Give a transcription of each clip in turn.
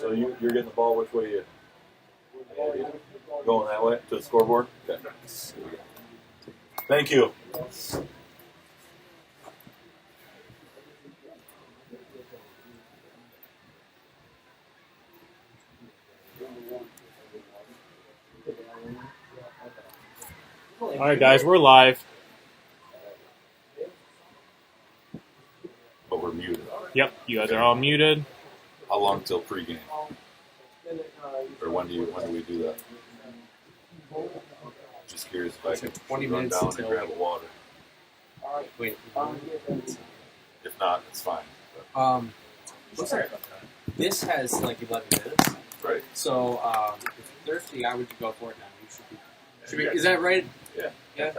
So you're getting the ball which way you going that way to the scoreboard? Okay. Thank you. All right, guys, we're live. But we're muted. Yep, you guys are all muted. How long till pregame? Or when do we do that? Just curious if I can 20 run minutes down until and grab a water. Wait. If not, it's fine. Looks like this has like 11 minutes. Right. So if you're thirsty, I would go for it now. You should be. Is that right? Yeah. Yeah.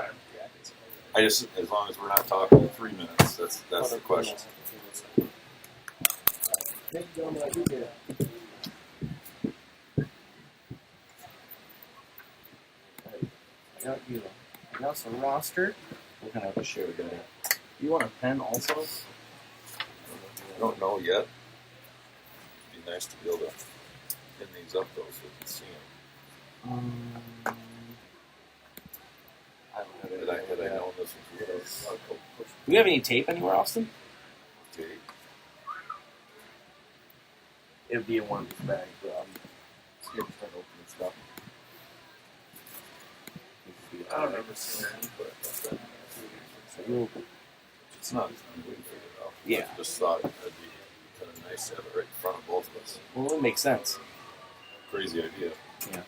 I just, as long as we're not talking 3 minutes, that's the question. I got some roster. We're gonna have a share together. You want a pen also? I don't know yet. It'd be nice to be able to pin these up though so we can see them. I don't know. Had I known this was Do we have any tape anywhere, Austin? okay. It would be in one of these bags, but I'm scared to start opening stuff. I don't remember seeing any, but it's not. We can figure it out. Yeah. I just thought it'd be kind of nice to have it right in front of both of us. Well, it makes sense. Crazy idea. Yeah.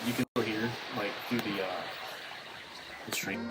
You can go here, like through the stream.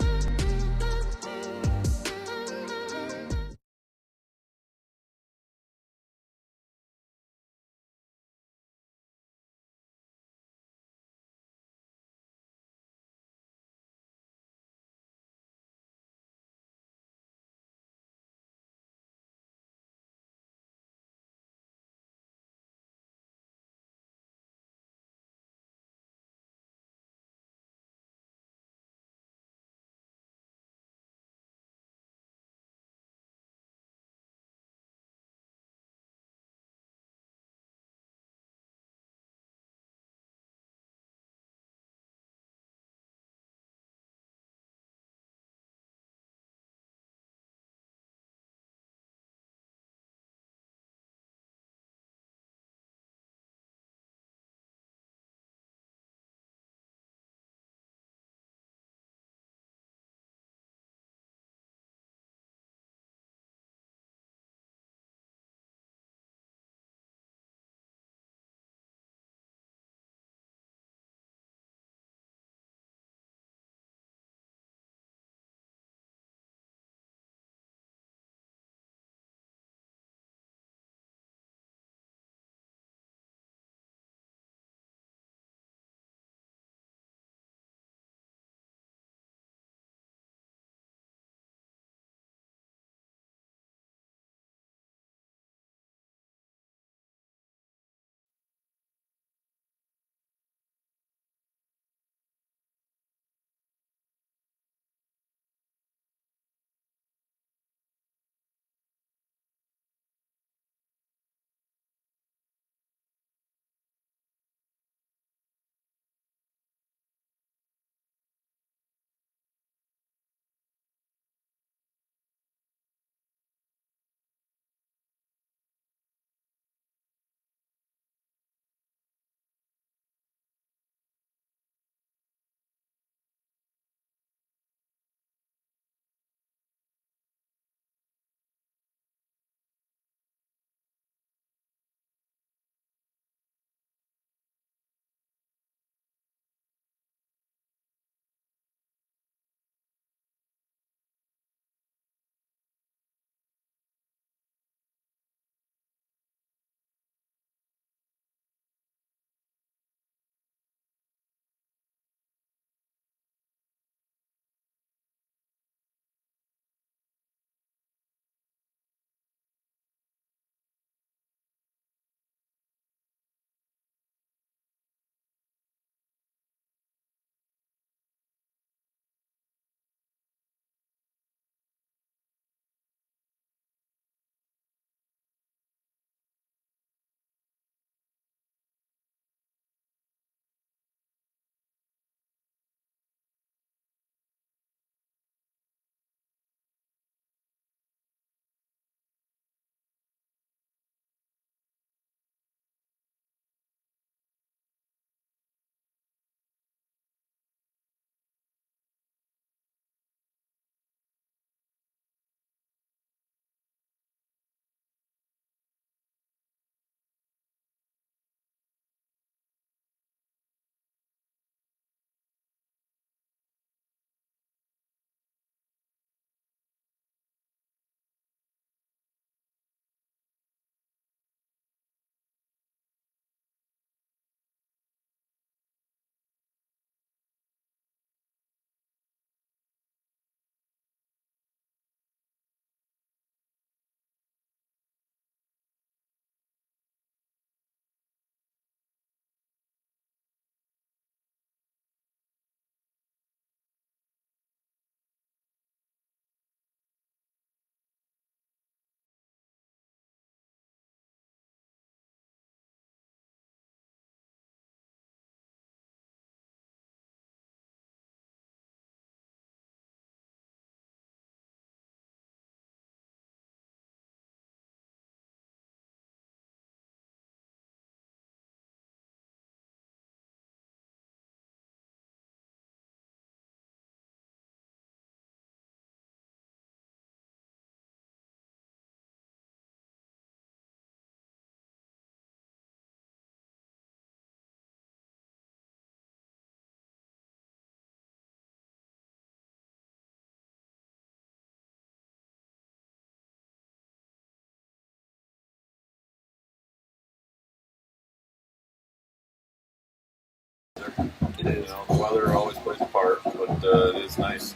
the weather always plays a part, but it is nice.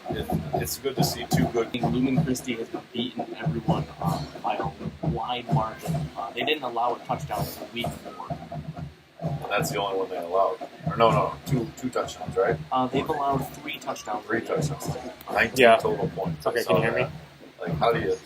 It's good to see two good. Lumen-Christi has been beaten everyone by a wide margin. They didn't allow a touchdown for week 4. And that's the only one they allowed. Or no, two touchdowns, right? They've allowed 3 touchdowns. 3 touchdowns. 19 Yeah. total points. Okay, I can you saw hear me? that. Like, how do you?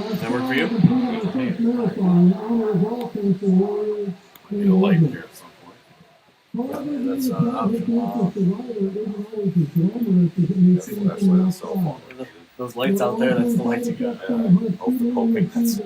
Does that work for you? Get a light here at some point. That's not an option. That's the flashlight and cell phone. Those lights out there, that's the lights you got. Yeah, hoping that's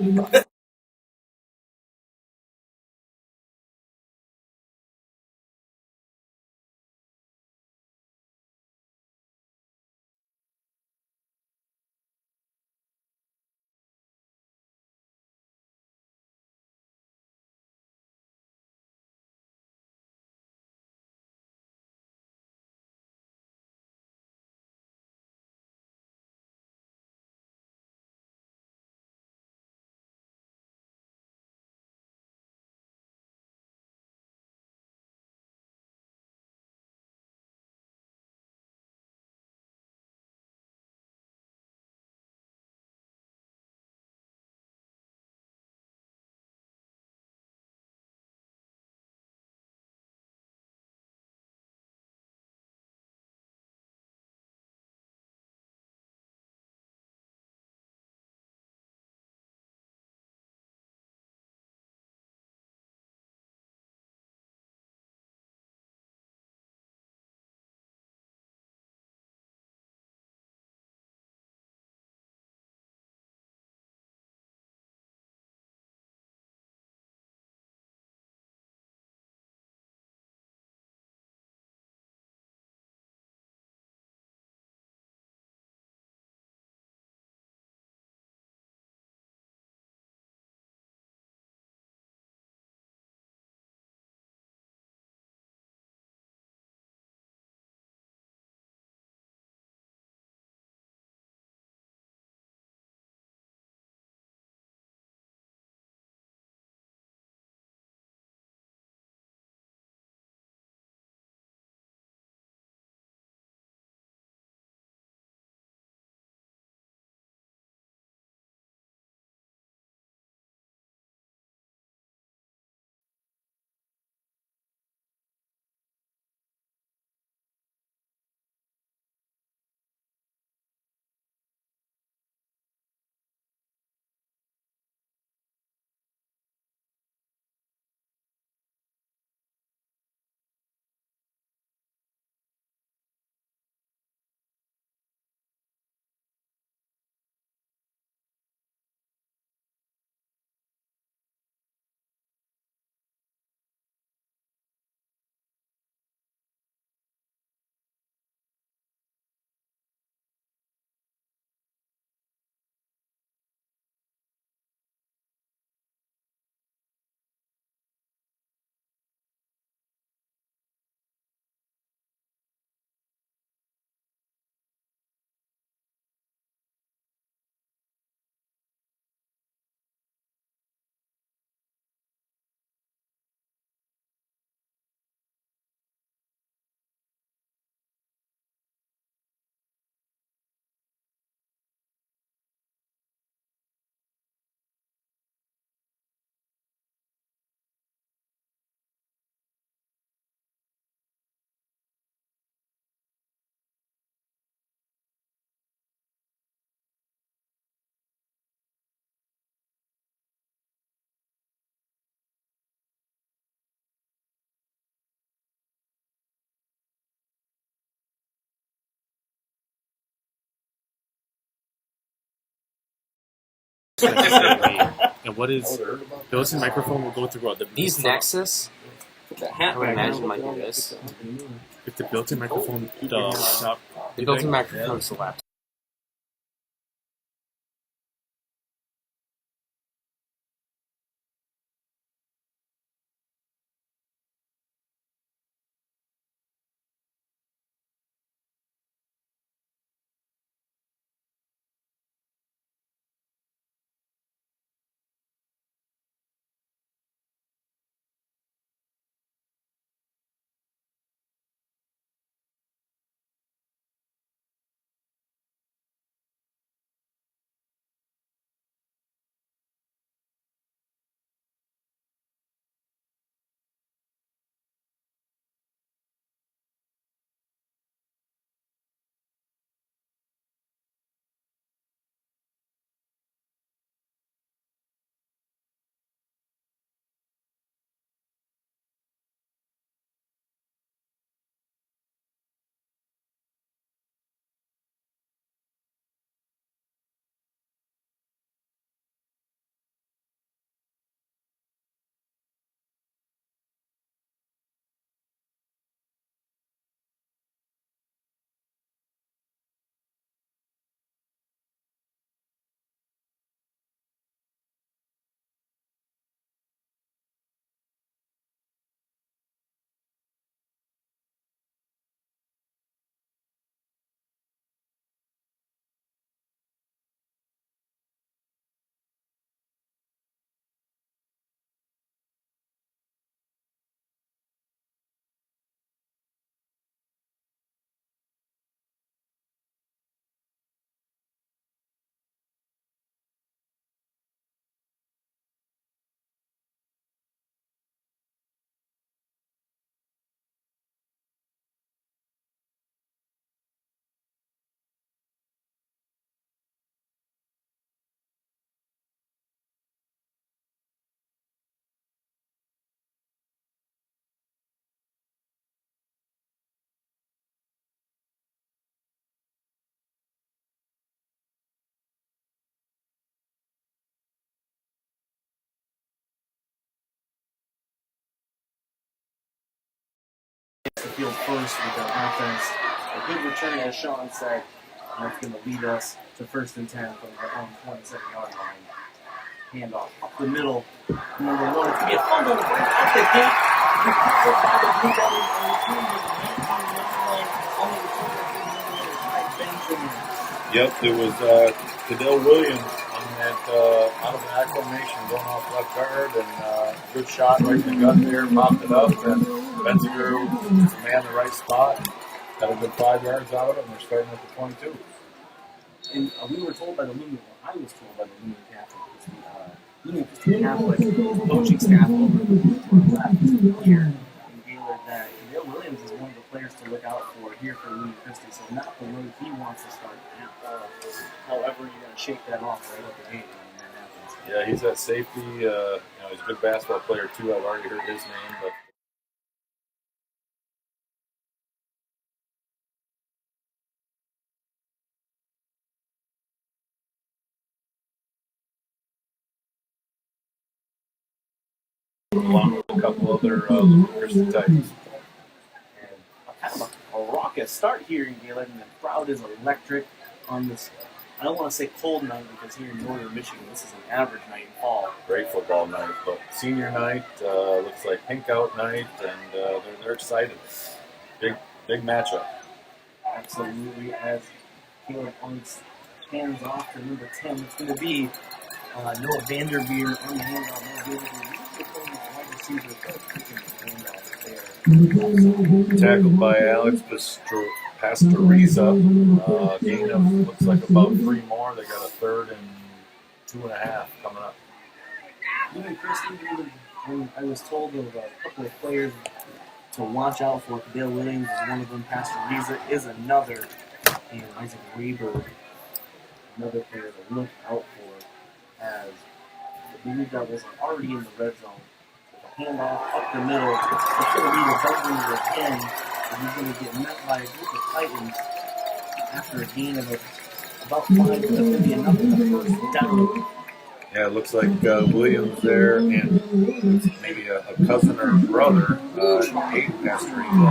meant to say me. And what I is would have heard about built-in microphone will go through what? These Nexus, I would imagine might do this. If the built-in microphone, the laptop, The built-in microphone is the laptop. The field first with their offense. A good return, as Sean said, and that's going to lead us to 1st and 10 from their own 27-yard line. Handoff up the middle. Number 1. It's going to be a fumble right out the gate. Tackled by the Blue Devils on the team with the 19-yard line on the return of Benjamin. Yep, there was Cadell Williams on that out of an acclamation going off left guard, and good shot right in the gut there, popped it up, and Benziger man the right spot, got a good 5 yards out of it, and they're starting at the 22. And we were told by the Lumen, I was told by the Lumen Lumen-Christi Catholic coaching staff over the left here in Gaylord that Cadell Williams is one of the players to look out for here for Lumen-Christi. So not the way he wants to start now. However, you're going to shake that off right out the gate when that happens. Yeah, he's at safety. He's a good basketball player too. I've already heard his name, but. Along with a couple other Lumen-Christi Titans. And kind of a raucous start here in Gaylord, and the crowd is electric on this. I don't want to say cold night because here in northern Michigan, this is an average night in fall. Great football night, but senior night looks like pink out night, and they're excited. Big matchup. Absolutely, as Caleb points hands off to number 10, it's going to be Noah Vanderveer on the handoff. Noah Vanderveer tackled by Alex Pastoriza. Gain of looks like about 3 more. They got a 3rd and 2.5 coming up. Lumen-Christi, when I was told of a couple of players to watch out for, Cadell Williams is one of them. Pastoriza is another, and Isaac Rayberg, another player to look out for, as the Blue Devils are already in the red zone. Handoff up the middle. It's going to be the Benjamin again, and he's going to get met by a group of Titans after a gain of about 5. That's going to be enough for the first down. Yeah, it looks like Williams there and maybe a cousin or a brother, Hayden Pastry, on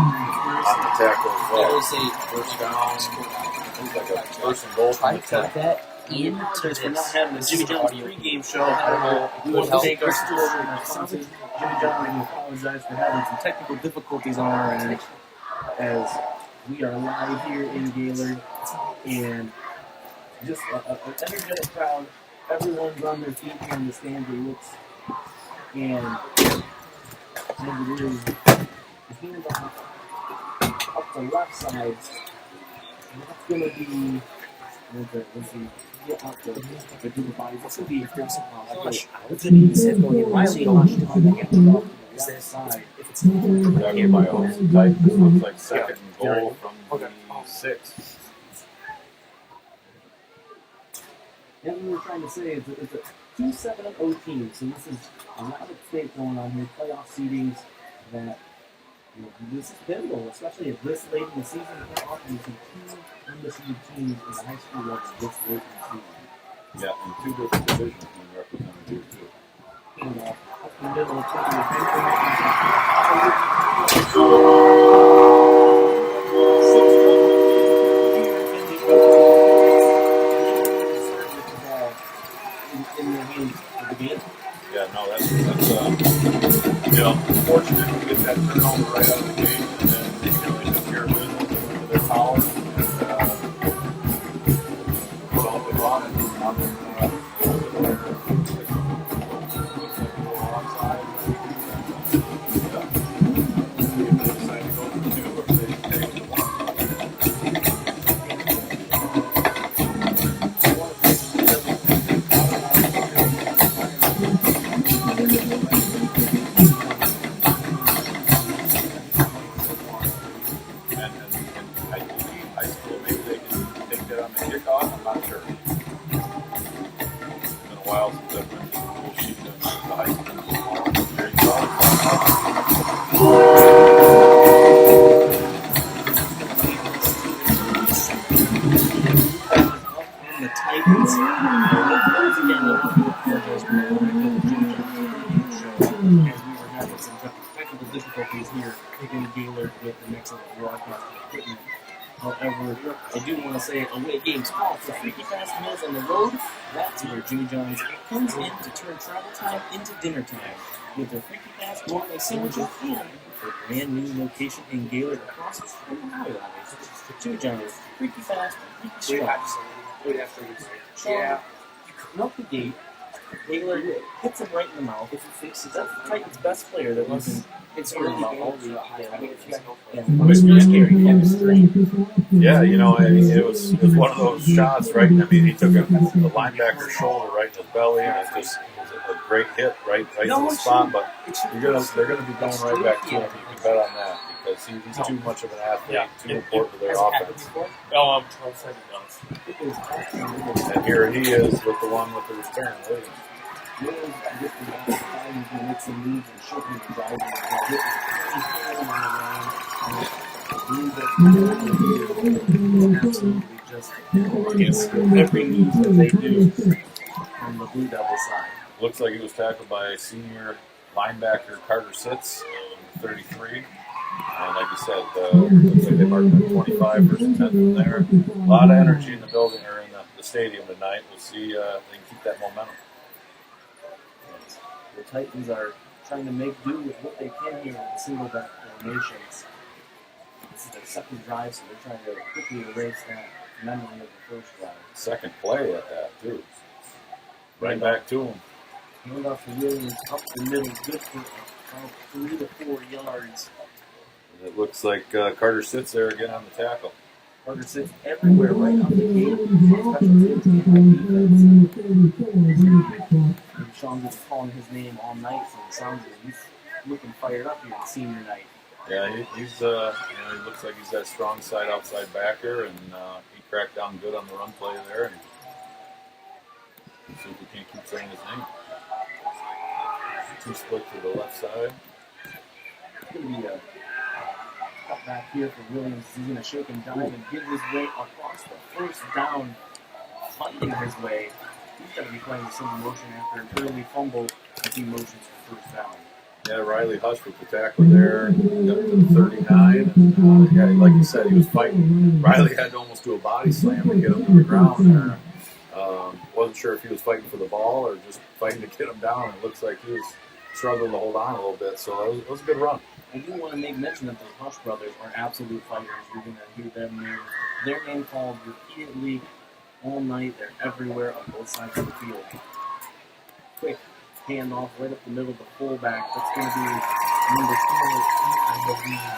the tackle as Yeah, well. they say first down. Looks like a first and goal from the 10. that into Since we're not this. having the Jimmy John's pregame show, we want to thank our store and our sponsor, Jimmy John. We apologize for having some technical difficulties on our end as we are live here in Gaylord, and just an energetic crowd. Everyone's on their feet here in the stands. It looks, and it is the handoff up the left side. And that's going to be, let's see, get up the group of bodies. That's going to be it's going to be Seth going in. Riley launched on the left side. If it's Back by Olsen type. This looks like second and goal from the 6. as we were trying to say, it's a 2-7-0 team. So this is a lot of stake going on here. Playoff seedings that this is pivotal, especially at this late in the season. How often you see two undefeated teams in the high school level this late in the season? Yeah, and 2 different divisions being represented here too. And up the middle, in their hands for the game. Yeah, no, that's fortunate to get that turnover right out of the gate, and then they took care of business and went to their power and put all the on it on difficulties here in Gaylord with the next level broadcast equipment. However, I do want to say away games called for Freaky Fast Meals on the road. That's where Jimmy John's comes in to turn travel time into dinner time with their Freaky Fast gourmet sandwiches and their brand new location in Gaylord across from the highway. Jimmy John's Freaky Fast, Freaky Straps. Yeah. Milk the gate. Gaylord hits him right in the mouth. That's the Titans' best player that wasn't. It's early all week. Yeah, it was one of those shots, right? I mean, he took the linebacker's shoulder right in his belly, and it was a great hit right in the spot. But they're gonna be going right back to him. You can bet on that because he's too much of an athlete, too important to their offense. And here he is with the one with the return, Williams. Every move that they do on the Blue Devil side. Looks like he was tackled by senior linebacker Carter Sitz, 33. And like you said, looks like they marked him 25 versus 10 from there. A lot of energy in the building or in the stadium tonight. We'll see if they can keep that momentum. The Titans are trying to make do with what they can here with the single back formations. This is their second drive, so they're trying to quickly erase that memory of the first drive. Second play at that, too. Right back to him. Hand off to Williams up the middle, good for about 3 to 4 yards. It looks like Carter sits there again on the tackle. Carter sits everywhere, right on the gate. Special teams. Sean's been calling his name all night, so it sounds like he's looking fired up here on senior night. Yeah, he's he looks like he's that strong side outside backer, and he cracked down good on the run play there. And let's see if we can't keep saying his name. Two split to the left side. It's going to be a cut back here for Williams. He's going to shake and dive and get his way across the first down, finding his way He's got to be playing some motion after an early fumble as he motions for first down. Yeah, Riley Hush with the tackle there, up to the 39. Yeah, like you said, he was fighting. Riley had to almost do a body slam to get him to the ground there. Wasn't sure if he was fighting for the ball or just fighting to get him down. It looks like he was struggling to hold on a little bit, so it was a good run. I do want to make mention that the Hush brothers are absolute fighters. You're going to hear their name called repeatedly all night. They're everywhere on both sides of the field. Quick handoff right up the middle of the fullback. That's going to be number 28, I believe.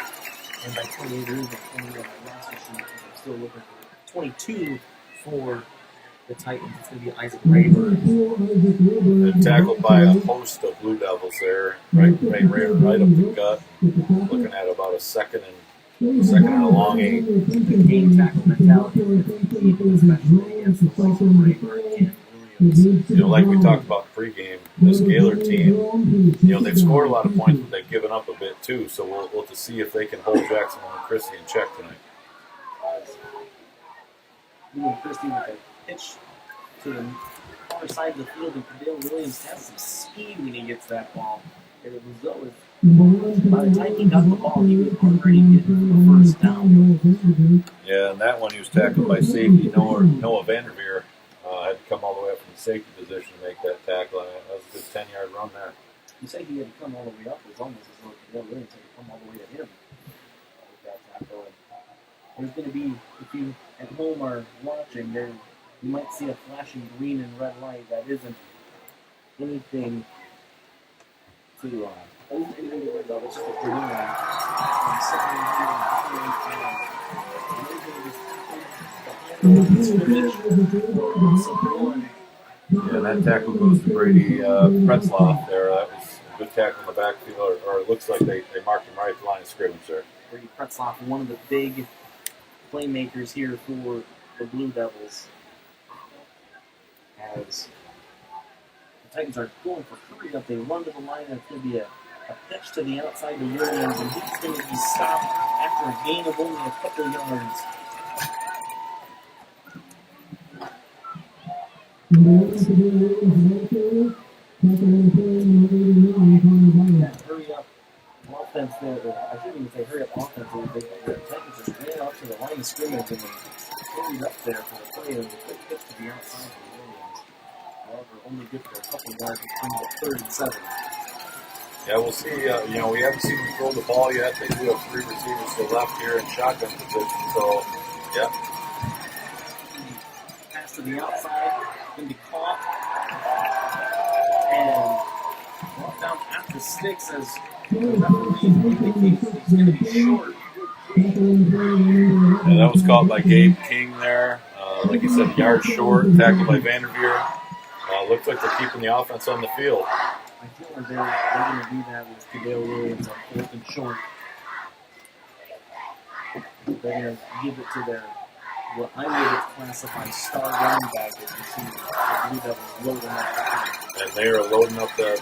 And by 28, there is a 20 on my roster sheet because I'm still looking for 22 for the Titans. It's going to be Isaac Rayburn. And tackled by a host of Blue Devils there, right up the gut. Looking at about a second and a long 8. The game tackle mentality, especially against the likes of Rayburn and Williams. You know, like we talked about pregame, this Gaylord team, you know, they've scored a lot of points, but they've given up a bit too. So we'll have to see if they can hold Jackson and Christie in check tonight. Lumen-Christi with a pitch to the far side of the field, and Cadale Williams has some speed when he gets that ball. And it was though, by the time he got the ball, he was already getting the first down. Yeah, and that one he was tackled by safety Noah Vanderveer. Had to come all the way up from the safety position to make that tackle. And that was a good 10-yard run there. You say he had to come all the way up. It was almost as though Cadale Williams had to come all the way to him with that tackle. And there's going to be, if you at home are watching, there you might see a flashing green and red light. That isn't anything to anything to worry about. It's just a green light. I'm sitting here Yeah, that tackle goes to Brady Pretzloff there. That was a good tackle in the backfield, or it looks like they marked him right at the line of scrimmage there. Brady Pretzloff, one of the big playmakers here for the Blue Devils. As the Titans are going for hurry up, they run to the line, and it's going to be a pitch to the outside to Williams, and he's going to be stopped after a gain of only a couple of yards. That hurry up offense there, I shouldn't even say hurry up offense, the Titans just ran up to the line of scrimmage and they hurried up there for the play, and a quick pitch to the outside for Williams. However, only good for a couple of yards, it's coming to 3rd and 7. Yeah, we'll see. You know, we haven't seen them throw the ball yet. They do have 3 receivers to the left here in shotgun position, so, yeah. Pass to the outside, going to be caught, and brought down at the sticks as the referee indicates he's going to be short. Yeah, that was called by Gabe King there. Like you said, yard short, tackled by Vanderveer. Looks like they're keeping the offense on the field. I feel like they're going to do that with Cadale Williams on 4th and short. They're going to give it to their, what I would classify star running back as you see the Blue Devils loading up. And they are loading up the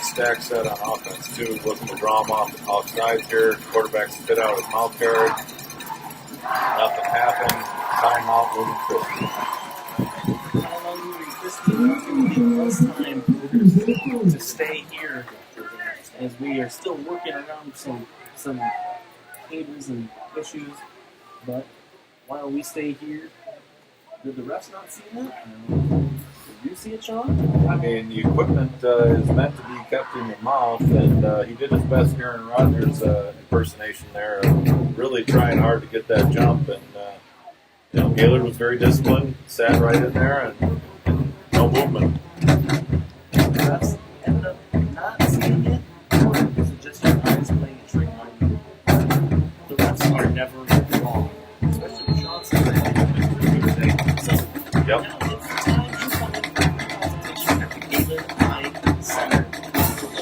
stack set on offense too, looking to draw them off sides here. Quarterback spit out his mouth guard. Nothing happened. Timeout, Lumen-Christi. Timeout, Lumen-Christi. That's going to give us time to stay here as we are still working around some cables and issues. But while we stay here, did the refs not see that? Did you see it, Sean? I mean, the equipment is meant to be kept in your mouth, and he did his best Aaron Rodgers impersonation there, really trying hard to get that jump. And you know, Gaylord was very disciplined, sat right in there, and no movement. The refs ended up not seeing it, or is it just your eyes playing a trick on you? The refs are never wrong, especially when Sean says that. So, Yep. now it's time to find the presentation at the Gaylord High Center. The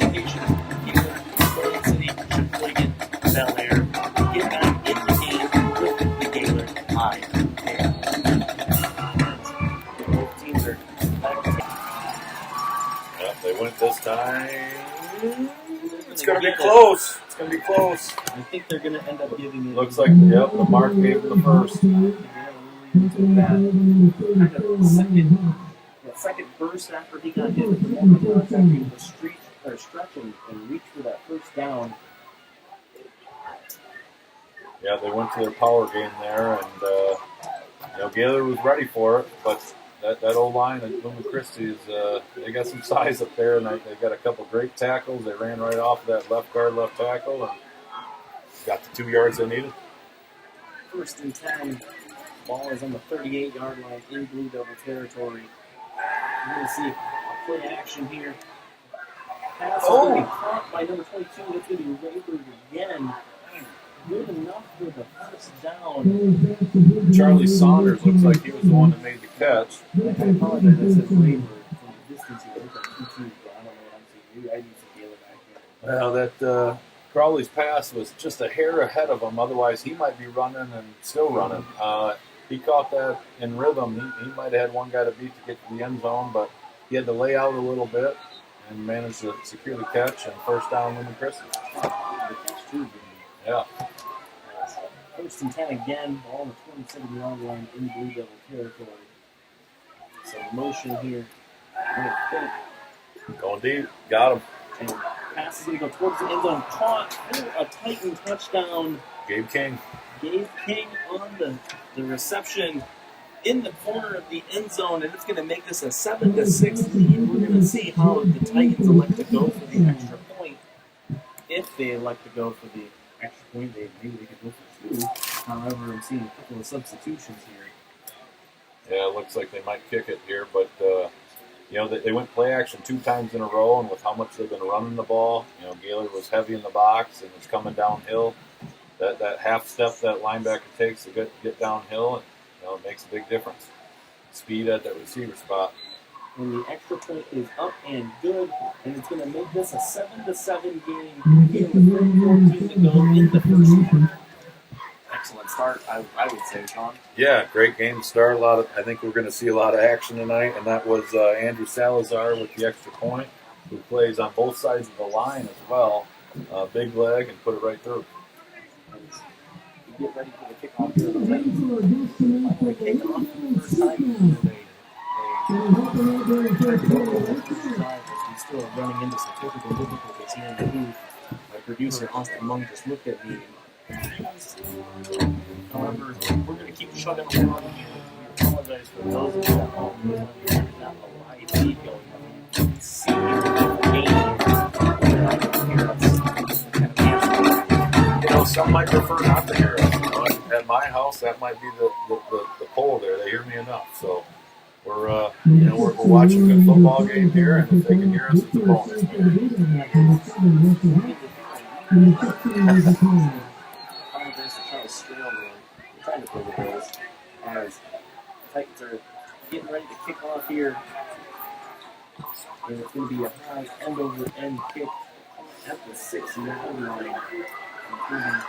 location of Gaylord, Garden City, Sheboygan, Bel Air. Get back in the game with the Gaylord High Band. Both teams are back to Yep, they went this time. It's going to be close. It's going to be close. I think they're going to end up giving it. Looks like, yep, the mark gave the first. That kind of second burst after he got hit with the multi after he was stretch and reach for that first down. Yeah, they went to their power game there, and Gaylord was ready for it, but that old line at Lumen-Christi is they got some size up there, and they got a couple great tackles. They ran right off of that left guard, left tackle, and got the 2 yards they needed. 1st and 10. Ball is on the 38-yard line in Blue Devil territory. We're going to see a play action here. Pass is going to be caught by number 22. That's going to be Rayford again. Good enough for the first down. Charlie Saunders looks like he was the one that made the catch. I apologize, that says Rayford from the distance here. Look at 2-2, but I don't know what I'm seeing. Maybe I need to deal with that here. Well, that Crowley's pass was just a hair ahead of him. Otherwise, he might be running and still running. He caught that in rhythm. He might have had one guy to beat to get to the end zone, but he had to lay out a little bit and managed to secure the catch and first down Lumen-Christi. Yeah. 1st and 10 again, ball on the 27-yard line in Blue Devil territory. So motion here. Going deep. Got him. And pass is going to go towards the end zone. Caught for a Titan touchdown. Gabe King on the reception in the corner of the end zone, and it's going to make this a 7-6 lead. We're going to see how the Titans elect to go for the extra point. If they elect to go for the extra point, maybe they could go for 2. However, I'm seeing a couple of substitutions here. Yeah, it looks like they might kick it here, but they went play action 2 times in a row, and with how much they've been running the ball, Gaylord was heavy in the box and was coming downhill. That half step that linebacker takes to get downhill, it makes a big difference. Speed at that receiver spot. And the extra point is up and good, and it's going to make this a 7-7 game here with 3:14 to go in the first quarter. Excellent start, I would say, Sean. Yeah, great game to start. I think we're going to see a lot of action tonight, and that was Andrew Salazar with the extra point, who plays on both sides of the line as well. Big leg and put it right through. Get ready for the kickoff here. The Titans kick off for the first time. We still are running into some technical difficulties here in the booth. My producer, Austin Mung, just looked at me. However, we're going to keep chugging along here. We apologize for those of you at home who have not a live feed going on. You can see the game. Some might prefer not to hear us. At my house, that might be the poll there. They hear me enough. So we're watching a good football game here, and if they can hear us, it's a bonus. We're trying to play the Bills as the Titans are getting ready to kick off here. And it's going to be a high end-over-end kick at the 6-yard line, including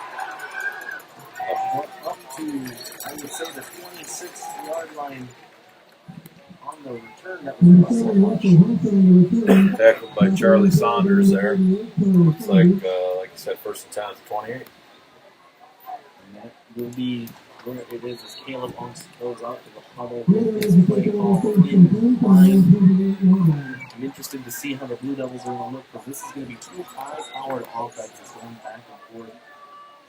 up to, I would say, the 26-yard line on the return. That was Russell. Tackled by Charlie Saunders there. Looks like I said, 1st and 10 at the 28. And that will be where it is as Caleb Unks goes out to the huddle with his play call in line. I'm interested to see how the Blue Devils are going to look, because this is going to be 2 high-powered offenses going back and forth.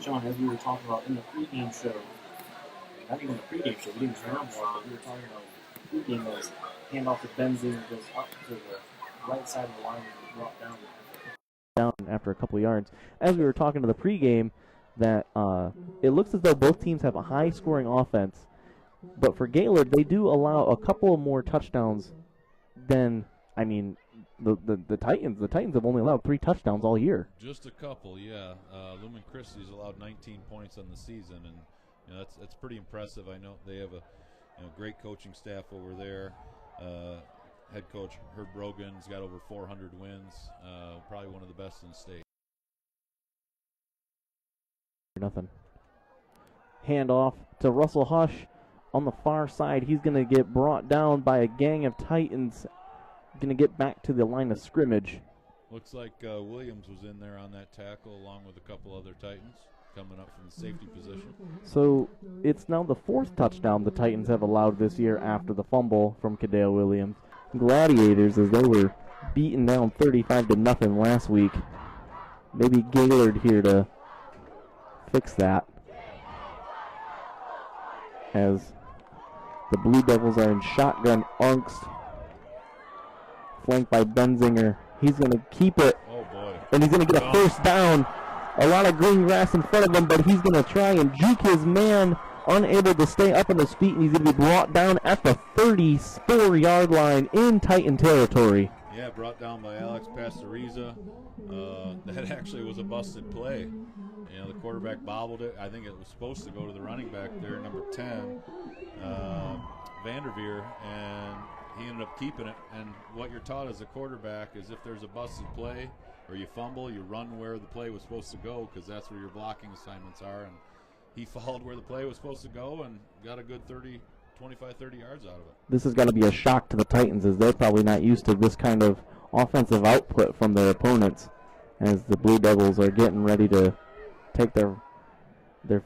Sean, as we were talking about in the pregame show, not even the pregame show, we didn't have one, but we were talking about pregame was handoff to Benzing, goes up to the right side of the line and brought down after a couple of yards. As we were talking to the pregame, that it looks as though both teams have a high-scoring offense, but for Gaylord, they do allow a couple more touchdowns than, the Titans. The Titans have only allowed 3 touchdowns all year. Just a couple, yeah. Lumen-Christi's allowed 19 points on the season, and that's pretty impressive. I know they have a great coaching staff over there. Head coach Herb Brogan's got over 400 wins. Probably one of the best in the state. Nothing. Hand off to Russell Hush on the far side. He's going to get brought down by a gang of Titans. Going to get back to the line of scrimmage. Looks like Williams was in there on that tackle along with a couple other Titans coming up from the safety position. So it's now the 4th touchdown the Titans have allowed this year after the fumble from Kadale Williams. Gladiators as they were beaten down 35-0 last week. Maybe Gaylord here to fix that. As the Blue Devils are in shotgun. Angst flanked by Benzinger. He's going to keep it. Oh, boy. And he's going to get a first down. A lot of green grass in front of him, but he's going to try and juke his man, unable to stay up on his feet, and he's going to be brought down at the 34-yard line in Titan territory. Yeah, brought down by Alex Pastoriza. That actually was a busted play. You know, the quarterback bobbled it. I think it was supposed to go to the running back there, number 10, Vanderveer, and he ended up keeping it. And what you're taught as a quarterback is if there's a busted play or you fumble, you run where the play was supposed to go because that's where your blocking assignments are. And he followed where the play was supposed to go and got a good 25, 30 yards out of it. This is going to be a shock to the Titans as they're probably not used to this kind of offensive output from their opponents as the Blue Devils are getting ready to take their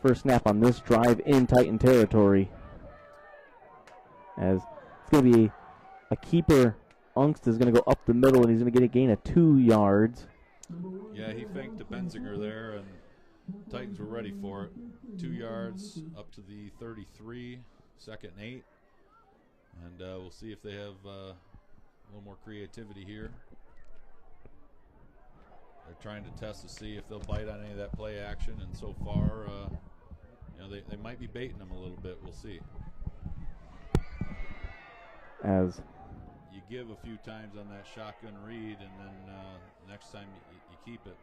first snap on this drive in Titan territory. As it's going to be a keeper. Angst is going to go up the middle and he's going to get a gain of 2 yards. Yeah, he faked to Benzinger there, and Titans were ready for it. 2 yards up to the 33, 2nd and 8. And we'll see if they have a little more creativity here. They're trying to test to see if they'll bite on any of that play action, and so far, they might be baiting them a little bit. We'll see. As you give a few times on that shotgun read, and then next time you keep it.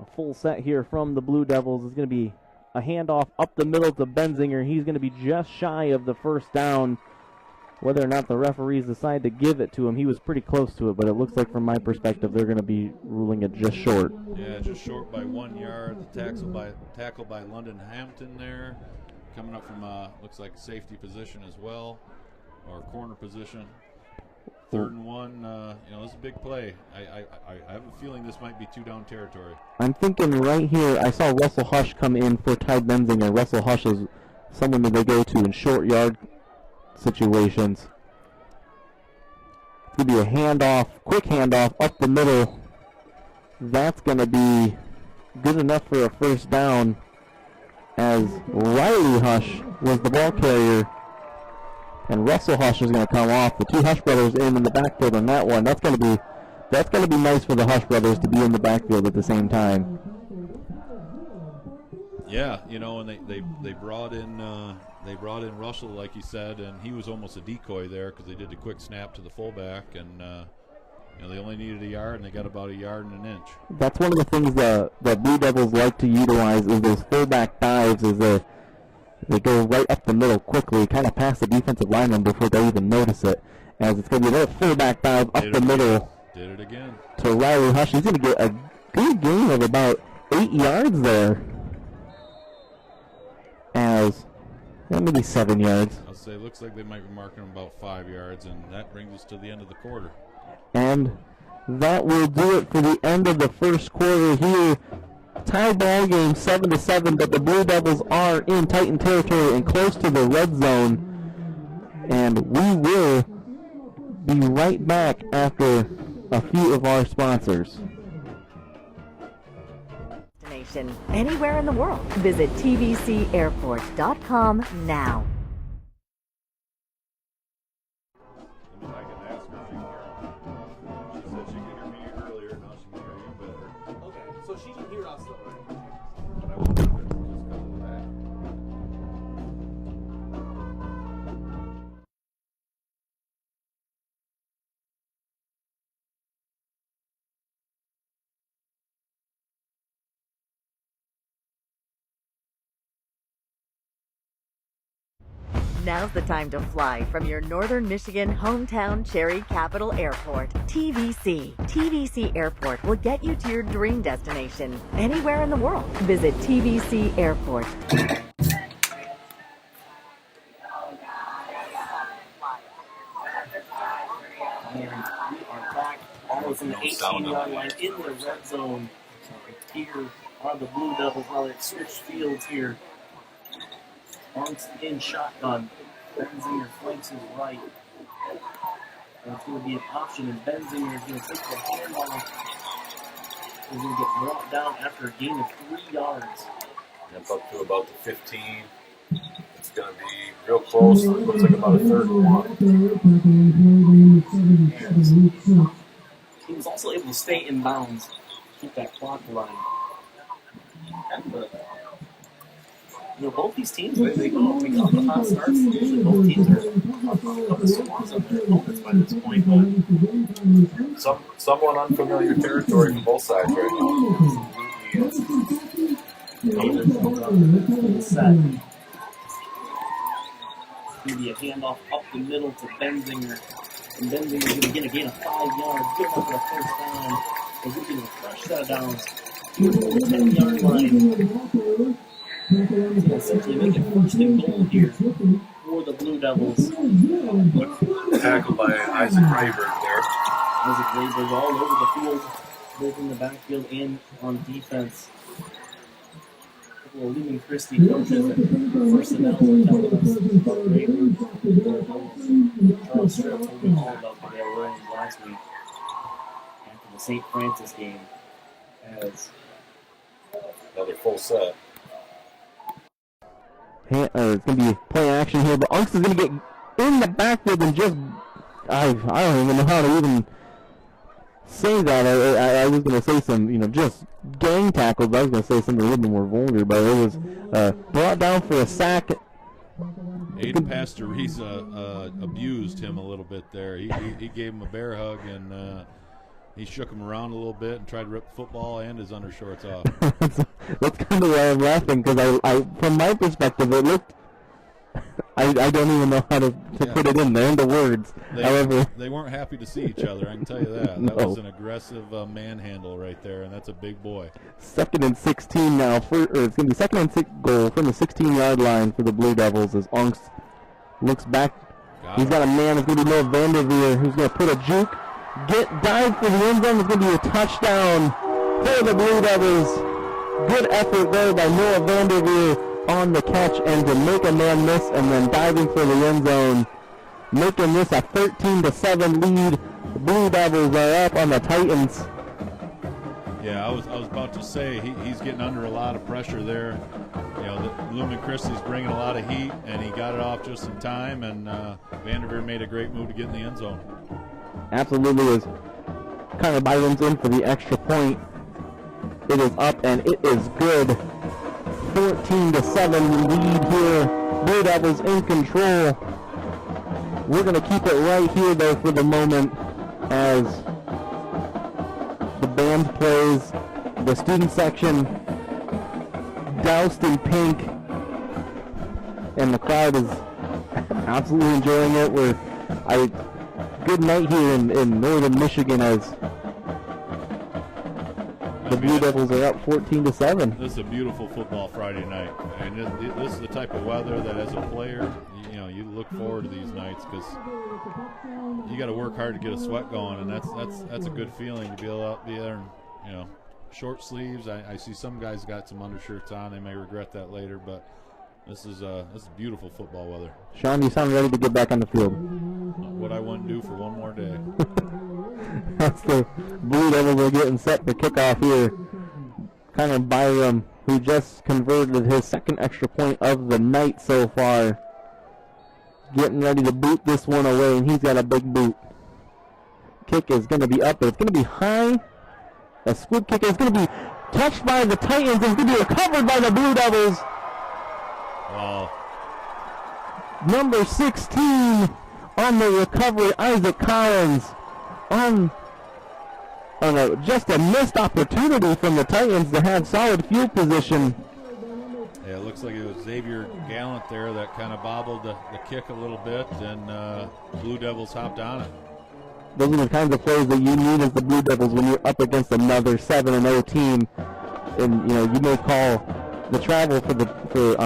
a full set here from the Blue Devils is going to be a handoff up the middle to Benzinger. He's going to be just shy of the first down. Whether or not the referees decide to give it to him, he was pretty close to it, but it looks like from my perspective they're going to be ruling it just short. Yeah, just short by 1 yard. The tackle by London Hampton there. Coming up from, looks like safety position as well, or corner position. 3rd and 1, this is a big play. I have a feeling this might be 2-down territory. I'm thinking right here, I saw Russell Hush come in for Ty Benzinger. Russell Hush is someone that they go to in short yard situations. It's going to be a handoff, quick handoff up the middle. That's going to be good enough for a first down as Riley Hush was the ball carrier. And Russell Hush is going to come off. The two Hush brothers in the backfield on that one. That's going to be nice for the Hush brothers to be in the backfield at the same time. Yeah, and they brought in Russell, like you said, and he was almost a decoy there because they did a quick snap to the fullback, and they only needed a yard, and they got about a yard and an inch. That's one of the things that Blue Devils like to utilize is those fullback dives. They go right up the middle quickly, kind of past the defensive lineman before they even notice it. As it's going to be another fullback dive up the middle. Did it again. To Riley Hush. He's going to get a good gain of about 8 yards there. As maybe 7 yards. I'll say it looks like they might be marking them about 5 yards, and that brings us to the end of the quarter. And that will do it for the end of the first quarter here. Tie ball game 7-7, but the Blue Devils are in Titan territory and close to the red zone. And we will be right back after a few of our sponsors. Destination anywhere in the world. Visit tvcairport.com now. I can ask her if she can hear me. She said she could hear me earlier, now she can hear you better. Okay, so she can hear us though, right? But I won't do it just because of that. Now's the time to fly from your northern Michigan hometown cherry capital airport, TVC. TVC Airport will get you to your dream destination anywhere in the world. Visit TVC Airport. And we are back almost in the 18-yard line in the red zone. Here are the Blue Devils while they switch fields here. Angst in shotgun. Benzinger flanks his right. That's going to be an option, and Benzinger is going to take the handoff. He's going to get brought down after a gain of 3 yards. Up to about the 15. It's going to be real close. It looks like about a 3rd and 1. He was also able to stay in bounds, keep that clock running. And, both these teams, they go off the hot starts. Usually both teams are up a couple scores on their opponents by this point, but somewhat unfamiliar territory from both sides right now. Set. Going to be a handoff up the middle to Benzinger. And Benzinger's going to get a gain of 5 yards. Good enough for a first down. As he's getting a fresh set of downs. To the 10-yard line. To essentially make it 1st and goal here for the Blue Devils. Tackled by Isaac Rayberg there. Isaac Rayberg all over the field, both in the backfield and on defense. Lumen-Christi coaches and personnel are telling us about Rayberg. Charles Stripp told me all about the Gaylord Williams last week after the St. Francis game. As Another full set. It's going to be play action here, but Unks is going to get in the backfield and just, I don't even know how to even say that. I was going to say some, just gang tackles. I was going to say something a little bit more vulgar, but it was brought down for a sack. Aiden Pastoriza abused him a little bit there. He gave him a bear hug, and he shook him around a little bit and tried to rip the football and his undershorts off. That's kind of why I'm laughing, because I from my perspective, it looked, I don't even know how to put it in there into words. However, they weren't happy to see each other, I can tell you that. No. That was an aggressive manhandle right there, and that's a big boy. 2nd and 16 now, it's going to be 2nd and 6 goal from the 16-yard line for the Blue Devils as Unks looks back. He's got a man, it's going to be Noah Vanderveer, who's going to put a juke, dive for the end zone. It's going to be a touchdown for the Blue Devils. Good effort there by Noah Vanderveer on the catch and to make a man miss and then diving for the end zone, making this a 13-7 lead. The Blue Devils are up on the Titans. Yeah, I was about to say he's getting under a lot of pressure there. Lumen-Christi's bringing a lot of heat, and he got it off just in time, and Vanderveer made a great move to get in the end zone. Absolutely is. Connor Byron's in for the extra point. It is up and it is good. 14-7 lead here. Blue Devils in control. We're going to keep it right here though for the moment as the band plays. The student section doused in pink and the crowd is absolutely enjoying it. Good night here in northern Michigan as the Blue Devils are up 14-7. This is a beautiful football Friday night, and this is the type of weather that, as a player, you look forward to these nights because you got to work hard to get a sweat going, and that's a good feeling to be able to be there. And, short sleeves. I see some guys got some undershirts on. They may regret that later, but this is beautiful football weather. Sean, you sound ready to get back on the field. What I wouldn't do for one more day. That's the Blue Devils are getting set for kickoff here. Connor Byram, who just converted his 2nd extra point of the night so far, getting ready to boot this one away, and he's got a big boot. Kick is going to be up, but it's going to be high. A squib kick is going to be touched by the Titans, and it's going to be recovered by the Blue Devils. Wow. Number 16 on the recovery, Isaac Collins. Just a missed opportunity from the Titans to have solid field position. Yeah, it looks like it was Xavier Gallant there that kind of bobbled the kick a little bit, and Blue Devils hopped on it. Those are the kinds of plays that you need as the Blue Devils when you're up against another 7-0 team, and you may call the travel for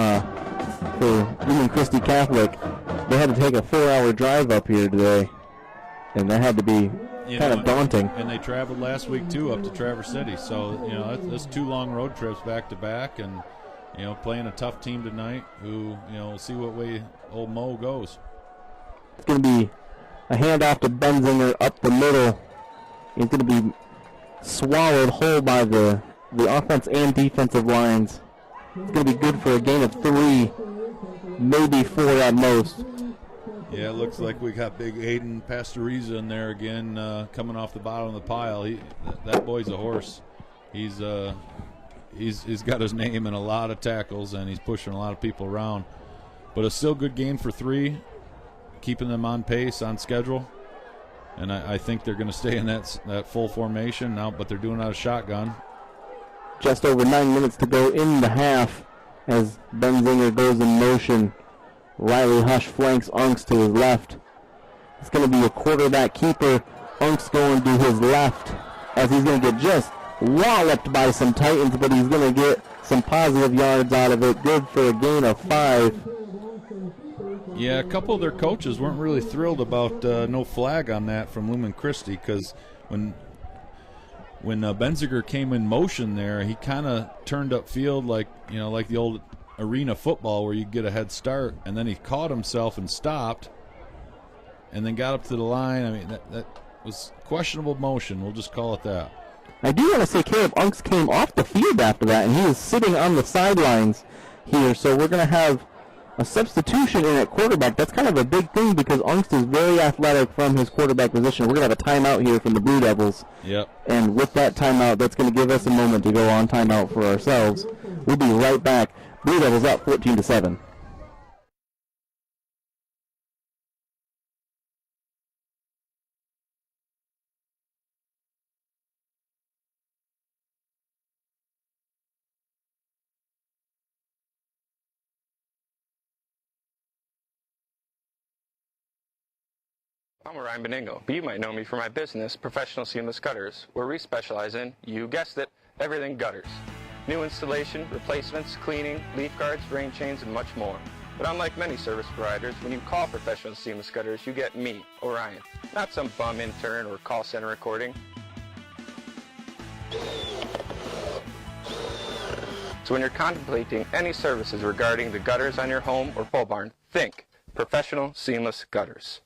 Lumen-Christi Catholic. They had to take a 4-hour drive up here today, and that had to be kind of daunting. And they traveled last week too up to Traverse City, so that's 2 long road trips back to back, and playing a tough team tonight who, we'll see what way old Mo goes. It's going to be a handoff to Benzinger up the middle. It's going to be swallowed whole by the offense and defensive lines. It's going to be good for a gain of 3, maybe 4 at most. Yeah, it looks like we got big Aiden Pastoriza in there again, coming off the bottom of the pile. That boy's a horse. He's got his name in a lot of tackles, and he's pushing a lot of people around. But a still good gain for 3, keeping them on pace, on schedule. And I think they're going to stay in that full formation now, but they're doing it out of shotgun. Just over 9 minutes to go in the half as Benzinger goes in motion. Riley Hush flanks Unks to his left. It's going to be a quarterback keeper. Unks going to his left as he's going to get just walloped by some Titans, but he's going to get some positive yards out of it. Good for a gain of 5. Yeah, a couple of their coaches weren't really thrilled about no flag on that from Lumen-Christi, because when Benziger came in motion there, he kind of turned upfield like the old arena football where you get a head start, and then he caught himself and stopped and then got up to the line. I mean, that was questionable motion. We'll just call it that. I do want to say Caleb Unks came off the field after that, and he was sitting on the sidelines here, so we're going to have a substitution in at quarterback. That's kind of a big thing because Unks is very athletic from his quarterback position. We're going to have a timeout here from the Blue Devils. Yep. And with that timeout, that's going to give us a moment to go on timeout for ourselves. We'll be right back. Blue Devils up 14-7. I'm Ryan Beningo, but you might know me for my business, Professional Seamless Gutters, where we specialize in, you guessed it, everything gutters. New installation, replacements, cleaning, leaf guards, drain chains, and much more. But unlike many service providers, when you call Professional Seamless Gutters, you get me, Orion, not some bum intern or call center recording. So when you're contemplating any services regarding the gutters on your home or pole barn, think Professional Seamless Gutters.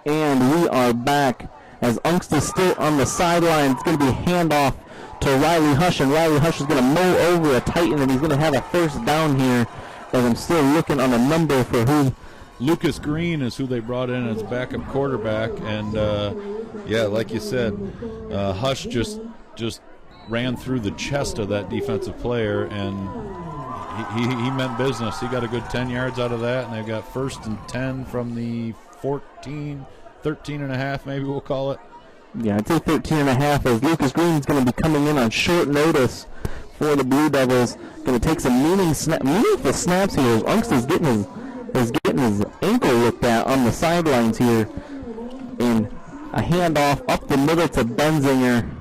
And we are back as Unks is still on the sideline. It's going to be a handoff to Riley Hush, and Riley Hush is going to mow over a Titan, and he's going to have a first down here as I'm still looking on a number for who. Lucas Green is who they brought in as backup quarterback, and yeah, like you said, Hush just ran through the chest of that defensive player, and he meant business. He got a good 10 yards out of that, and they've got 1st and 10 from the 13 and a half, maybe we'll call it. Yeah, I'd say 13 and a half as Lucas Green's going to be coming in on short notice for the Blue Devils. Going to take some meaningful snaps here as Unks is getting his ankle looked at on the sidelines here. And a handoff up the middle to Benzinger.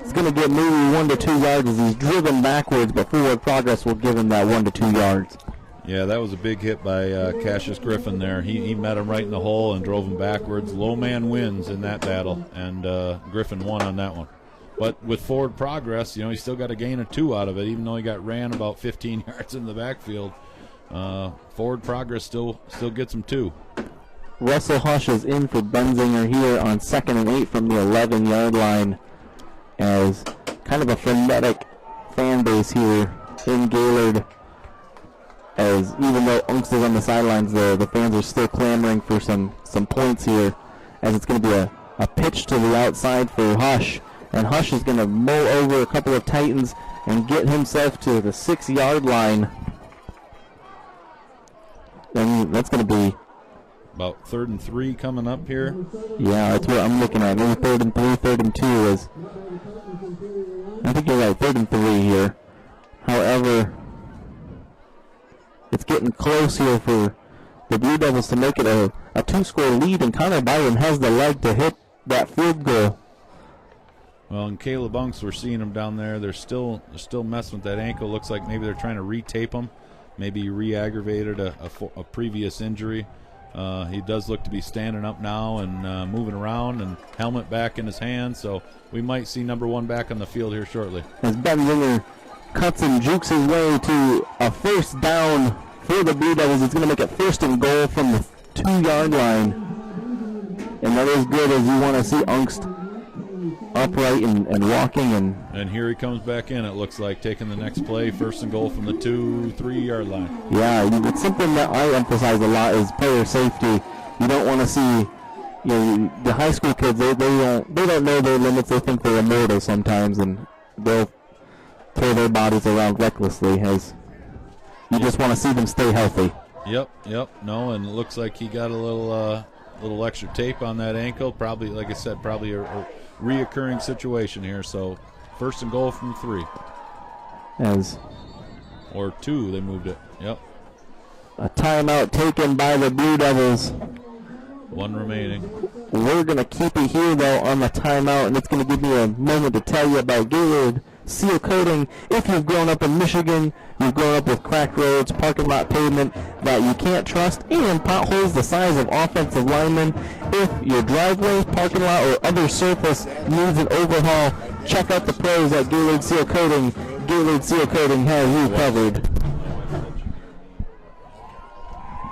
It's going to get maybe 1 to 2 yards as he's driven backwards, but forward progress will give him that 1 to 2 yards. Yeah, that was a big hit by Cassius Griffin there. He met him right in the hole and drove him backwards. Low man wins in that battle, and Griffin won on that one. But with forward progress, he still got a gain of 2 out of it, even though he got ran about 15 yards in the backfield. Forward progress still gets him 2. Russell Hush is in for Benzinger here on 2nd and 8 from the 11-yard line as kind of a frenetic fan base here in Gaylord. As even though Unks is on the sidelines, the fans are still clamoring for some points here, as it's going to be a pitch to the outside for Hush, and Hush is going to mow over a couple of Titans and get himself to the 6-yard line. And that's going to be about 3rd and 3 coming up here. Yeah, that's what I'm looking at. Maybe 3rd and 3, 3rd and 2 is. I think you're right, 3rd and 3 here. However, it's getting close here for the Blue Devils to make it a 2-score lead, and Connor Byron has the leg to hit that field goal. Well, and Caleb Unks, we're seeing him down there. They're still messing with that ankle. Looks like maybe they're trying to retape him. Maybe re-aggravated a previous injury. He does look to be standing up now and moving around, and helmet back in his hand, so we might see number 1 back on the field here shortly. As Ben Winger cuts and jukes his way to a first down for the Blue Devils, it's going to make it 1st and goal from the 2-yard line. And that is good, as you want to see Ungst upright and walking. And here he comes back in, it looks like, taking the next play, 1st and goal from the 2-3-yard line. Yeah, it's something that I emphasize a lot is player safety. You don't want to see, the high school kids, they don't know their limits. They think they're immortal sometimes, and they'll throw their bodies around recklessly, as you just want to see them stay healthy. Yep. No, and it looks like he got a little extra tape on that ankle. Probably, like I said, probably a reoccurring situation here. So 1st and goal from 3. Or 2, they moved it. Yep. A timeout taken by the Blue Devils. 1 remaining. We're going to keep it here, though, on the timeout, and it's going to give me a moment to tell you about Gaylord Seal Coating. If you've grown up in Michigan, you've grown up with cracked roads, parking lot pavement that you can't trust, and potholes the size of offensive linemen. If your driveway, parking lot, or other surface needs an overhaul, check out the pros at Gaylord Seal Coating. Gaylord Seal Coating has you covered.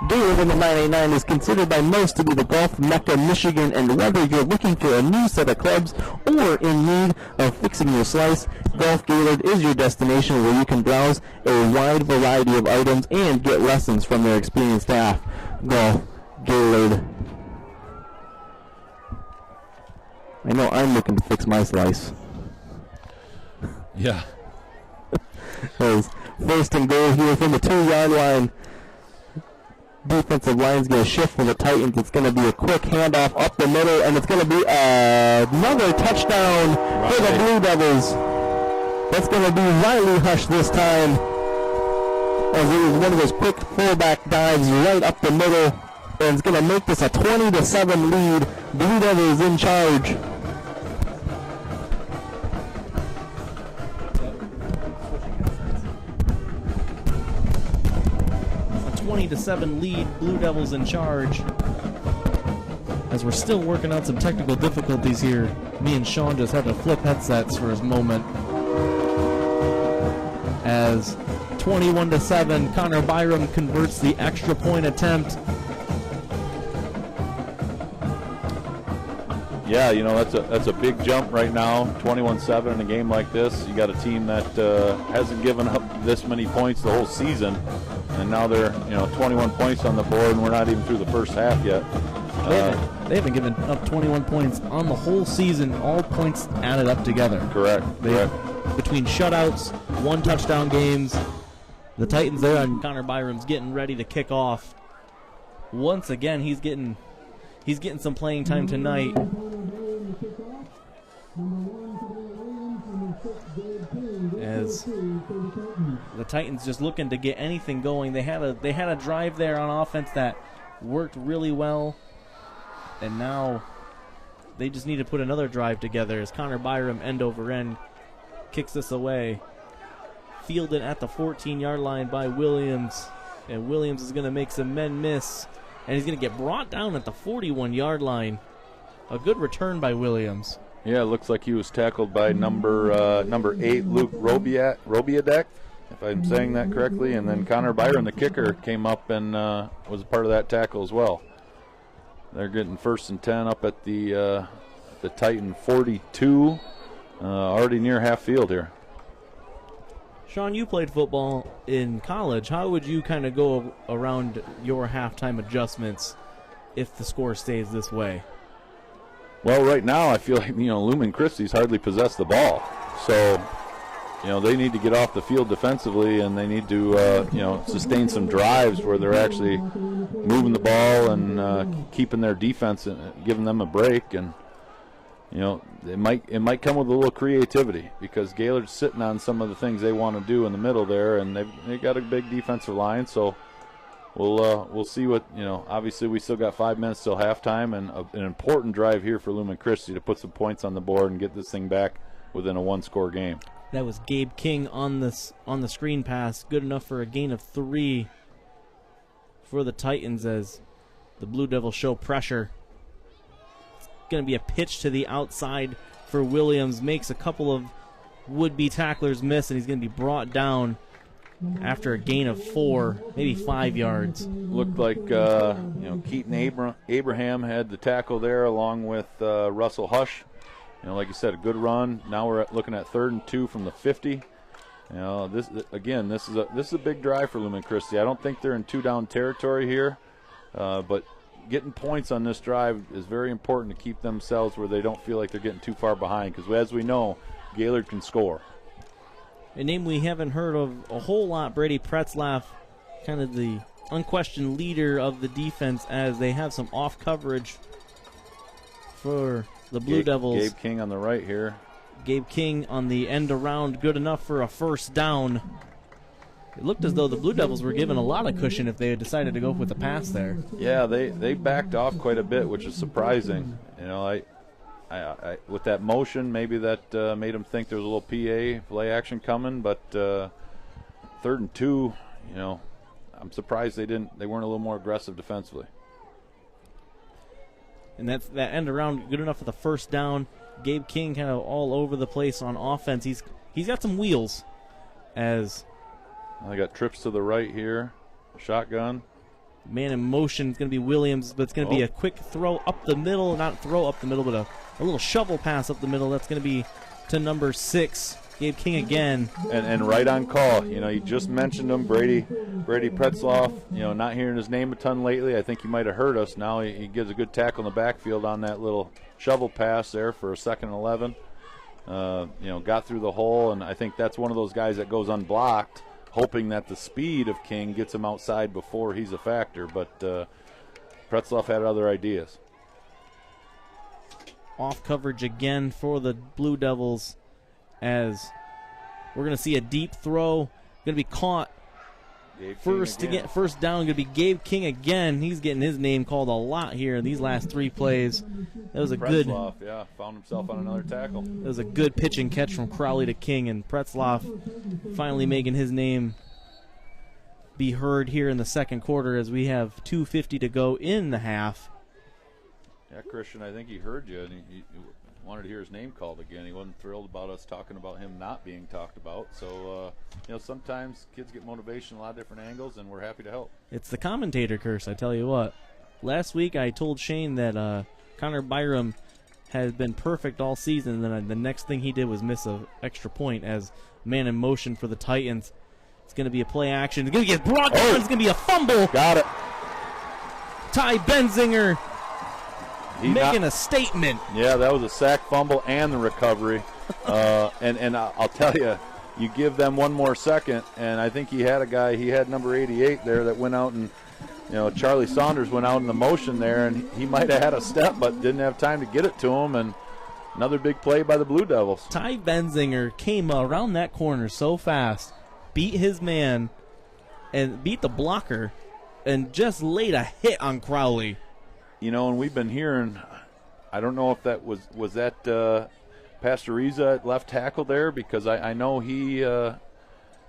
Gaylord in the 989 is considered by most to be the golf mecca of Michigan, and whether you're looking for a new set of clubs or in need of fixing your slice, Golf Gaylord is your destination where you can browse a wide variety of items and get lessons from their experienced staff. Golf Gaylord. I know I'm looking to fix my slice. Yeah. 1st and goal here from the 2-yard line. Defensive line's going to shift for the Titans. It's going to be a quick handoff up the middle, and it's going to be another touchdown for the Blue Devils. That's going to be Riley Hush this time, as it was one of those quick fullback dives right up the middle, and it's going to make this a 20-7 lead. Blue Devils in charge. A 20-7 lead. Blue Devils in charge. As we're still working out some technical difficulties here, me and Sean just had to flip headsets for a moment. As 21-7, Connor Byram converts the extra point attempt. Yeah, that's a big jump right now. 21-7 in a game like this. You got a team that hasn't given up this many points the whole season, and now they're 21 points on the board, and we're not even through the first half yet. They haven't given up 21 points on the whole season, all points added up together. Correct. Between shutouts, 1 touchdown games, the Titans there, and Connor Byram's getting ready to kick off. Once again, he's getting some playing time tonight. As the Titans just looking to get anything going. They had a drive there on offense that worked really well, and now they just need to put another drive together as Connor Byram end over end kicks this away. Fielded at the 14-yard line by Williams, and Williams is going to make some men miss, and he's going to get brought down at the 41-yard line. A good return by Williams. Yeah, it looks like he was tackled by number 8, Luke Robiadek, if I'm saying that correctly. And then Connor Byron, the kicker, came up and was a part of that tackle as well. They're getting 1st and 10 up at the Titan 42, already near half field here. Sean, you played football in college. How would you kind of go around your halftime adjustments if the score stays this way? Well, right now I feel like Lumen-Christi's hardly possessed the ball, so they need to get off the field defensively, and they need to sustain some drives where they're actually moving the ball and keeping their defense and giving them a break. And it might come with a little creativity, because Gaylord's sitting on some of the things they want to do in the middle there, and they've got a big defensive line, so. We'll see what, obviously we still got 5 minutes till halftime, and an important drive here for Lumen-Christi to put some points on the board and get this thing back within a 1-score game. That was Gabe King on the screen pass. Good enough for a gain of 3 for the Titans, as the Blue Devils show pressure. It's going to be a pitch to the outside for Williams. Makes a couple of would-be tacklers miss, and he's going to be brought down after a gain of 4, maybe 5 yards. Looked like Keaton Abraham had the tackle there along with Russell Hush. Like you said, a good run. Now we're looking at 3rd and 2 from the 50. This is a big drive for Lumen-Christi. I don't think they're in 2-down territory here, but getting points on this drive is very important to keep themselves where they don't feel like they're getting too far behind, because as we know, Gaylord can score. A name we haven't heard of a whole lot, Brady Pretzlaff, kind of the unquestioned leader of the defense, as they have some off coverage for the Blue Devils. Gabe King on the right here. Gabe King on the end around, good enough for a first down. It looked as though the Blue Devils were given a lot of cushion if they had decided to go with the pass there. Yeah, they backed off quite a bit, which is surprising. I with that motion, maybe that made them think there was a little PA play action coming, but 3rd and 2, I'm surprised they weren't a little more aggressive defensively. And that end around good enough for the first down. Gabe King kind of all over the place on offense. He's got some wheels. As I got trips to the right here, shotgun. Man in motion is going to be Williams, but it's going to be a quick throw up the middle. Not throw up the middle, but a little shovel pass up the middle. That's going to be to number 6, Gabe King again. And right on call. You just mentioned him, Brady Pretzlaff. Not hearing his name a ton lately. I think he might have hurt us. Now he gives a good tackle in the backfield on that little shovel pass there for a 2nd and 11. Got through the hole, and I think that's one of those guys that goes unblocked, hoping that the speed of King gets him outside before he's a factor. But Pretzlaff had other ideas. Off coverage again for the Blue Devils, as we're going to see a deep throw. Going to be caught. First down, going to be Gabe King again. He's getting his name called a lot here in these last 3 plays. That was a good. Pretzlaff, found himself on another tackle. That was a good pitch and catch from Crowley to King, and Pretzlaff finally making his name be heard here in the second quarter as we have 2:50 to go in the half. Yeah, Christian, I think he heard you, and he wanted to hear his name called again. He wasn't thrilled about us talking about him not being talked about. So, sometimes kids get motivation a lot of different angles, and we're happy to help. It's the commentator curse, I tell you what. Last week I told Shane that Connor Byram has been perfect all season, and then the next thing he did was miss an extra point as man in motion for the Titans. It's going to be a play action. It's going to get brought down. It's going to be a fumble. Got it. Ty Benzinger making a statement. Yeah, that was a sack, fumble, and the recovery. And I'll tell you, you give them one more second, and I think he had number 88 there that went out, and Charlie Saunders went out in the motion there, and he might have had a step but didn't have time to get it to him, and another big play by the Blue Devils. Ty Benzinger came around that corner so fast, beat his man, and beat the blocker, and just laid a hit on Crowley. And we've been hearing, I don't know if that was that Pastoriza at left tackle there, because I know he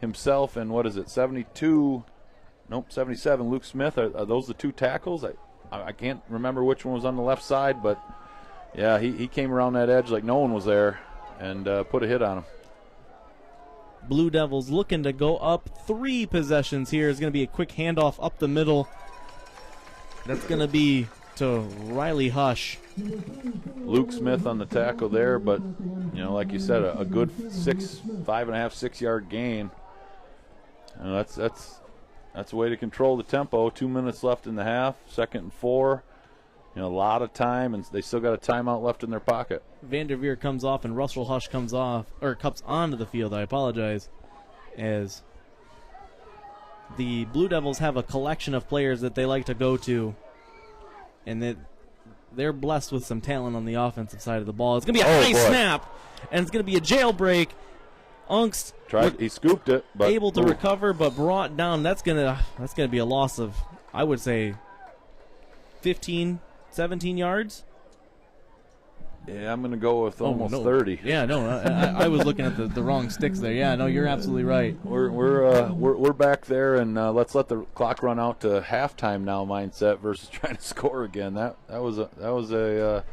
himself and 77, Luke Smith, are those the 2 tackles? I can't remember which one was on the left side, but yeah, he came around that edge like no one was there and put a hit on him. Blue Devils looking to go up 3 possessions here. It's going to be a quick handoff up the middle. That's going to be to Riley Hush. Luke Smith on the tackle there, but like you said, a good 5.5, 6 yard gain. That's a way to control the tempo. 2 minutes left in the half, 2nd and 4. A lot of time, and they still got a timeout left in their pocket. Vanderveer comes off, and Russell Hush comes onto the field. I apologize, as the Blue Devils have a collection of players that they like to go to, and that they're blessed with some talent on the offensive side of the ball. It's going to be a high snap, and it's going to be a jailbreak. Ungst he scooped it, but able to recover, but brought down. That's gonna be a loss of, I would say, 15, 17 yards. Yeah, I'm going to go with almost no. 30. Yeah, no, I was looking at the wrong sticks there. Yeah, no, you're absolutely right. We're back there, and let's let the clock run out to halftime now mindset versus trying to score again. That was a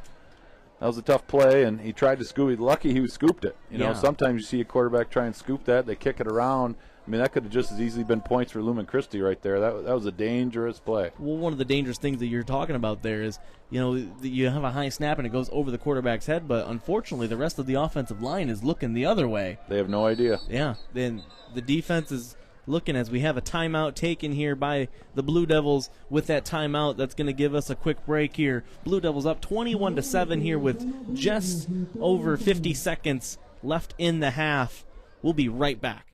tough play, and he tried to scoop it. Lucky he scooped it. You know, sometimes you see a quarterback try and scoop that, they kick it around. I mean, that could have just as easily been points for Lumen-Christi right there. That was a dangerous play. Well, one of the dangerous things that you're talking about there is, you have a high snap and it goes over the quarterback's head, but unfortunately the rest of the offensive line is looking the other way. They have no idea. Yeah, then the defense is looking as we have a timeout taken here by the Blue Devils. With that timeout, that's going to give us a quick break here. Blue Devils up 21-7 here with just over 50 seconds left in the half. We'll be right back.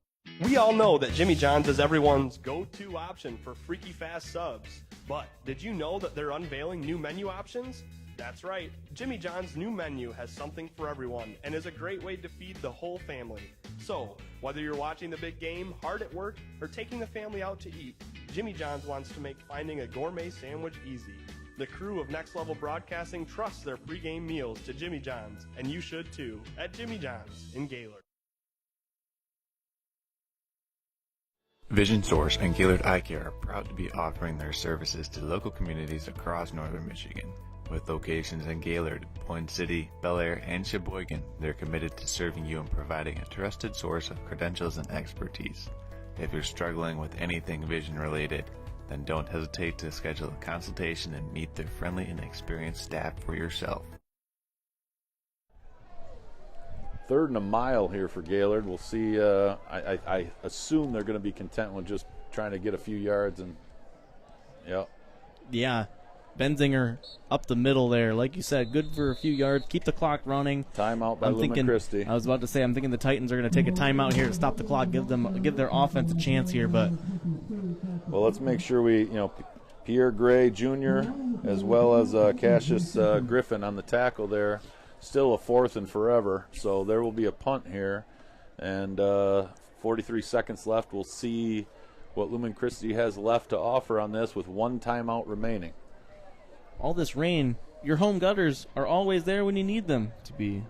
We all know that Jimmy John's is everyone's go-to option for freaky fast subs. But did you know that they're unveiling new menu options? That's right, Jimmy John's new menu has something for everyone and is a great way to feed the whole family. So, whether you're watching the big game, hard at work, or taking the family out to eat, Jimmy John's wants to make finding a gourmet sandwich easy. The crew of Next Level Broadcasting trusts their pregame meals to Jimmy John's, and you should too, at Jimmy John's in Gaylord. Vision Source and Gaylord Eye Care are proud to be offering their services to local communities across northern Michigan. With locations in Gaylord, Point City, Bel Air, and Sheboygan, they're committed to serving you and providing a trusted source of credentials and expertise. If you're struggling with anything vision related, then don't hesitate to schedule a consultation and meet their friendly and experienced staff for yourself. 3rd and a mile here for Gaylord. We'll see. I assume they're going to be content with just trying to get a few yards. And yeah, Benzinger up the middle there. Like you said, good for a few yards. Keep the clock running. Timeout by Lumen-Christi. I was about to say, I'm thinking the Titans are going to take a timeout here to stop the clock, give their offense a chance here. But well, let's make sure we, Pierre Gray Jr. as well as Cassius Griffin on the tackle there. Still a 4th and forever, so there will be a punt here, and 43 seconds left. We'll see what Lumen-Christi has left to offer on this with 1 timeout remaining. All this rain, your home gutters are always there when you need them to be.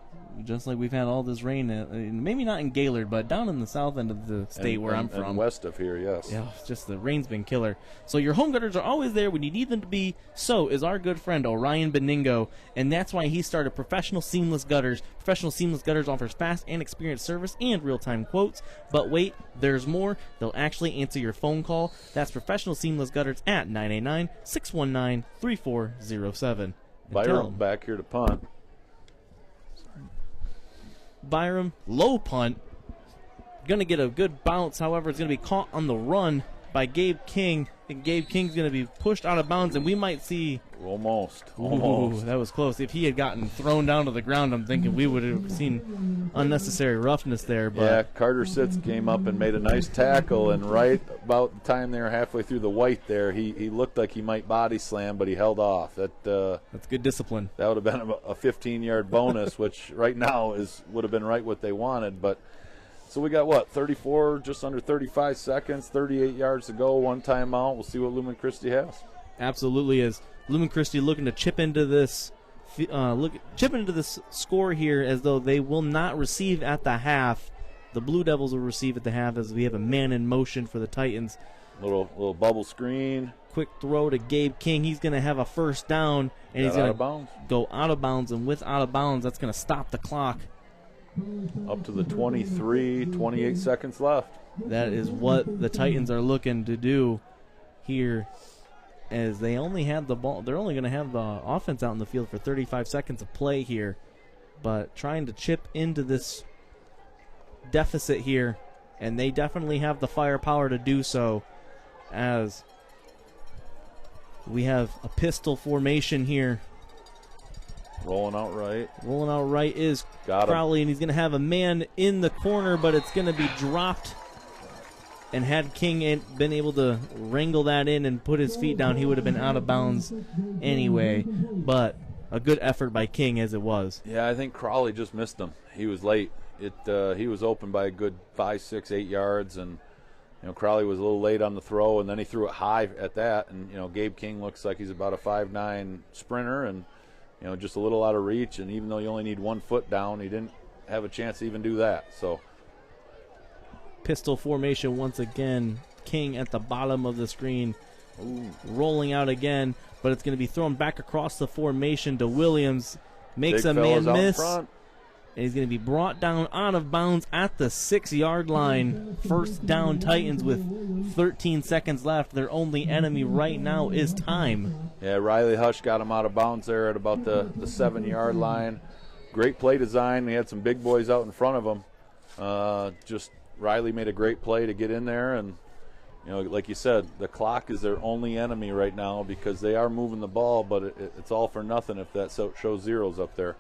Just like we've had all this rain, maybe not in Gaylord, but down in the south end of the state where I'm from. And west of here, yes. Yeah, just the rain's been killer. So your home gutters are always there when you need them to be. So is our good friend Orion Beningo, and that's why he started Professional Seamless Gutters. Professional Seamless Gutters offers fast and experienced service and real-time quotes. But wait, there's more. They'll actually answer your phone call. That's Professional Seamless Gutters at 989-619-3407. Byron back here to punt. Byram, low punt. Going to get a good bounce. However, it's going to be caught on the run by Gabe King. And Gabe King's going to be pushed out of bounds, and we might see... Almost. Ooh, that was close. If he had gotten thrown down to the ground, I'm thinking we would have seen unnecessary roughness there. But yeah, Carter Sitz came up and made a nice tackle, and right about the time they were halfway through the white there, he looked like he might body slam, but he held off. That's good discipline. That would have been a 15-yard bonus, which right now would have been right what they wanted. But so we got, 34, just under 35 seconds, 38 yards to go, 1 timeout. We'll see what Lumen-Christi has. Absolutely is. Lumen-Christi looking to chip into this score here, as though they will not receive at the half. The Blue Devils will receive at the half as we have a man in motion for the Titans. Little bubble screen. Quick throw to Gabe King. He's going to have a first down, and he's going to go out of bounds. And with out of bounds, that's going to stop the clock. Up to the 23, 28 seconds left. That is what the Titans are looking to do here, as they only have the ball. They're only going to have the offense out in the field for 35 seconds of play here, but trying to chip into this deficit here, and they definitely have the firepower to do so, as we have a pistol formation here. Rolling out right. Rolling out right is Crowley, and he's going to have a man in the corner, but it's going to be dropped. And had King been able to wrangle that in and put his feet down, he would have been out of bounds anyway. But a good effort by King as it was. Yeah, I think Crowley just missed him. He was late. He was open by a good 5, 6, 8 yards, and Crowley was a little late on the throw, and then he threw it high at that. And Gabe King looks like he's about a 5'9" sprinter, and just a little out of reach, and even though you only need 1 foot down, he didn't have a chance to even do that. So pistol formation once again. King at the bottom of the screen. Ooh. Rolling out again, but it's going to be thrown back across the formation to Williams. Makes Big a man fellas out in miss. front. And he's going to be brought down out of bounds at the 6-yard line. First down Titans with 13 seconds left. Their only enemy right now is time. Yeah, Riley Hush got him out of bounds there at about the 7-yard line. Great play design. We had some big boys out in front of him. Just Riley made a great play to get in there, and like you said, the clock is their only enemy right now because they are moving the ball, but it's all for nothing if that shows zeros up there.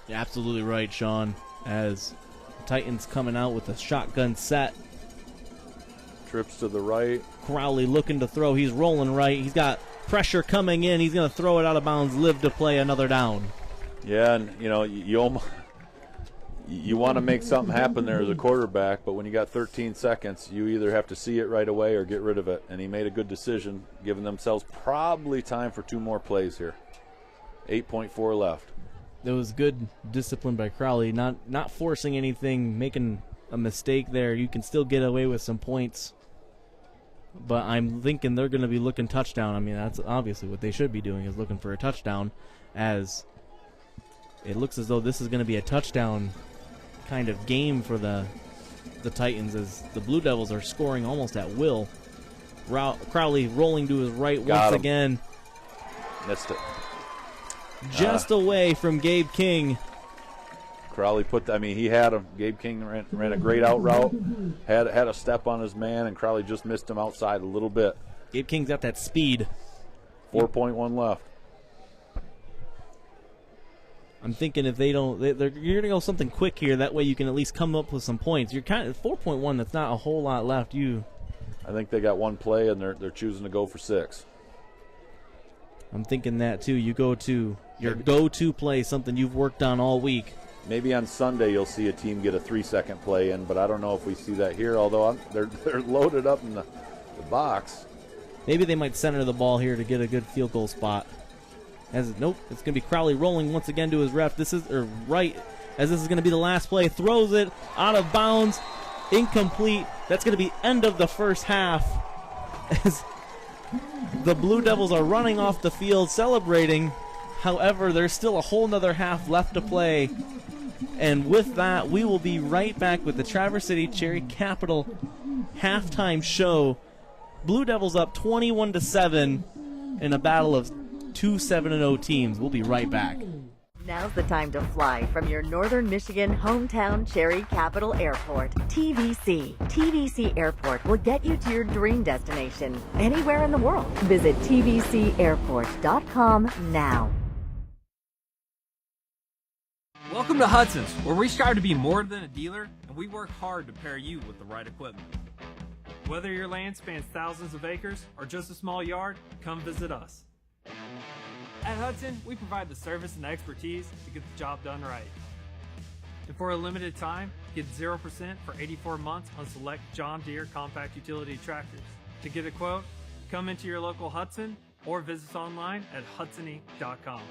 You're absolutely right, Sean, as Titans coming out with a shotgun set. Trips to the right. Crowley looking to throw. He's rolling right. He's got pressure coming in. He's going to throw it out of bounds, live to play another down. Yeah, and you want to make something happen there as a quarterback, but when you got 13 seconds, you either have to see it right away or get rid of it. And he made a good decision, giving themselves probably time for 2 more plays here. 8.4 left. It was good discipline by Crowley, not forcing anything, making a mistake there. You can still get away with some points, but I'm thinking they're going to be looking touchdown. I mean, that's obviously what they should be doing, is looking for a touchdown, as it looks as though this is going to be a touchdown kind of game for the Titans, as the Blue Devils are scoring almost at will. Crowley rolling to his right once again. Missed it. Just away from Gabe King. Crowley he had him. Gabe King ran a great out route, had a step on his man, and Crowley just missed him outside a little bit. Gabe King's got that speed. 4.1 left. I'm thinking if they don't, you're going to go something quick here. That way you can at least come up with some points. You're kind of 4.1. That's not a whole lot left. I think they got 1 play, and they're choosing to go for 6. I'm thinking that too. You go to your go-to play, something you've worked on all week. Maybe on Sunday you'll see a team get a 3-second play in, but I don't know if we see that here. Although they're loaded up in the box. Maybe they might center the ball here to get a good field goal spot. Nope, it's going to be Crowley rolling once again to his left. This is as this is going to be the last play. Throws it out of bounds, incomplete. That's going to be end of the first half. As the Blue Devils are running off the field celebrating. However, there's still a whole nother half left to play. And with that, we will be right back with the Traverse City Cherry Capital halftime show. Blue Devils up 21-7 in a battle of 2 7-0 teams. We'll be right back. Now's the time to fly from your Northern Michigan hometown Cherry Capital Airport, TVC. TVC Airport will get you to your dream destination anywhere in the world. Visit tvcairport.com now. Welcome to Hudson's, where we strive to be more than a dealer, and we work hard to pair you with the right equipment. Whether your land spans thousands of acres or just a small yard, come visit us. At Hudson, we provide the service and expertise to get the job done right. And for a limited time, get 0% for 84 months on select John Deere compact utility tractors. To get a quote, come into your local Hudson or visit us online at hudsony.com.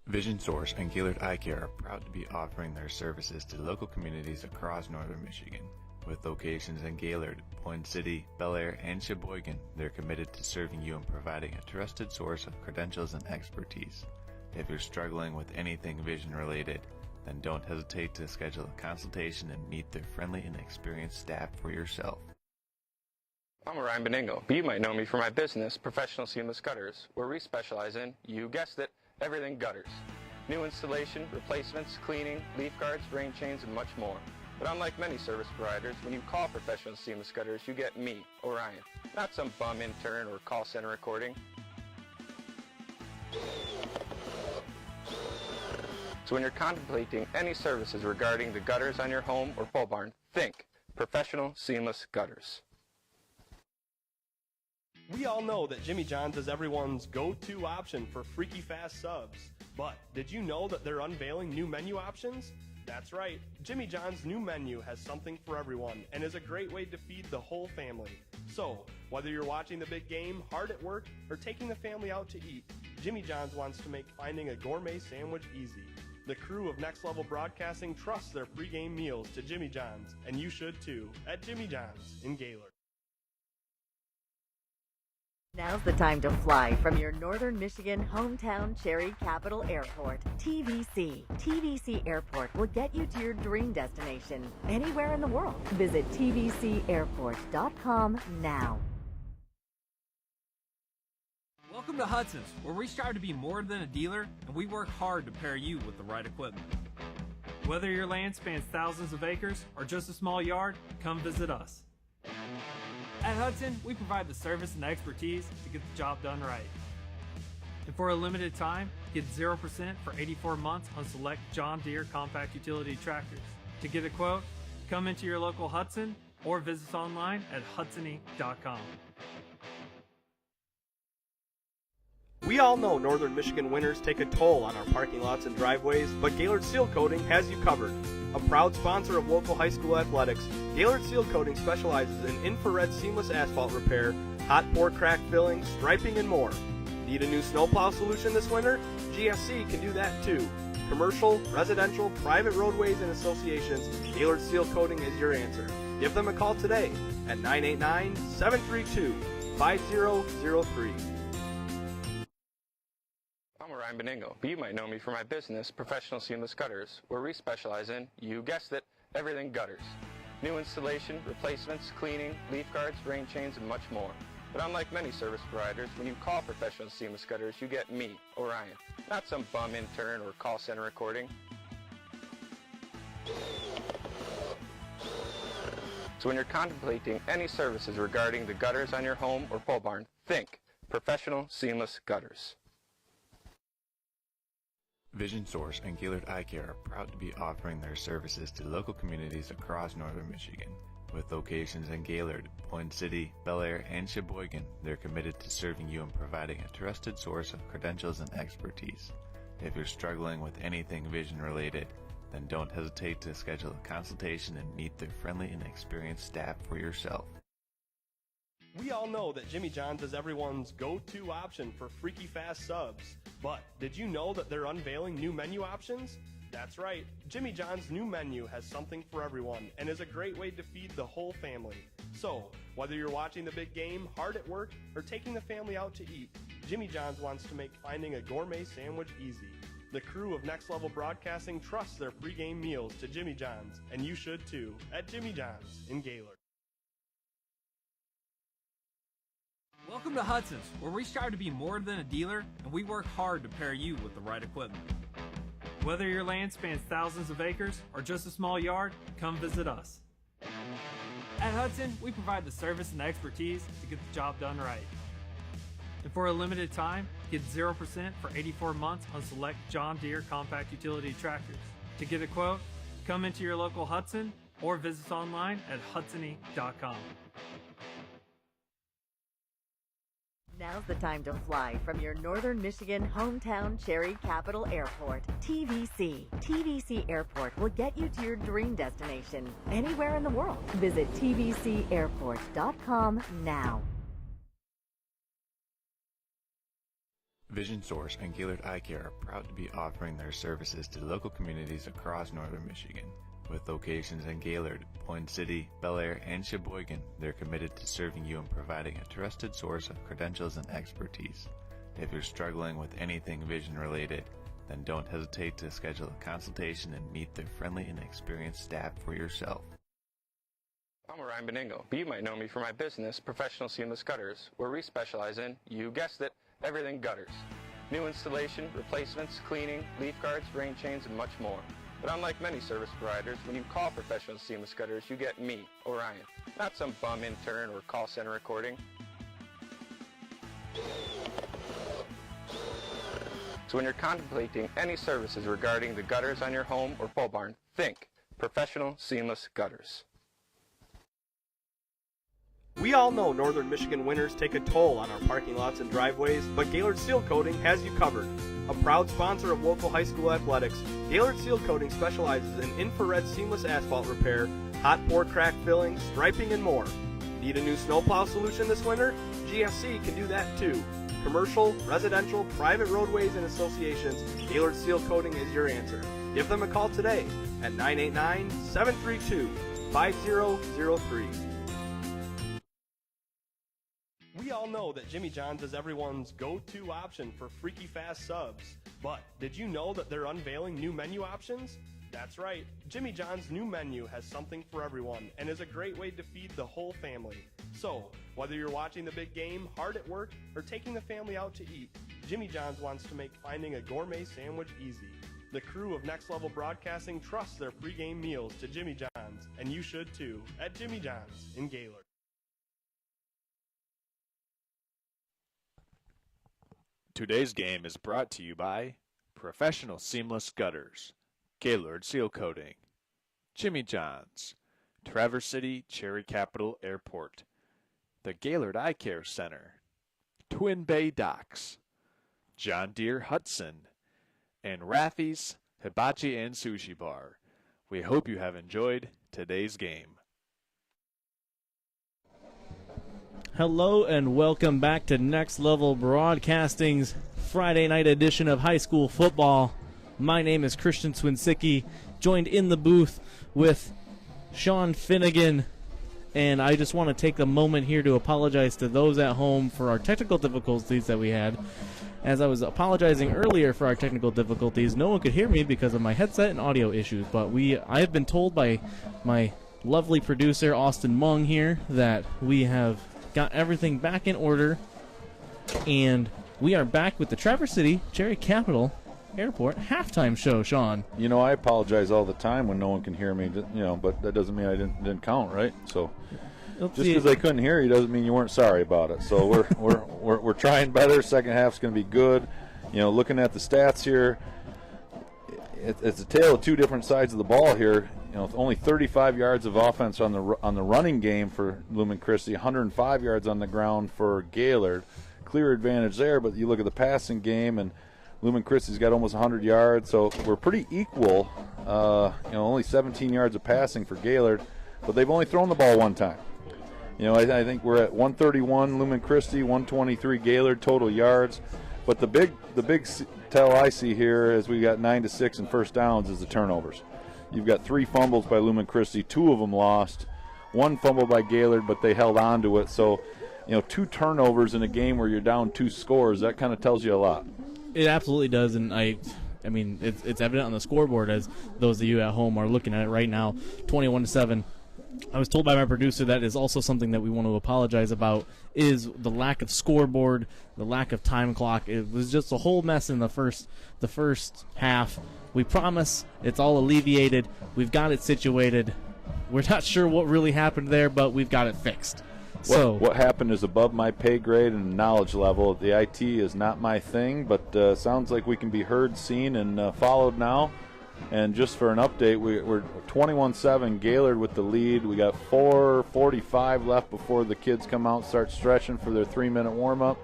Vision Source and Gaylord Eye Care are proud to be offering their services to local communities across northern Michigan. With locations in Gaylord, Point City, Bel Air, and Sheboygan, they're committed to serving you and providing a trusted source of credentials and expertise. If you're struggling with anything vision related, then don't hesitate to schedule a consultation and meet their friendly and experienced staff for yourself. I'm Ryan Beningo, but you might know me for my business, Professional Seamless Gutters, where we specialize in, you guessed it, everything gutters. New installation, replacements, cleaning, leaf guards, drain chains, and much more. But unlike many service providers, when you call Professional Seamless Gutters, you get me, Orion, not some bum intern or call center recording. So when you're contemplating any services regarding the gutters on your home or pole barn, think Professional Seamless Gutters. We all know that Jimmy John's is everyone's go-to option for freaky fast subs. But did you know that they're unveiling new menu options? That's right, Jimmy John's new menu has something for everyone and is a great way to feed the whole family. So, whether you're watching the big game, hard at work, or taking the family out to eat, Jimmy John's wants to make finding a gourmet sandwich easy. The crew of Next Level Broadcasting trusts their pregame meals to Jimmy John's, and you should too, at Jimmy John's in Gaylord. Now's the time to fly from your Northern Michigan hometown Cherry Capital Airport, TVC. TVC Airport will get you to your dream destination anywhere in the world. Visit tvcairport.com now. Welcome to Hudson's, where we strive to be more than a dealer, and we work hard to pair you with the right equipment. Whether your land spans thousands of acres or just a small yard, come visit us. At Hudson, we provide the service and expertise to get the job done right. And for a limited time, get 0% for 84 months on select John Deere compact utility tractors. To get a quote, come into your local Hudson or visit us online at hudsony.com. We all know northern Michigan winters take a toll on our parking lots and driveways, but Gaylord Seal Coating has you covered. A proud sponsor of local high school athletics, Gaylord Seal Coating specializes in infrared seamless asphalt repair, hot pour crack filling, striping, and more. Need a new snowplow solution this winter? GSC can do that too. Commercial, residential, private roadways, and associations, Gaylord Seal Coating is your answer. Give them a call today at 989-732-5003. I'm Beningo, but you might know me for my business, Professional Seamless Gutters, where we specialize in, you guessed it, everything gutters. New installation, replacements, cleaning, leaf guards, rain chains, and much more. But unlike many service providers, when you call Professional Seamless Gutters, you get me, Orion, not some bum intern or call center recording. So when you're contemplating any services regarding the gutters on your home or pole barn, think Professional Seamless Gutters. Vision Source and Gaylord Eye Care are proud to be offering their services to local communities across northern Michigan. With locations in Gaylord, Point City, Bel Air, and Sheboygan, they're committed to serving you and providing a trusted source of credentials and expertise. If you're struggling with anything vision related, then don't hesitate to schedule a consultation and meet their friendly and experienced staff for yourself. We all know that Jimmy John's is everyone's go-to option for freaky fast subs. But did you know that they're unveiling new menu options? That's right, Jimmy John's new menu has something for everyone and is a great way to feed the whole family. So, whether you're watching the big game, hard at work, or taking the family out to eat, Jimmy John's wants to make finding a gourmet sandwich easy. The crew of Next Level Broadcasting trusts their pregame meals to Jimmy John's, and you should too, at Jimmy John's in Gaylord. Welcome to Hudson's, where we strive to be more than a dealer, and we work hard to pair you with the right equipment. Whether your land spans thousands of acres or just a small yard, come visit us. At Hudson, we provide the service and expertise to get the job done right. And for a limited time, get 0% for 84 months on select John Deere compact utility tractors. To get a quote, come into your local Hudson or visit us online at hudsony.com. Now's the time to fly from your Northern Michigan hometown Cherry Capital Airport, TVC. TVC Airport will get you to your dream destination anywhere in the world. Visit tvcairport.com now. Vision Source and Gaylord Eye Care are proud to be offering their services to local communities across northern Michigan. With locations in Gaylord, Point City, Bel Air, and Sheboygan, they're committed to serving you and providing a trusted source of credentials and expertise. If you're struggling with anything vision related, then don't hesitate to schedule a consultation and meet their friendly and experienced staff for yourself. I'm Ryan Beningo, but you might know me for my business, Professional Seamless Gutters, where we specialize in, you guessed it, everything gutters. New installation, replacements, cleaning, leaf guards, rain chains, and much more. But unlike many service providers, when you call Professional Seamless Gutters, you get me, Orion, not some bum intern or call center recording. So when you're contemplating any services regarding the gutters on your home or pole barn, think Professional Seamless Gutters. We all know northern Michigan winters take a toll on our parking lots and driveways, but Gaylord Seal Coating has you covered. A proud sponsor of local high school athletics, Gaylord Seal Coating specializes in infrared seamless asphalt repair, hot pour crack filling, striping, and more. Need a new snowplow solution this winter? GSC can do that too. Commercial, residential, private roadways, and associations, Gaylord Seal Coating is your answer. Give them a call today at 989-732-5003. We all know that Jimmy John's is everyone's go-to option for freaky fast subs. But did you know that they're unveiling new menu options? That's right, Jimmy John's new menu has something for everyone and is a great way to feed the whole family. So, whether you're watching the big game, hard at work, or taking the family out to eat, Jimmy John's wants to make finding a gourmet sandwich easy. The crew of Next Level Broadcasting trusts their pregame meals to Jimmy John's, and you should too, at Jimmy John's in Gaylord. Today's game is brought to you by Professional Seamless Gutters, Gaylord Seal Coating, Jimmy John's, Traverse City Cherry Capital Airport, the Gaylord Eye Care Center, Twin Bay Docks, John Deere Hudson, and Raffi's Hibachi and Sushi Bar. We hope you have enjoyed today's game. Hello and welcome back to Next Level Broadcasting's Friday night edition of high school football. My name is Christian Swinsicki, joined in the booth with Sean Finnegan, and I just want to take a moment here to apologize to those at home for our technical difficulties that we had. As I was apologizing earlier for our technical difficulties, no one could hear me because of my headset and audio issues, but I have been told by my lovely producer Austin Mung here that we have got everything back in order, and we are back with the Traverse City Cherry Capital Airport halftime show. Sean, you know, I apologize all the time when no one can hear me, you know, but that doesn't mean I didn't count, right? So just because I couldn't hear you doesn't mean you weren't sorry about it. So we're trying better. Second half's going to be good. You know, looking at the stats here, it's a tale of two different sides of the ball here. You know, only 35 yards of offense on the running game for Lumen-Christi, 105 yards on the ground for Gaylord. Clear advantage there, but you look at the passing game, and Lumen-Christi's got almost 100 yards, so we're pretty equal. You know, only 17 yards of passing for Gaylord, but they've only thrown the ball one time. You know, I think we're at 131 Lumen-Christi, 123 Gaylord total yards. But the big tell I see here is we got 9-6 in first downs is the turnovers. You've got 3 fumbles by Lumen-Christi, 2 of them lost, 1 fumble by Gaylord, but they held on to it. So, you know, 2 turnovers in a game where you're down 2 scores, that kind of tells you a lot. It absolutely does, and I mean, it's evident on the scoreboard as those of you at home are looking at it right now, 21-7. I was told by my producer that is also something that we want to apologize about is the lack of scoreboard, the lack of time clock. It was just a whole mess in the first half. We promise it's all alleviated. We've got it situated. We're not sure what really happened there, but we've got it fixed. So what happened is above my pay grade and knowledge level. The IT is not my thing, but sounds like we can be heard, seen, and followed now. And just for an update, we're 21-7, Gaylord with the lead. We got 4:45 left before the kids come out and start stretching for their 3-minute warm-up.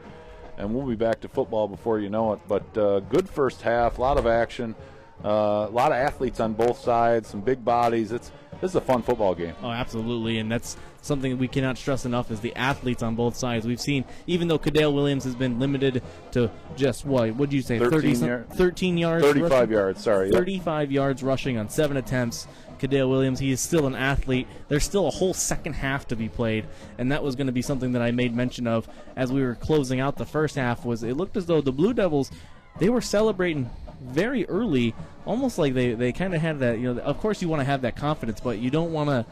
And we'll be back to football before you know it. But good first half, a lot of action, a lot of athletes on both sides, some big bodies. This is a fun football game. Oh, absolutely, and that's something we cannot stress enough is the athletes on both sides. We've seen, even though Cadale Williams has been limited to just, what did you say, 13 yards? 35 rushing? yards, sorry. 35 yards rushing on 7 attempts. Cadale Williams, he is still an athlete. There's still a whole second half to be played, and that was going to be something that I made mention of as we were closing out the first half. Was it looked as though the Blue Devils, they were celebrating very early, almost like they kind of had that, you know, of course you want to have that confidence, but you don't want to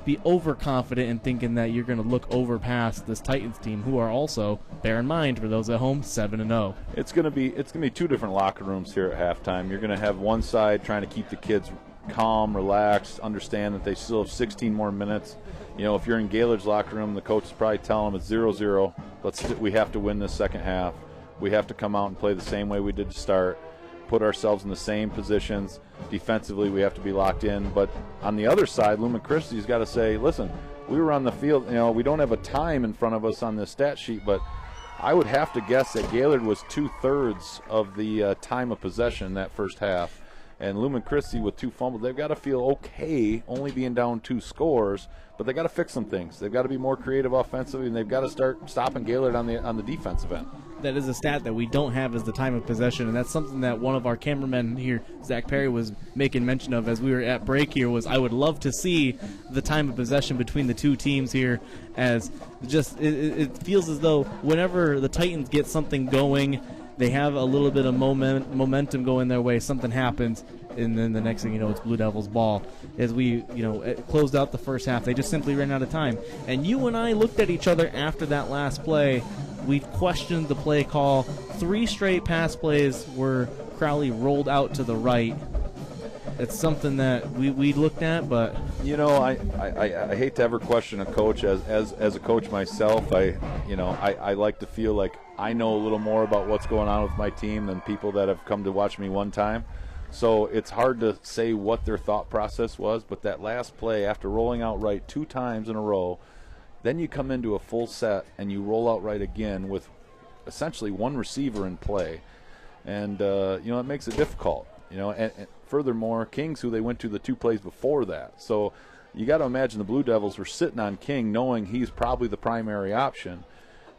be overconfident in thinking that you're going to look over past this Titans team, who are also, bear in mind for those at home, 7-0. It's going to be 2 different locker rooms here at halftime. You're going to have one side trying to keep the kids calm, relaxed, understand that they still have 16 more minutes. You know, if you're in Gaylord's locker room, the coach is probably telling them it's 0-0. We have to win this second half. We have to come out and play the same way we did to start, put ourselves in the same positions. Defensively, we have to be locked in. But on the other side, Lumen-Christi's got to say, listen, we were on the field. You know, we don't have a time in front of us on this stat sheet, but I would have to guess that Gaylord was 2/3 of the time of possession in that first half. And Lumen-Christi with 2 fumbles, they've got to feel okay only being down 2 scores, but they got to fix some things. They've got to be more creative offensively, and they've got to start stopping Gaylord on the defensive end. That is a stat that we don't have is the time of possession, and that's something that one of our cameramen here, Zach Perry, was making mention of as we were at break here, was I would love to see the time of possession between the two teams here, as just it feels as though whenever the Titans get something going, they have a little bit of momentum going their way, something happens, and then the next thing you know, it's Blue Devils ball. As we, closed out the first half, they just simply ran out of time. And you and I looked at each other after that last play. We questioned the play call. 3 straight pass plays where Crowley rolled out to the right. It's something that we looked at, but I hate to ever question a coach. As a coach myself, I like to feel like I know a little more about what's going on with my team than people that have come to watch me one time. So it's hard to say what their thought process was, but that last play, after rolling out right 2 times in a row, then you come into a full set and you roll out right again with essentially 1 receiver in play. And, it makes it difficult. And furthermore, Kings, who they went to the 2 plays before that. So you got to imagine the Blue Devils were sitting on King knowing he's probably the primary option.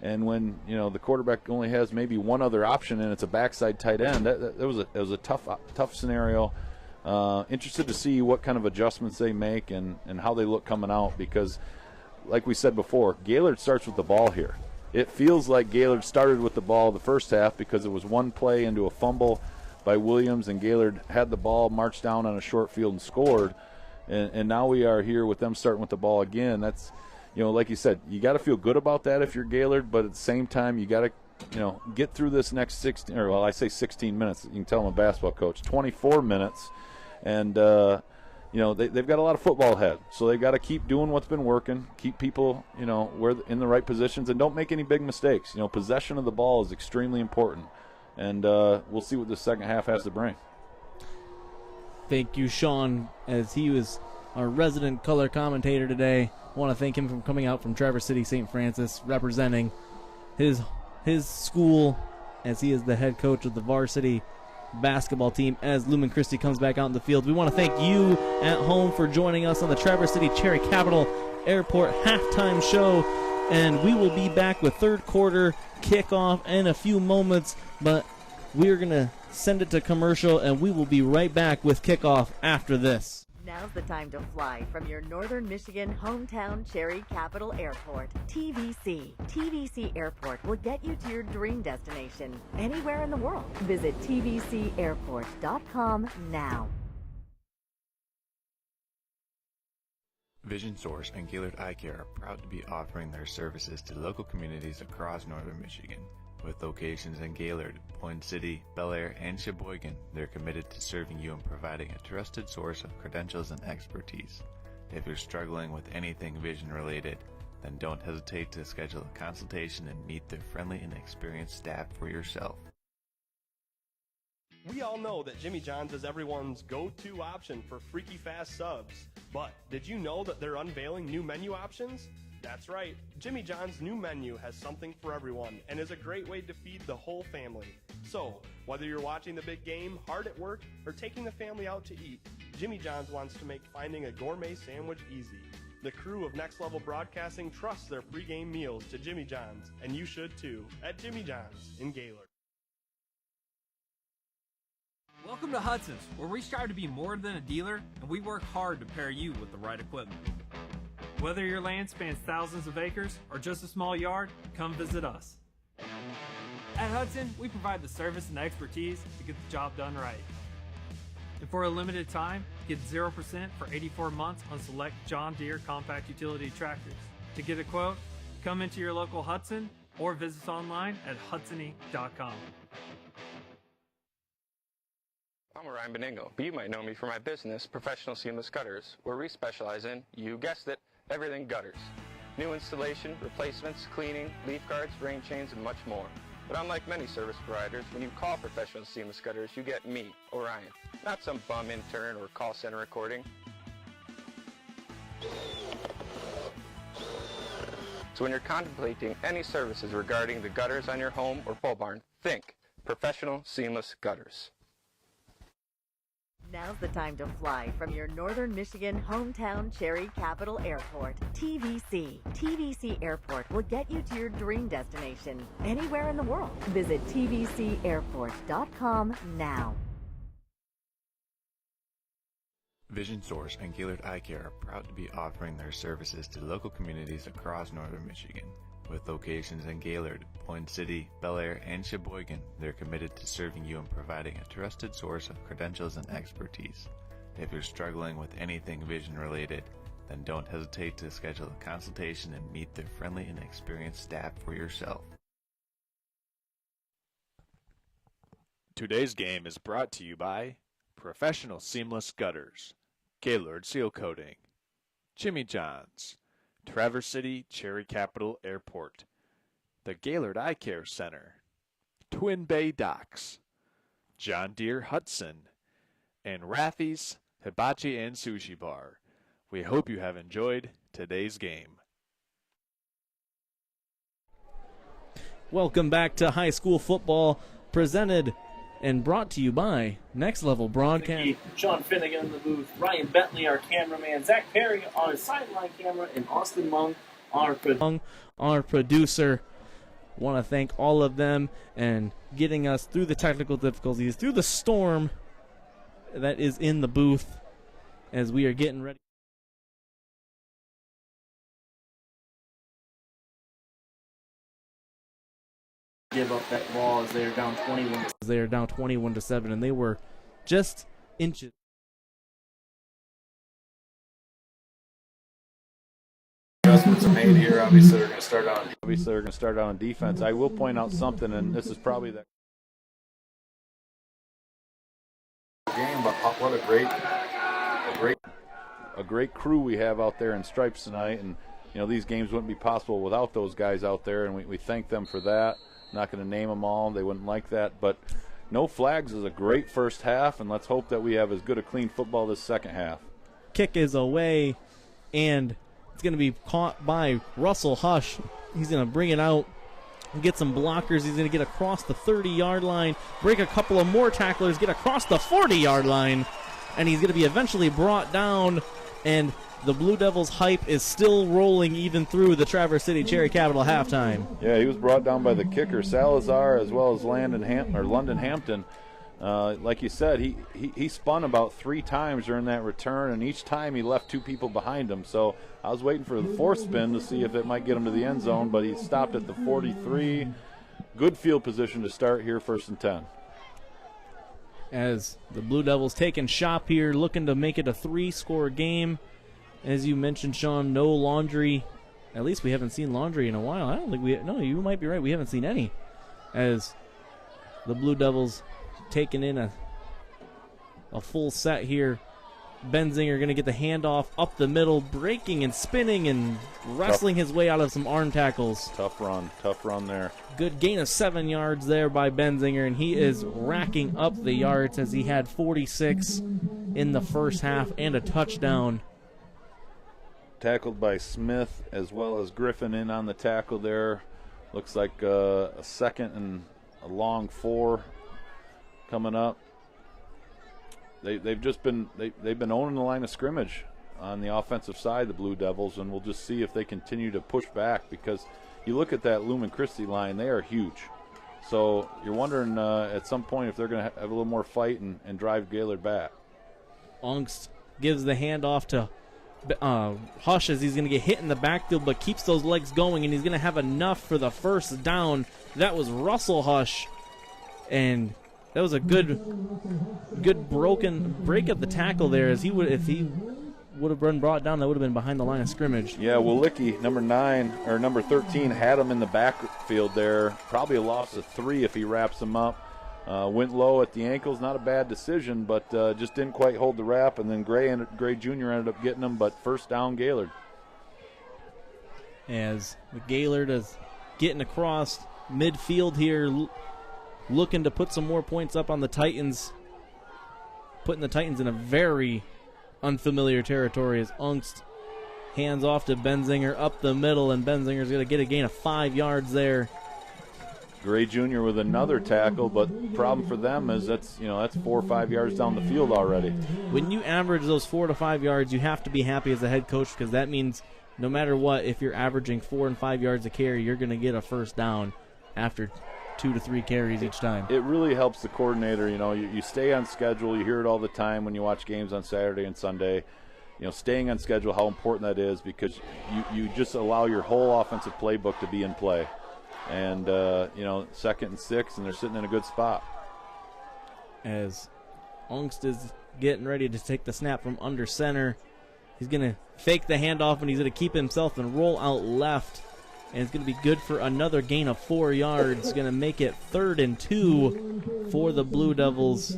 And when, the quarterback only has maybe 1 other option and it's a backside tight end, that was a tough scenario. Interested to see what kind of adjustments they make and how they look coming out, because like we said before, Gaylord starts with the ball here. It feels like Gaylord started with the ball the first half because it was 1 play into a fumble by Williams, and Gaylord had the ball, marched down on a short field and scored. And now we are here with them starting with the ball again. That's, like you said, you got to feel good about that if you're Gaylord, but at the same time, you got to, get through this next 16 minutes. You can tell I'm a basketball coach. 24 minutes, and they've got a lot of football ahead, so they've got to keep doing what's been working, keep people, where in the right positions, and don't make any big mistakes. Possession of the ball is extremely important, and we'll see what the second half has to bring. Thank you, Sean, as he was our resident color commentator today. I want to thank him for coming out from Traverse City, St. Francis, representing his school, as he is the head coach of the varsity basketball team as Lumen-Christi comes back out in the field. We want to thank you at home for joining us on the Traverse City Cherry Capital Airport halftime show, and we will be back with 3rd quarter kickoff in a few moments, but we're going to send it to commercial, and we will be right back with kickoff after this. Now's the time to fly from your Northern Michigan hometown Cherry Capital Airport, TVC. TVC Airport will get you to your dream destination anywhere in the world. Visit tvcairport.com now. Vision Source and Gaylord Eye Care are proud to be offering their services to local communities across northern Michigan. With locations in Gaylord, Point City, Bel Air, and Sheboygan, they're committed to serving you and providing a trusted source of credentials and expertise. If you're struggling with anything vision related, then don't hesitate to schedule a consultation and meet their friendly and experienced staff for yourself. We all know that Jimmy John's is everyone's go-to option for freaky fast subs. But did you know that they're unveiling new menu options? That's right, Jimmy John's new menu has something for everyone and is a great way to feed the whole family. So, whether you're watching the big game, hard at work, or taking the family out to eat, Jimmy John's wants to make finding a gourmet sandwich easy. The crew of Next Level Broadcasting trusts their pregame meals to Jimmy John's, and you should too, at Jimmy John's in Gaylord. Welcome to Hudson's, where we strive to be more than a dealer, and we work hard to pair you with the right equipment. Whether your land spans thousands of acres or just a small yard, come visit us. At Hudson, we provide the service and expertise to get the job done right. And for a limited time, get 0% for 84 months on select John Deere compact utility tractors. To get a quote, come into your local Hudson or visit us online at hudsony.com. I'm Ryan Beningo, but you might know me for my business, Professional Seamless Gutters, where we specialize in, you guessed it, everything gutters. New installation, replacements, cleaning, leaf guards, rain chains, and much more. But unlike many service providers, when you call Professional Seamless Gutters, you get me, Orion, not some bum intern or call center recording. So when you're contemplating any services regarding the gutters on your home or pole barn, think Professional Seamless Gutters. Now's the time to fly from your northern Michigan hometown Cherry Capital Airport, TVC. TVC Airport will get you to your dream destination anywhere in the world. Visit tvcairport.com now. Vision Source and Gaylord Eye Care are proud to be offering their services to local communities across northern Michigan. With locations in Gaylord, Point City, Bel Air, and Sheboygan, they're committed to serving you and providing a trusted source of credentials and expertise. If you're struggling with anything vision related, then don't hesitate to schedule a consultation and meet their friendly and experienced staff for yourself. Today's game is brought to you by Professional Seamless Gutters, Gaylord Seal Coating, Jimmy John's, Traverse City Cherry Capital Airport, the Gaylord Eye Care Center, Twin Bay Docks, John Deere Hudson, and Raffi's Hibachi and Sushi Bar. We hope you have enjoyed today's game. Welcome back to high school football, presented and brought to you by Next Level Broadcast. Sean Finnegan in the booth, Ryan Bentley, our cameraman, Zach Perry on his sideline camera, and Austin Mung, our producer. Want to thank all of them and getting us through the technical difficulties, through the storm that is in the booth as we are getting ready. Give up that ball as they are down 21. They are down 21-7, and they were just inches. Adjustments are made here. Obviously, they're going to start on defense. I will point out something, and this is probably the game, but what a great crew we have out there in stripes tonight. And you know, these games wouldn't be possible without those guys out there, and we thank them for that. Not going to name them all. They wouldn't like that. But no flags is a great first half, and let's hope that we have as good a clean football this second half. Kick is away, and it's going to be caught by Russell Hush. He's going to bring it out and get some blockers. He's going to get across the 30-yard line, break a couple of more tacklers, get across the 40-yard line, and he's going to be eventually brought down, and the Blue Devils hype is still rolling even through the Traverse City Cherry Capital halftime. Yeah, he was brought down by the kicker Salazar as well as London Hampton. Like you said, he spun about 3 times during that return, and each time he left 2 people behind him. So I was waiting for the 4th spin to see if it might get him to the end zone, but he stopped at the 43. Good field position to start here, 1st and 10. As the Blue Devils taking shop here, looking to make it a 3-score game. As you mentioned, Sean, no Laundry. At least we haven't seen Laundry in a while. I don't think no, you might be right. We haven't seen any. As the Blue Devils taking in a full set here. Benzinger going to get the handoff up the middle, breaking and spinning and wrestling his way out of some arm tackles. Tough run there. Good gain of 7 yards there by Benzinger, and he is racking up the yards as he had 46 in the first half and a touchdown. Tackled by Smith as well as Griffin in on the tackle there. Looks like a second and a long 4 coming up. They've been owning the line of scrimmage on the offensive side, the Blue Devils, and we'll just see if they continue to push back, because you look at that Lumen-Christi line, they are huge. So you're wondering at some point if they're going to have a little more fight and drive Gaylord back. Ongst gives the handoff to Hush as he's going to get hit in the backfield, but keeps those legs going, and he's going to have enough for the first down. That was Russell Hush, and that was a good break of the tackle there. As if he would have been brought down, that would have been behind the line of scrimmage. Yeah, Walicki, number 13, had him in the backfield there. Probably a loss of 3 if he wraps him up. Went low at the ankles, not a bad decision, but just didn't quite hold the wrap. And then Gray Jr. ended up getting him, but first down Gaylord. As the Gaylord is getting across midfield here, looking to put some more points up on the Titans, putting the Titans in a very unfamiliar territory as Ongst hands off to Benzinger up the middle, and Benzinger's going to get a gain of 5 yards there. Gray Jr. with another tackle, but the problem for them is that's 4 or 5 yards down the field already. When you average those 4 to 5 yards, you have to be happy as a head coach, because that means no matter what, if you're averaging 4 and 5 yards a carry, you're going to get a first down after 2 to 3 carries each time. It really helps the coordinator. You stay on schedule. You hear it all the time when you watch games on Saturday and Sunday. Staying on schedule, how important that is, because you just allow your whole offensive playbook to be in play. And, 2nd and 6, and they're sitting in a good spot. As Ungst is getting ready to take the snap from under center, he's going to fake the handoff, and he's going to keep himself and roll out left. And it's going to be good for another gain of 4 yards. Going to make it 3rd and 2 for the Blue Devils.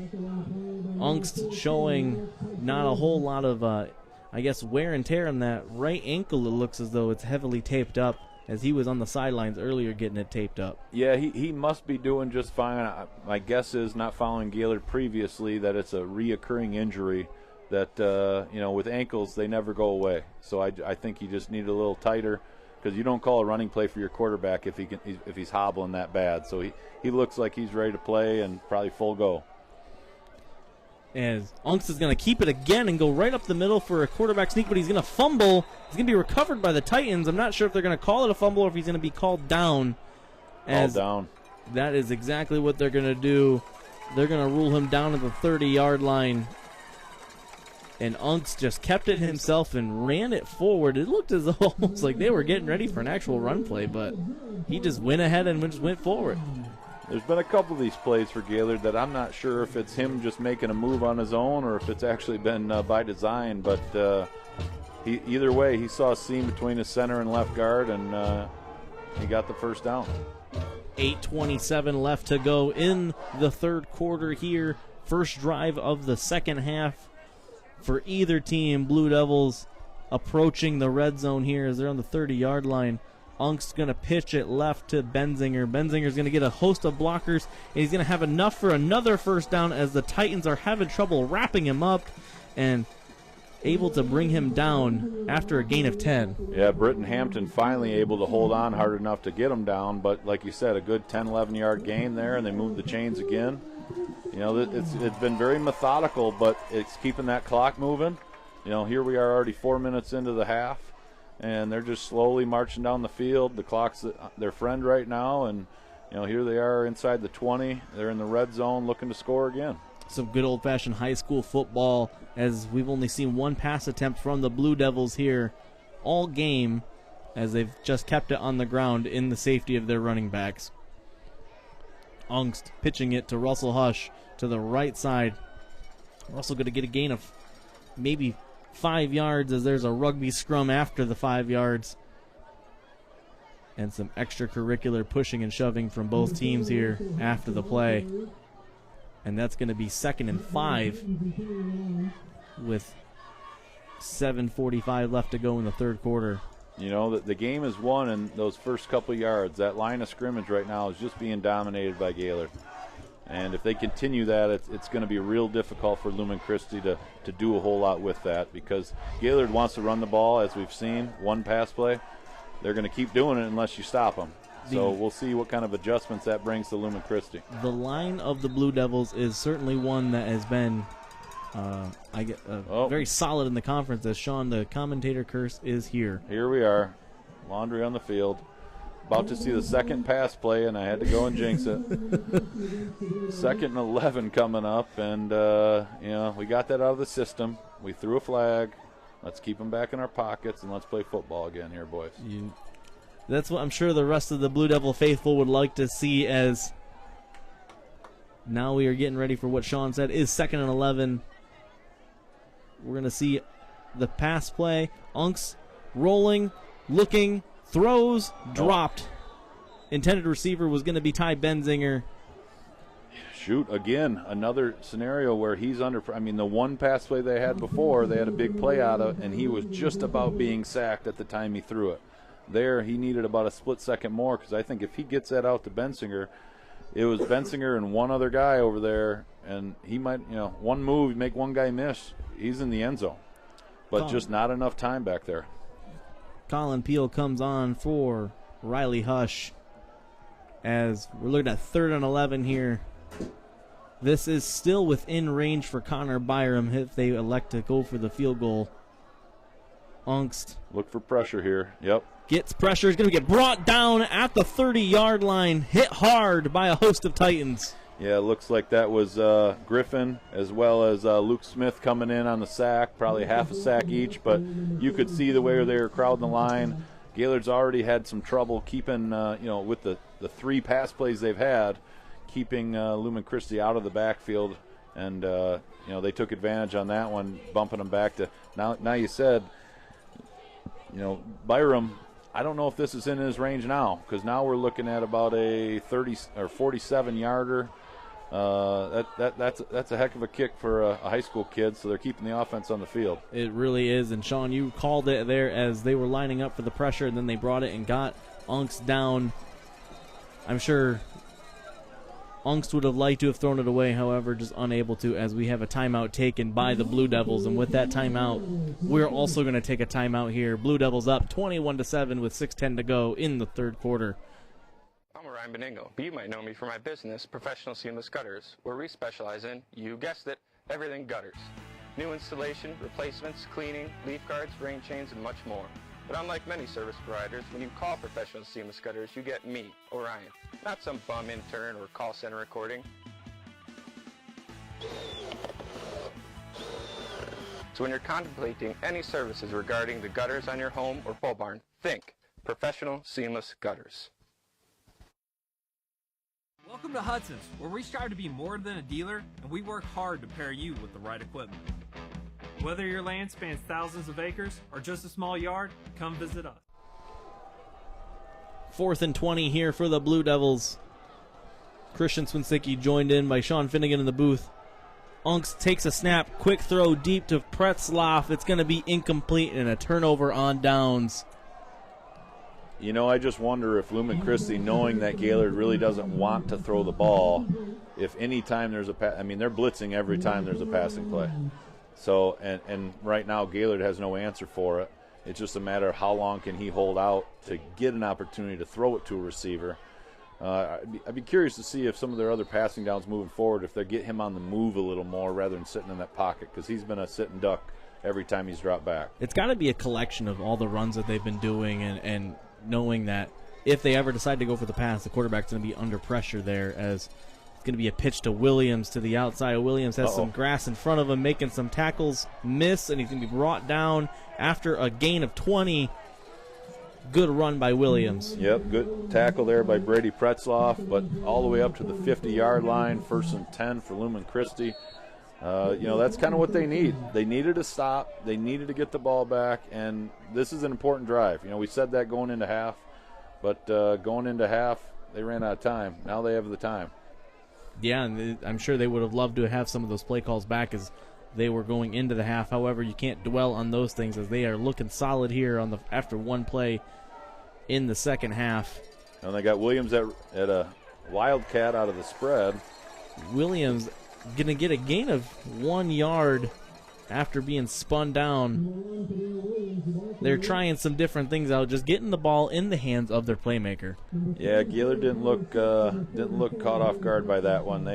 Ungst showing not a whole lot of, wear and tear on that right ankle. It looks as though it's heavily taped up, as he was on the sidelines earlier getting it taped up. Yeah, he must be doing just fine. My guess is, not following Gaylord previously, that it's a reoccurring injury that, with ankles, they never go away. So I think he just needed a little tighter, because you don't call a running play for your quarterback if he's hobbling that bad. So he looks like he's ready to play and probably full go. As Ungst is going to keep it again and go right up the middle for a quarterback sneak, but he's going to fumble. He's going to be recovered by the Titans. I'm not sure if they're going to call it a fumble or if he's going to be called down. Called down. That is exactly what they're going to do. They're going to rule him down at the 30-yard line. And Ungst just kept it himself and ran it forward. It looked as though almost like they were getting ready for an actual run play, but he just went ahead and just went forward. There's been a couple of these plays for Gaylord that I'm not sure if it's him just making a move on his own or if it's actually been by design, but either way, he saw a seam between his center and left guard, and he got the first down. 8:27 left to go in the third quarter here. First drive of the second half for either team. Blue Devils approaching the red zone here as they're on the 30-yard line. Ungst's going to pitch it left to Benzinger. Benzinger's going to get a host of blockers, and he's going to have enough for another first down as the Titans are having trouble wrapping him up and able to bring him down after a gain of 10. Yeah, Britton Hampton finally able to hold on hard enough to get him down, but like you said, a good 10, 11-yard gain there, and they moved the chains again. It's been very methodical, but it's keeping that clock moving. Here we are already 4 minutes into the half, and they're just slowly marching down the field. The clock's their friend right now, and here they are inside the 20. They're in the red zone looking to score again. Some good old-fashioned high school football, as we've only seen one pass attempt from the Blue Devils here all game, as they've just kept it on the ground in the safety of their running backs. Ungst pitching it to Russell Hush to the right side. Russell going to get a gain of maybe 5 yards, as there's a rugby scrum after the 5 yards. And some extracurricular pushing and shoving from both teams here after the play. And that's going to be 2nd and 5 with 7:45 left to go in the third quarter. The game is won in those first couple yards. That line of scrimmage right now is just being dominated by Gaylord. And if they continue that, it's going to be real difficult for Lumen-Christi to do a whole lot with that, because Gaylord wants to run the ball, as we've seen, one pass play. They're going to keep doing it unless you stop them. So we'll see what kind of adjustments that brings to Lumen-Christi. The line of the Blue Devils is certainly one that has been very solid in the conference, as Sean, the commentator curse, is here. Here we are. Laundry on the field. About to see the second pass play, and I had to go and jinx it. 2nd and 11 coming up, and we got that out of the system. We threw a flag. Let's keep them back in our pockets, and let's play football again here, boys. That's what I'm sure the rest of the Blue Devil faithful would like to see, as now we are getting ready for what Sean said is 2nd and 11. We're going to see the pass play. Ungst rolling, looking, throws, dropped. Intended receiver was going to be Ty Benzinger. Shoot, again, another scenario where he's under. The one pass play they had before, they had a big play out of, and he was just about being sacked at the time he threw it. There, he needed about a split second more, because I think if he gets that out to Benzinger, it was Benzinger and one other guy over there, and he might, one move, make one guy miss. He's in the end zone, but just not enough time back there. Colin Peel comes on for Riley Hush. as we're looking at 3rd and 11 here. This is still within range for Connor Byram if they elect to go for the field goal. Ungst. Look for pressure here. Yep. Gets pressure. Is going to get brought down at the 30-yard line. Hit hard by a host of Titans. Yeah, it looks like that was Griffin as well as Luke Smith coming in on the sack, probably half a sack each, but you could see the way they were crowding the line. Gaylord's already had some trouble keeping, with the 3 pass plays they've had, keeping Lumen-Christi out of the backfield, and they took advantage on that one, bumping them back to now. You said, Byram. I don't know if this is in his range now, because now we're looking at about a 30 or 47-yarder. That's a heck of a kick for a high school kid, so they're keeping the offense on the field. It really is, and Sean, you called it there as they were lining up for the pressure, and then they brought it and got Ungst down. I'm sure Ungst would have liked to have thrown it away, however, just unable to, as we have a timeout taken by the Blue Devils, and with that timeout, we're also going to take a timeout here. Blue Devils up 21-7 with 6:10 to go in the 3rd quarter. I'm Ryan Beningo, but you might know me for my business, Professional Seamless Gutters, where we specialize in, you guessed it, everything gutters. New installation, replacements, cleaning, leaf guards, rain chains, and much more. But unlike many service providers, when you call Professional Seamless Gutters, you get me, Orion, not some bum intern or call center recording. So when you're contemplating any services regarding the gutters on your home or pole barn, think Professional Seamless Gutters. Welcome to Hudson's, where we strive to be more than a dealer, and we work hard to pair you with the right equipment. Whether your land spans thousands of acres or just a small yard, come visit us. 4th and 20 here for the Blue Devils. Christian Swinsicki joined in by Sean Finnegan in the booth. Ungst takes a snap, quick throw deep to Pretzloff. It's going to be incomplete and a turnover on downs. I just wonder if Lumen-Christi, knowing that Gaylord really doesn't want to throw the ball, if any time there's a they're blitzing every time there's a passing play. So, and right now Gaylord has no answer for it. It's just a matter of how long can he hold out to get an opportunity to throw it to a receiver. I'd be curious to see if some of their other passing downs moving forward, if they get him on the move a little more rather than sitting in that pocket, because he's been a sit and duck every time he's dropped back. It's got to be a collection of all the runs that they've been doing and knowing that if they ever decide to go for the pass, the quarterback's going to be under pressure there, as it's going to be a pitch to Williams to the outside. Williams has some grass in front of him, making some tackles miss, and he's going to be brought down after a gain of 20. Good run by Williams. Yep, good tackle there by Brady Pretzloff, but all the way up to the 50-yard line, 1st and 10 for Lumen-Christi. That's kind of what they need. They needed a stop. They needed to get the ball back, and this is an important drive. We said that going into half, but going into half, they ran out of time. Now they have the time. Yeah, and I'm sure they would have loved to have some of those play calls back as they were going into the half. However, you can't dwell on those things as they are looking solid here after one play in the second half. And they got Williams at a wildcat out of the spread. Williams going to get a gain of 1 yard after being spun down. They're trying some different things out, just getting the ball in the hands of their playmaker. Yeah, Gaylord didn't look caught off guard by that one.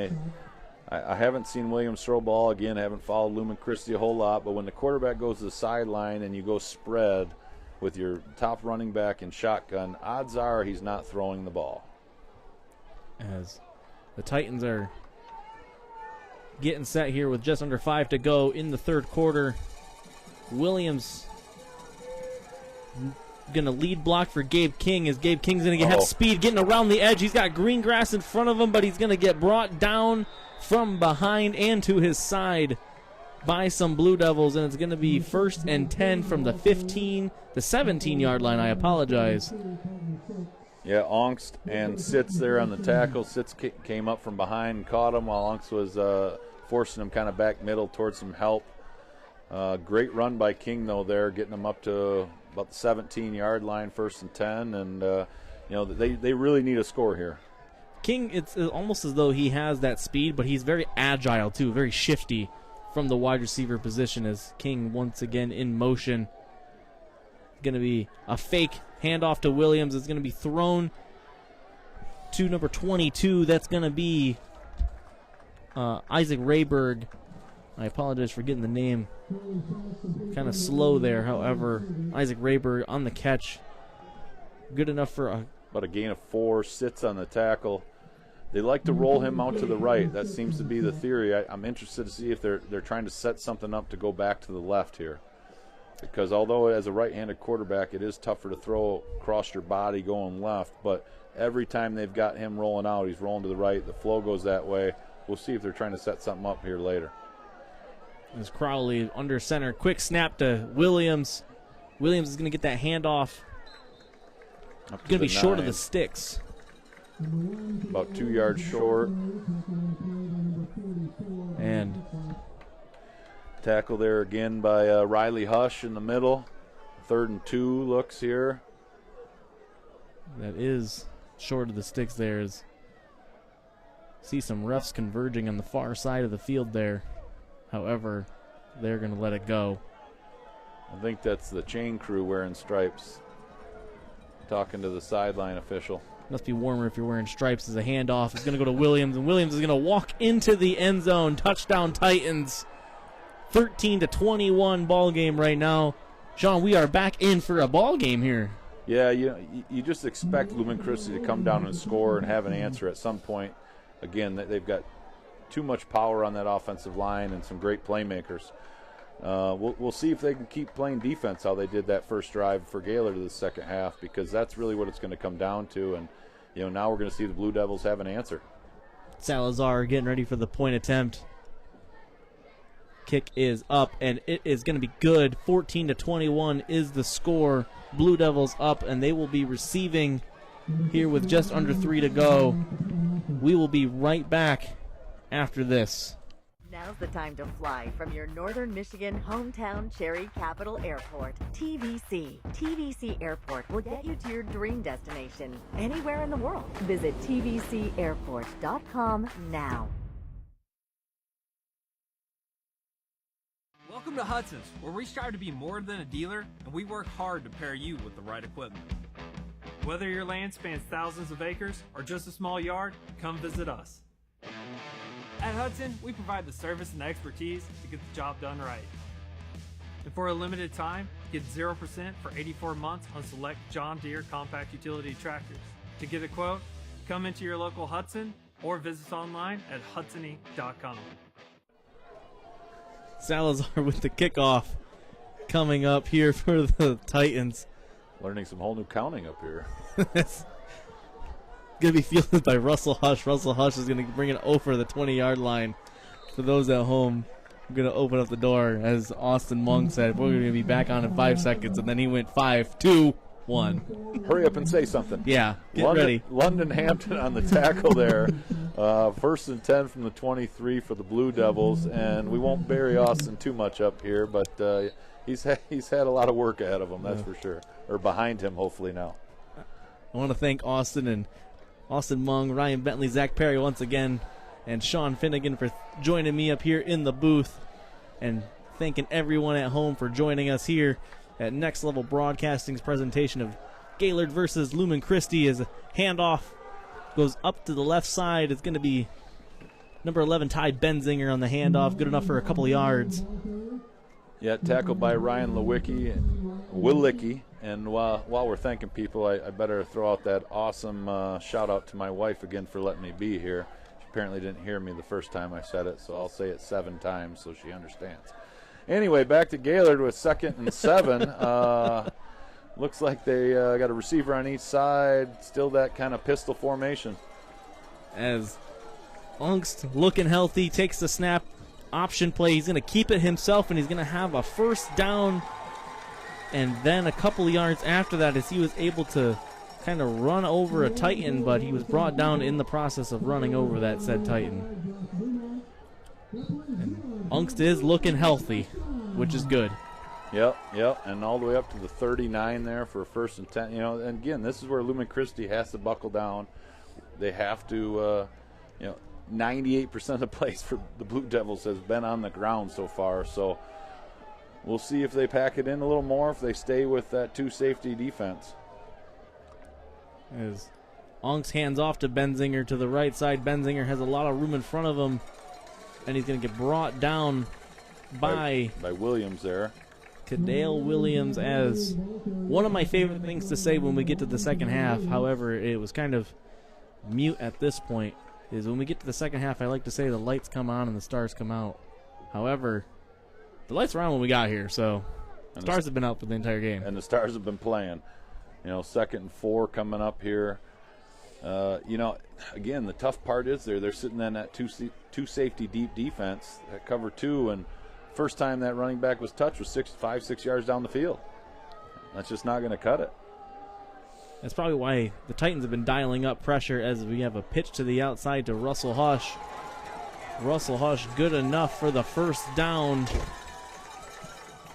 I haven't seen Williams throw ball again. I haven't followed Lumen-Christi a whole lot, but when the quarterback goes to the sideline and you go spread with your top running back in shotgun, odds are he's not throwing the ball. As the Titans are getting set here with just under 5 to go in the 3rd quarter. Williams going to lead block for Gabe King, as Gabe King's going to have speed getting around the edge. He's got green grass in front of him, but he's going to get brought down from behind and to his side by some Blue Devils, and it's going to be 1st and 10 from the 17-yard line. I apologize. Yeah, Ongst and Sitz there on the tackle. Sitz came up from behind and caught him while Ongst was forcing him kind of back middle towards some help. Great run by King, though, there, getting him up to about the 17-yard line, 1st and 10. And, they really need a score here. King, it's almost as though he has that speed, but he's very agile, too, very shifty from the wide receiver position, as King once again in motion. Going to be a fake handoff to Williams. It's going to be thrown to number 22. That's going to be Isaac Rayberg. I apologize for getting the name kind of slow there. However, Isaac Rayberg on the catch. Good enough for about a gain of 4, sits on the tackle. They like to roll him out to the right. That seems to be the theory. I'm interested to see if they're trying to set something up to go back to the left here. Because although as a right-handed quarterback it is tougher to throw across your body going left, but every time they've got him rolling out, he's rolling to the right. The flow goes that way. We'll see if they're trying to set something up here later. As Crowley under center. Quick snap to Williams. Williams is going to get that handoff. Going to be short of the sticks. About 2 yards short. And tackle there again by Riley Hush in the middle. 3rd and 2 looks here. That is short of the sticks there. See some refs converging on the far side of the field there. However, they're going to let it go. I think that's the chain crew wearing stripes. Talking to the sideline official. Must be warmer if you're wearing stripes. As a handoff is going to go to Williams, and Williams is going to walk into the end zone. Touchdown Titans. 13-21 ball game right now. Sean, we are back in for a ball game here. Yeah, you just expect Lumen-Christi to come down and score and have an answer at some point. Again, they've got too much power on that offensive line and some great playmakers. We'll see if they can keep playing defense how they did that first drive for Gaylord to the second half, because that's really what it's going to come down to. And now we're going to see the Blue Devils have an answer. Salazar getting ready for the point attempt. Kick is up, and it is going to be good. 14-21 is the score. Blue Devils up, and they will be receiving here with just under 3 to go. We will be right back after this. Now's the time to fly from your Northern Michigan hometown Cherry Capital Airport, TVC. TVC Airport will get you to your dream destination anywhere in the world. Visit tvcairport.com now. Welcome to Hudson's, where we strive to be more than a dealer, and we work hard to pair you with the right equipment. Whether your land spans thousands of acres or just a small yard, come visit us. At Hudson, we provide the service and expertise to get the job done right. And for a limited time, get 0% for 84 months on select John Deere compact utility tractors. To get a quote, come into your local Hudson or visit us online at hudsony.com. Salazar with the kickoff coming up here for the Titans. Learning some whole new counting up here. Going to be fielded by Russell Hush. Russell Hush is going to bring it over the 20-yard line. For those at home, I'm going to open up the door. As Austin Monk said, we're going to be back on in 5 seconds. And then he went 5, 2, 1. Hurry up and say something. Yeah, get ready. London Hampton on the tackle there. 1st and 10 from the 23 for the Blue Devils. And we won't bury Austin too much up here, but he's had a lot of work ahead of him, that's for sure. Or behind him, hopefully now. I want to thank Austin and Austin Mung, Ryan Bentley, Zach Perry once again, and Sean Finnegan for joining me up here in the booth, and thanking everyone at home for joining us here at Next Level Broadcasting's presentation of Gaylord versus Lumen-Christi. As a handoff goes up to the left side, it's going to be number 11 Ty Benzinger on the handoff, good enough for a couple of yards. Yeah, tackled by Ryan Willicki. And while we're thanking people, I better throw out that awesome shout out to my wife again for letting me be here. She apparently didn't hear me the first time I said it, so I'll say it 7 times so she understands. Anyway, back to Gaylord with 2nd and 7. Looks like they got a receiver on each side. Still that kind of pistol formation. As Ungst, looking healthy, takes the snap. Option play. He's going to keep it himself, and he's going to have a first down. And then a couple of yards after that, as he was able to kind of run over a Titan, but he was brought down in the process of running over that said Titan. And Ungst is looking healthy, which is good. Yep, and all the way up to the 39 there for 1st and 10. And again, this is where Lumen-Christi has to buckle down. They have to, 98% of the plays for the Blue Devils has been on the ground so far. So we'll see if they pack it in a little more, if they stay with that 2 safety defense. As Onks hands off to Benzinger to the right side. Benzinger has a lot of room in front of him, and he's going to get brought down by Williams there. Kadale Williams. As one of my favorite things to say when we get to the second half, however, it was kind of mute at this point, is when we get to the second half, I like to say the lights come on and the stars come out. However, the lights were on when we got here, so the stars have been out for the entire game. And the stars have been playing. 2nd and 4 coming up here. Again, the tough part is they're sitting in that two safety deep defense at cover 2, and first time that running back was touched was 6 yards down the field. That's just not going to cut it. That's probably why the Titans have been dialing up pressure, as we have a pitch to the outside to Russell Hush. Russell Hush good enough for the first down.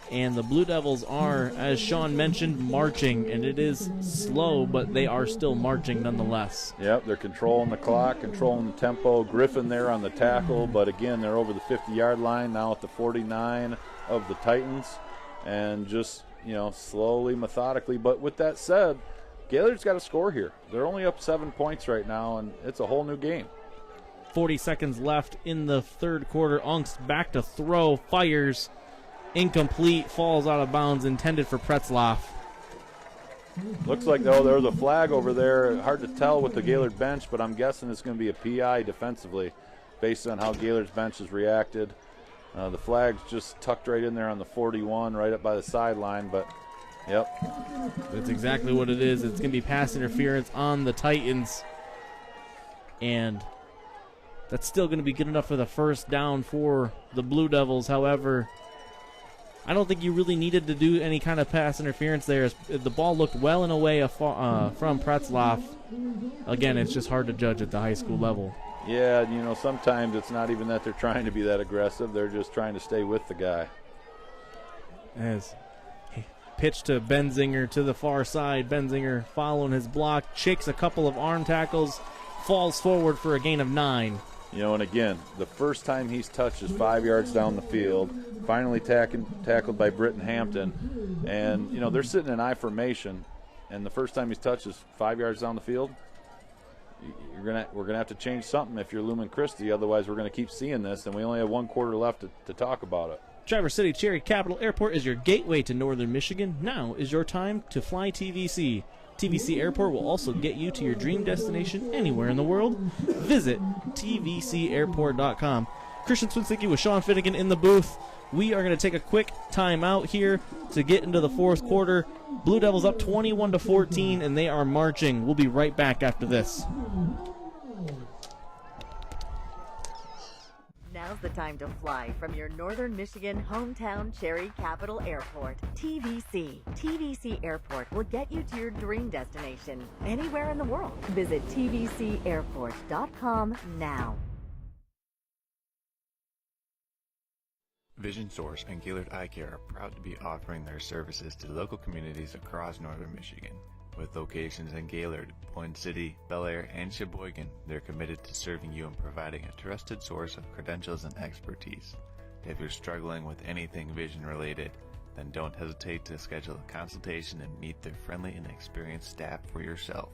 And the Blue Devils are, as Sean mentioned, marching. And it is slow, but they are still marching nonetheless. Yep, they're controlling the clock, controlling the tempo. Griffin there on the tackle, but again, they're over the 50-yard line, now at the 49 of the Titans. And just, slowly, methodically. But with that said, Gaylord's got to score here. They're only up 7 points right now, and it's a whole new game. 40 seconds left in the third quarter. Unks back to throw, fires. Incomplete, falls out of bounds, intended for Pretzloff. Looks like, though, there was a flag over there. Hard to tell with the Gaylord bench, but I'm guessing it's going to be a PI defensively based on how Gaylord's bench has reacted. The flag's just tucked right in there on the 41, right up by the sideline, but, yep. That's exactly what it is. It's going to be pass interference on the Titans. And that's still going to be good enough for the first down for the Blue Devils. However, I don't think you really needed to do any kind of pass interference there. The ball looked well and away from Pretzloff. Again, it's just hard to judge at the high school level. Yeah, sometimes it's not even that they're trying to be that aggressive. They're just trying to stay with the guy. As pitch to Benzinger to the far side. Benzinger following his block, shakes a couple of arm tackles, falls forward for a gain of 9. And again, the first time he's touched is 5 yards down the field, finally tackled by Britton Hampton. And, they're sitting in I formation, and the first time he's touched is 5 yards down the field. We're gonna have to change something if you're Lumen-Christi, otherwise we're going to keep seeing this, and we only have 1 quarter left to talk about it. Traverse City Cherry Capital Airport is your gateway to northern Michigan. Now is your time to fly TVC. TVC Airport will also get you to your dream destination anywhere in the world. Visit tvcairport.com. Christian Swinsicki with Sean Finnegan in the booth. We are going to take a quick time out here to get into the fourth quarter. Blue Devils up 21-14, and they are marching. We'll be right back after this. Now's the time to fly from your northern Michigan hometown Cherry Capital Airport. TVC. TVC Airport will get you to your dream destination anywhere in the world. Visit tvcairport.com now. Vision Source and Gaylord Eye Care are proud to be offering their services to local communities across northern Michigan. With locations in Gaylord, Point City, Bel Air, and Sheboygan, they're committed to serving you and providing a trusted source of credentials and expertise. If you're struggling with anything vision related, then don't hesitate to schedule a consultation and meet their friendly and experienced staff for yourself.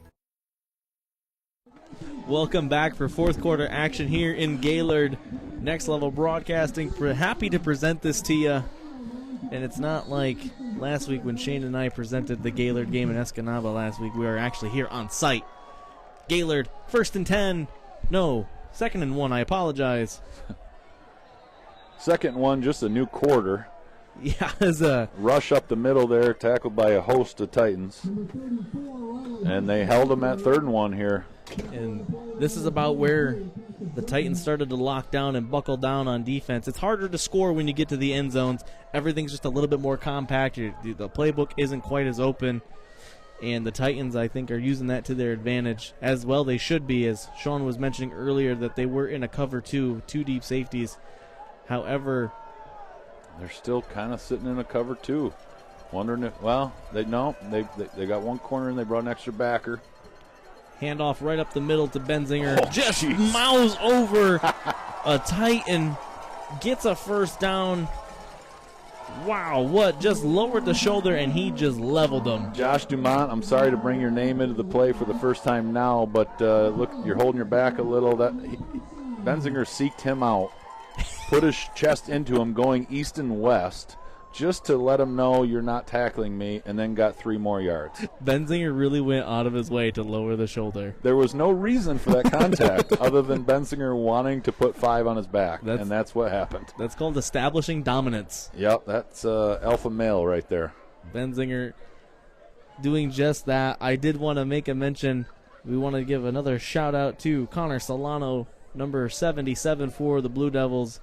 Welcome back for fourth quarter action here in Gaylord. Next Level Broadcasting. We're happy to present this to you. And it's not like last week when Shane and I presented the Gaylord game in Escanaba last week. We are actually here on site. Gaylord, 1st and 10. No, 2nd and 1. I apologize. 2nd and 1, just a new quarter. Yeah, as a rush up the middle there, tackled by a host of Titans. And they held them at 3rd and 1 here. And this is about where the Titans started to lock down and buckle down on defense. It's harder to score when you get to the end zones. Everything's just a little bit more compact. The playbook isn't quite as open. And the Titans, I think, are using that to their advantage. As well they should be, as Sean was mentioning earlier, that they were in a cover 2 deep safeties. However, they're still kind of sitting in a cover 2. Wondering if, they got one corner and they brought an extra backer. Handoff right up the middle to Benzinger. Just mows over a Titan. Gets a first down Wow, what? Just lowered the shoulder and he just leveled them. Josh Dumont, I'm sorry to bring your name into the play for the first time now, but look, you're holding your back a little. Benzinger seeked him out, put his chest into him going east and west, just to let him know you're not tackling me, and then got 3 more yards. Benzinger really went out of his way to lower the shoulder. There was no reason for that contact other than Benzinger wanting to put 5 on his back, and that's what happened. That's called establishing dominance. Yep, that's alpha male right there. Benzinger doing just that. I did want to make a mention. We want to give another shout-out to Connor Solano, number 77 for the Blue Devils,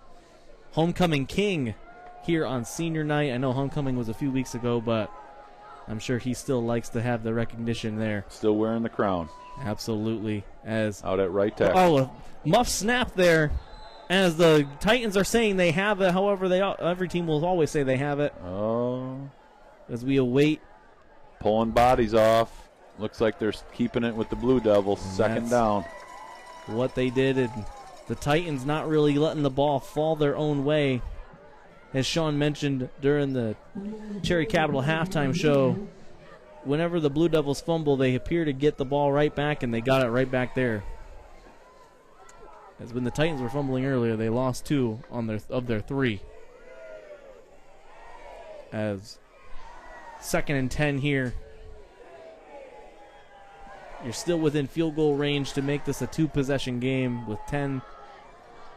homecoming king here on senior night. I know homecoming was a few weeks ago, but I'm sure he still likes to have the recognition there. Still wearing the crown. Absolutely. As out at right tackle. Oh, a muff snap there as the Titans are saying they have it. However, every team will always say they have it. Oh. As we await. Pulling bodies off. Looks like they're keeping it with the Blue Devils. Second down. What they did, and the Titans not really letting the ball fall their own way. As Sean mentioned during the Cherry Capital halftime show, whenever the Blue Devils fumble, they appear to get the ball right back, and they got it right back there. As when the Titans were fumbling earlier, they lost 2 of their 3. As 2nd and 10 here. You're still within field goal range to make this a 2-possession game with 10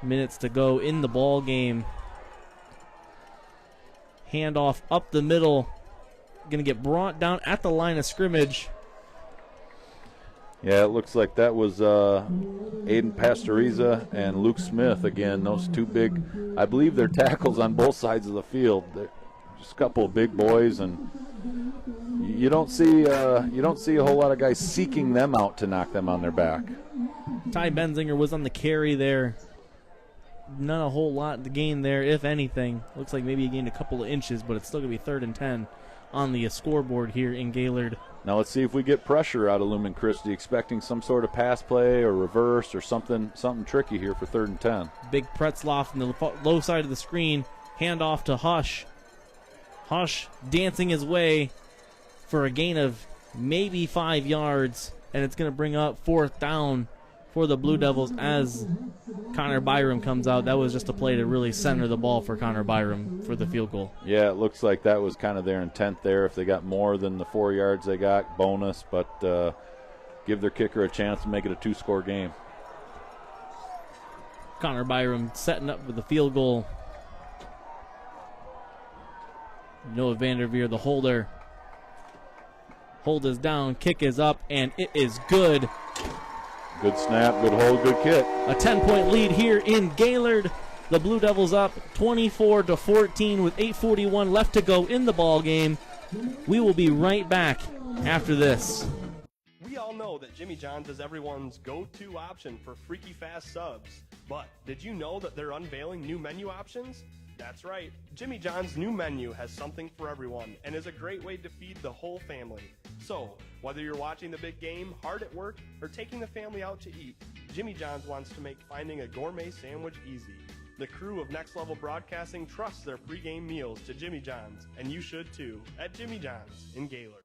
minutes to go in the ball game. Handoff up the middle. Going to get brought down at the line of scrimmage. Yeah, it looks like that was Aiden Pastoriza and Luke Smith again. Those 2 big, I believe they're tackles on both sides of the field. They're just a couple of big boys, and you don't see a whole lot of guys seeking them out to knock them on their back. Ty Benzinger was on the carry there. Not a whole lot to gain there, if anything. Looks like maybe he gained a couple of inches, but it's still going to be 3rd and 10 on the scoreboard here in Gaylord. Now let's see if we get pressure out of Lumen-Christi, expecting some sort of pass play or reverse or something tricky here for 3rd and 10. Big Pretzloff in the low side of the screen. Handoff to Hush. Hush dancing his way for a gain of maybe 5 yards, and it's going to bring up 4th down for the Blue Devils as Connor Byram comes out. That was just a play to really center the ball for Connor Byram for the field goal. Yeah, it looks like that was kind of their intent there. If they got more than the 4 yards they got, bonus, but give their kicker a chance to make it a 2-score game. Connor Byram setting up with the field goal. Noah Vanderveer, the holder. Hold is down, kick is up, and it is good. Good snap, good hold, good kick. A 10-point lead here in Gaylord. The Blue Devils up 24-14 with 8:41 left to go in the ball game. We will be right back after this. We all know that Jimmy John's is everyone's go-to option for freaky fast subs. But did you know that they're unveiling new menu options? That's right. Jimmy John's new menu has something for everyone and is a great way to feed the whole family. So, whether you're watching the big game, hard at work, or taking the family out to eat, Jimmy John's wants to make finding a gourmet sandwich easy. The crew of Next Level Broadcasting trusts their pregame meals to Jimmy John's, and you should too, at Jimmy John's in Gaylord.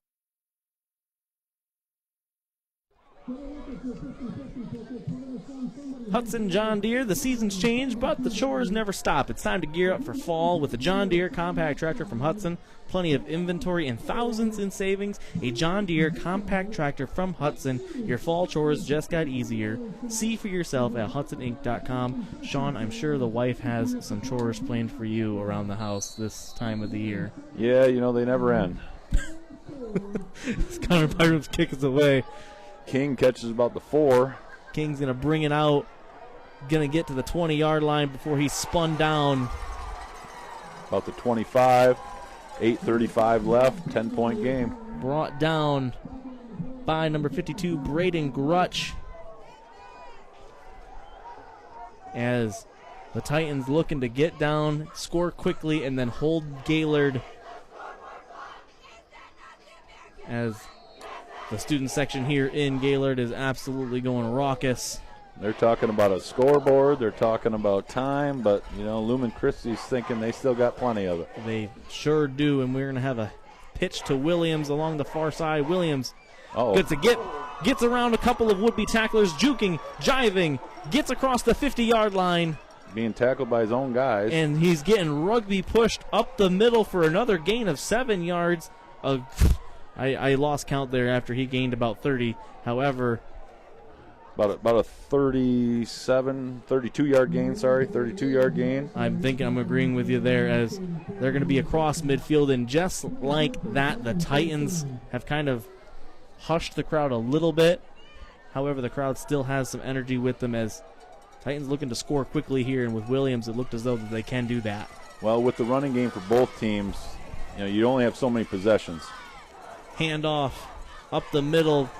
Hudson John Deere, the seasons change, but the chores never stop. It's time to gear up for fall with a John Deere compact tractor from Hudson. Plenty of inventory and thousands in savings. A John Deere compact tractor from Hudson. Your fall chores just got easier. See for yourself at HudsonInc.com. Sean, I'm sure the wife has some chores planned for you around the house this time of the year. Yeah, they never end. Connor Byram's kick is away. King catches about the 4. King's going to bring it out. Going to get to the 20-yard line before he's spun down. About the 25. 8:35 left. 10-point game. Brought down by number 52, Braden Grutch. As the Titans looking to get down, score quickly, and then hold Gaylord. As the student section here in Gaylord is absolutely going raucous. They're talking about a scoreboard. They're talking about time. But, Lumen-Christi's thinking they still got plenty of it. They sure do, and we're going to have a pitch to Williams along the far side. Williams gets around a couple of would-be tacklers, juking, jiving, gets across the 50-yard line. Being tackled by his own guys. And he's getting rugby pushed up the middle for another gain of 7 yards. I lost count there after he gained about 30. However, about a 32-yard gain, 32-yard gain. I'm agreeing with you there, as they're going to be across midfield. And just like that, the Titans have kind of hushed the crowd a little bit. However, the crowd still has some energy with them, as Titans looking to score quickly here, and with Williams, it looked as though that they can do that. Well, with the running game for both teams, you only have so many possessions. Handoff up the middle.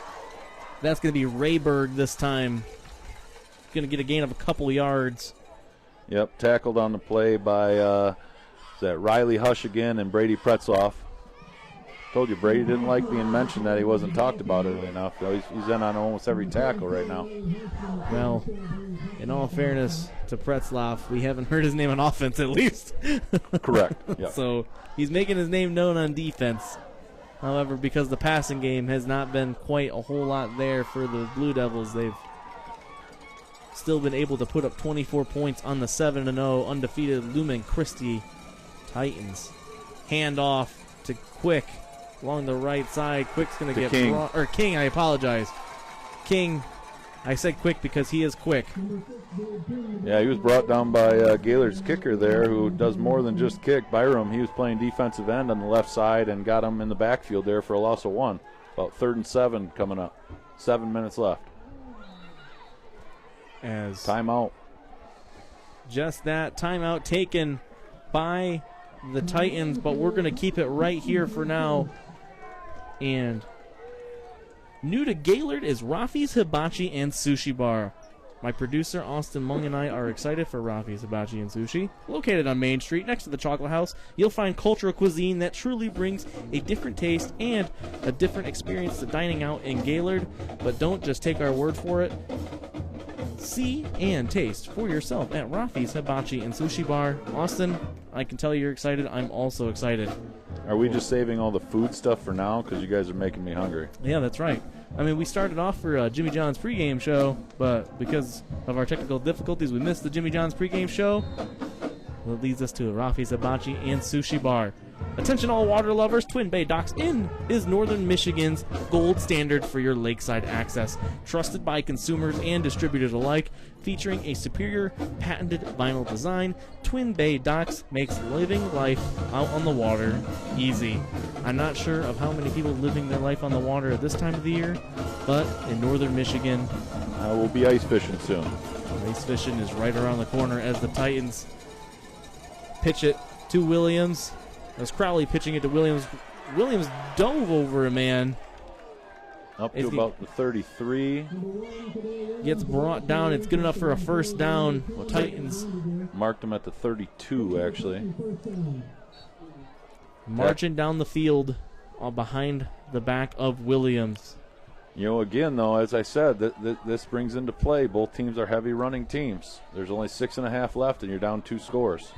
That's going to be Rayberg this time. Going to get a gain of a couple yards. Yep, tackled on the play by Riley Hush again and Brady Pretzloff. Told you Brady didn't like being mentioned, that he wasn't talked about early enough. He's in on almost every tackle right now. Well, in all fairness to Pretzloff, we haven't heard his name on offense at least. Correct. Yep. So he's making his name known on defense. However, because the passing game has not been quite a whole lot there for the Blue Devils, they've still been able to put up 24 points on the 7-0 undefeated Lumen-Christi Titans. Handoff to Quick along the right side. Quick's going to get King. King, I apologize. King, I said Quick because he is quick. Yeah, he was brought down by Gaylord's kicker there, who does more than just kick. Byram, he was playing defensive end on the left side and got him in the backfield there for a loss of 1. About 3rd and 7 coming up. 7 minutes left. As timeout. Just that timeout taken by the Titans, but we're going to keep it right here for now. And new to Gaylord is Rafi's Hibachi and Sushi Bar. My producer, Austin Mung, and I are excited for Rafi's Hibachi and Sushi. Located on Main Street next to the Chocolate House, you'll find cultural cuisine that truly brings a different taste and a different experience to dining out in Gaylord. But don't just take our word for it. See and taste for yourself at Rafi's Hibachi and Sushi Bar. Austin, I can tell you're excited. I'm also excited. Are we just saving all the food stuff for now? Because you guys are making me hungry. Yeah, that's right. I mean, we started off for Jimmy John's pregame show, but because of our technical difficulties, we missed the Jimmy John's pregame show. Well, it leads us to Rafi's Hibachi and Sushi Bar. Attention all water lovers, Twin Bay Docks Inn is Northern Michigan's gold standard for your lakeside access. Trusted by consumers and distributors alike, featuring a superior patented vinyl design, Twin Bay Docks makes living life out on the water easy. I'm not sure of how many people living their life on the water at this time of the year, but in Northern Michigan, we'll be ice fishing soon. Ice fishing is right around the corner as the Titans pitch it to Williams. As Crowley pitching it to Williams. Williams dove over a man. Up to about the 33. Gets brought down. It's good enough for a first down. Titans marked him at the 32, actually. Marching down the field behind the back of Williams. Again, though, as I said, this brings into play both teams are heavy running teams. There's only 6.5 left, and you're down 2 scores.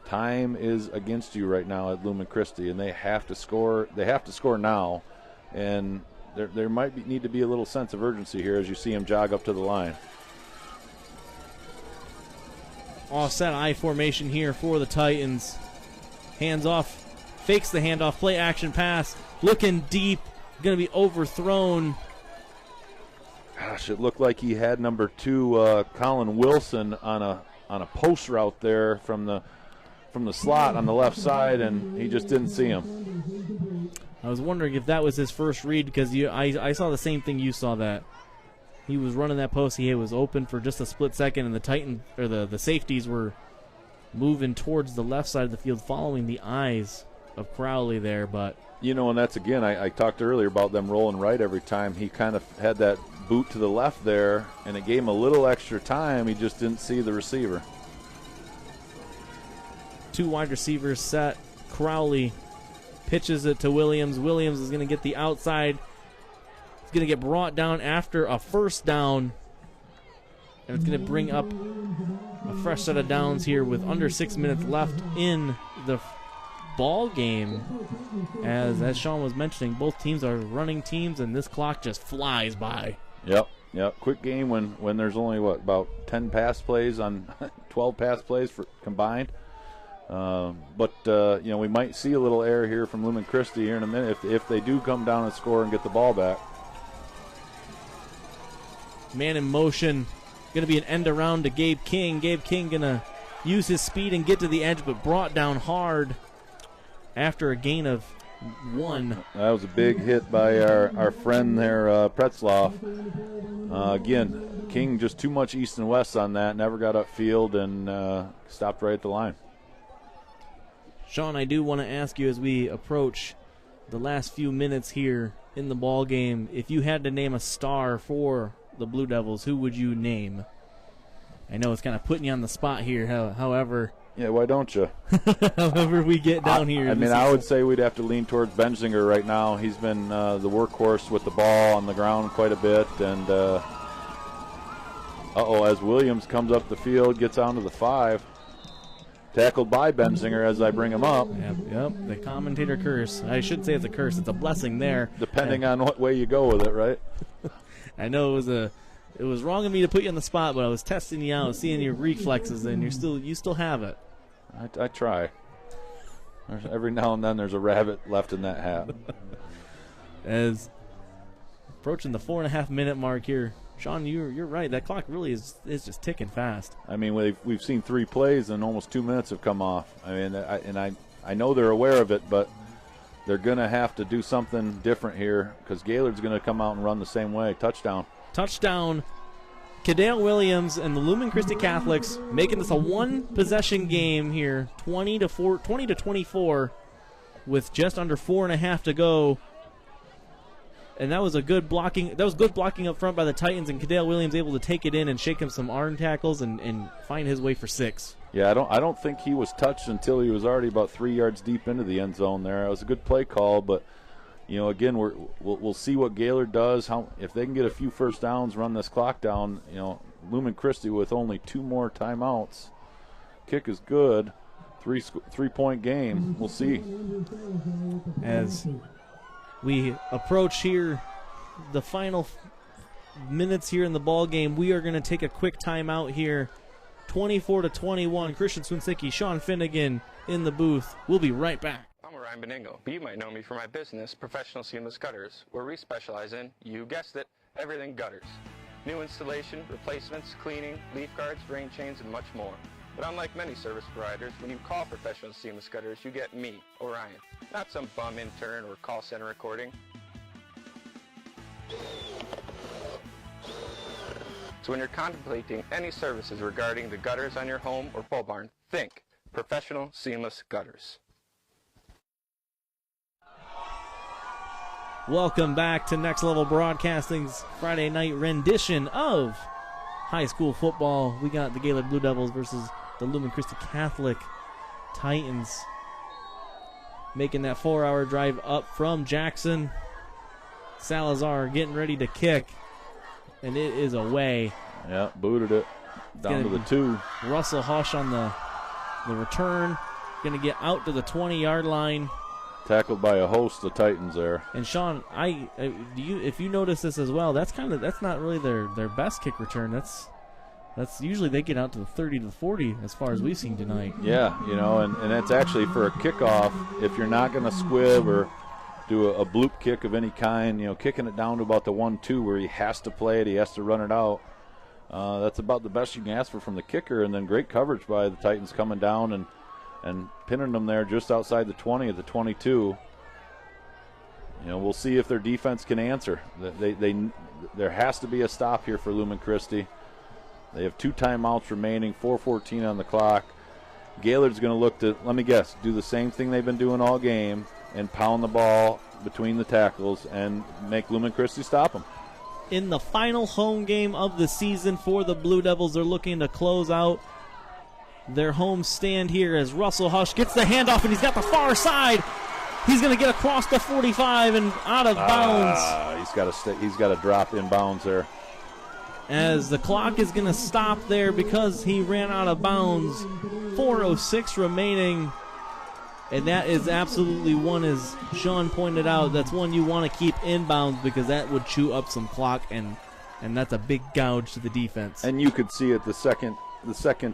Time is against you right now at Lumen-Christi, and they have to score. They have to score now, and there might need to be a little sense of urgency here as you see him jog up to the line. Offset I formation here for the Titans. Hands off, fakes the handoff, play action pass, looking deep, going to be overthrown. Gosh, it looked like he had number 2, Colin Wilson, on a post route there from the slot on the left side, and he just didn't see him. I was wondering if that was his first read, because I saw the same thing you saw, that he was running that post. He was open for just a split second, and the safeties were moving towards the left side of the field, following the eyes of Crowley there. But and that's, again, I talked earlier about them rolling right every time. He kind of had that boot to the left there, and it gave him a little extra time. He just didn't see the receiver. 2 wide receivers set. Crowley pitches it to Williams. Williams is going to get the outside. He's going to get brought down after a first down. and it's going to bring up a fresh set of downs here with under 6 minutes left in the ball game. As Sean was mentioning, both teams are running teams, and this clock just flies by. Yep. Quick game when there's only, about 10 pass plays on 12 pass plays for combined. But we might see a little error here from Lumen-Christi here in a minute if they do come down and score and get the ball back. Man in motion. Going to be an end around to Gabe King. Gabe King going to use his speed and get to the edge, but brought down hard after a gain of 1. That was a big hit by our friend there, Pretzloff. Again, King just too much east and west on that. Never got upfield and stopped right at the line. Sean, I do want to ask you as we approach the last few minutes here in the ball game, if you had to name a star for the Blue Devils, who would you name? I know it's kind of putting you on the spot here, however. Yeah, why don't you? However we get down here. I would say we'd have to lean towards Benzinger right now. He's been the workhorse with the ball on the ground quite a bit. And, as Williams comes up the field, gets onto the 5. Tackled by Benzinger as I bring him up. Yep, the commentator curse. I shouldn't say it's a curse. It's a blessing there. Depending on what way you go with it, right? I know it was wrong of me to put you on the spot, but I was testing you out, seeing your reflexes, and you still have it. I try. Every now and then there's a rabbit left in that hat. As approaching the 4.5 minute mark here, Sean, you're right. That clock really is just ticking fast. I mean, we've seen 3 plays and almost 2 minutes have come off. I mean, I know they're aware of it, but they're going to have to do something different here because Gaylord's going to come out and run the same way. Touchdown. Cadale Williams and the Lumen-Christi Catholics making this a 1-possession game here, 20 to 24, with just under 4.5 to go. And that was good blocking up front by the Titans, and Cadale Williams able to take it in and shake him some arm tackles and find his way for 6. Yeah, I don't think he was touched until he was already about 3 yards deep into the end zone there. It was a good play call, but again, we'll see what Gaylord does. If they can get a few first downs, run this clock down. Lumen-Christi with only 2 more timeouts. Kick is good. 3-point game. We'll see. As we approach here the final minutes here in the ball game, we are going to take a quick timeout here. 24-21. Christian Swinsicki, Sean Finnegan in the booth. We'll be right back. I'm Ryan Beningo, but you might know me for my business, Professional Seamless Gutters, where we specialize in, you guessed it, everything gutters. New installation, replacements, cleaning, leaf guards, drain chains, and much more. But unlike many service providers, when you call Professional Seamless Gutters, you get me, Orion, not some bum intern or call center recording. So when you're contemplating any services regarding the gutters on your home or pole barn, think Professional Seamless Gutters. Welcome back to Next Level Broadcasting's Friday night rendition of high school football. We got the Gaylord Blue Devils versus the Lumen-Christi Catholic Titans, making that 4-hour drive up from Jackson. Salazar getting ready to kick, and it is away. Yeah, booted it down to the 2. Russell Hush on the return, going to get out to the 20-yard line. Tackled by a host of Titans there. And Sean, if you notice this as well, that's not really their best kick return. That's usually they get out to the 30 to the 40 as far as we've seen tonight. Yeah, and that's actually for a kickoff. If you're not going to squib or do a bloop kick of any kind, kicking it down to about the 1-2 where he has to play it, he has to run it out. That's about the best you can ask for from the kicker, and then great coverage by the Titans coming down and pinning them there just outside the 20 at the 22. We'll see if their defense can answer. There has to be a stop here for Lumen-Christi. They have 2 timeouts remaining, 4:14 on the clock. Gaylord's going to look to, let me guess, do the same thing they've been doing all game and pound the ball between the tackles and make Lumen-Christi stop them. In the final home game of the season for the Blue Devils, they're looking to close out their home stand here as Russell Hush gets the handoff, and he's got the far side. He's going to get across the 45 and out of bounds. He's got to drop in bounds there. as the clock is going to stop there because he ran out of bounds. 4:06 remaining. And that is absolutely one, as Sean pointed out, that's one you want to keep inbounds because that would chew up some clock, and that's a big gouge to the defense. And you could see it the second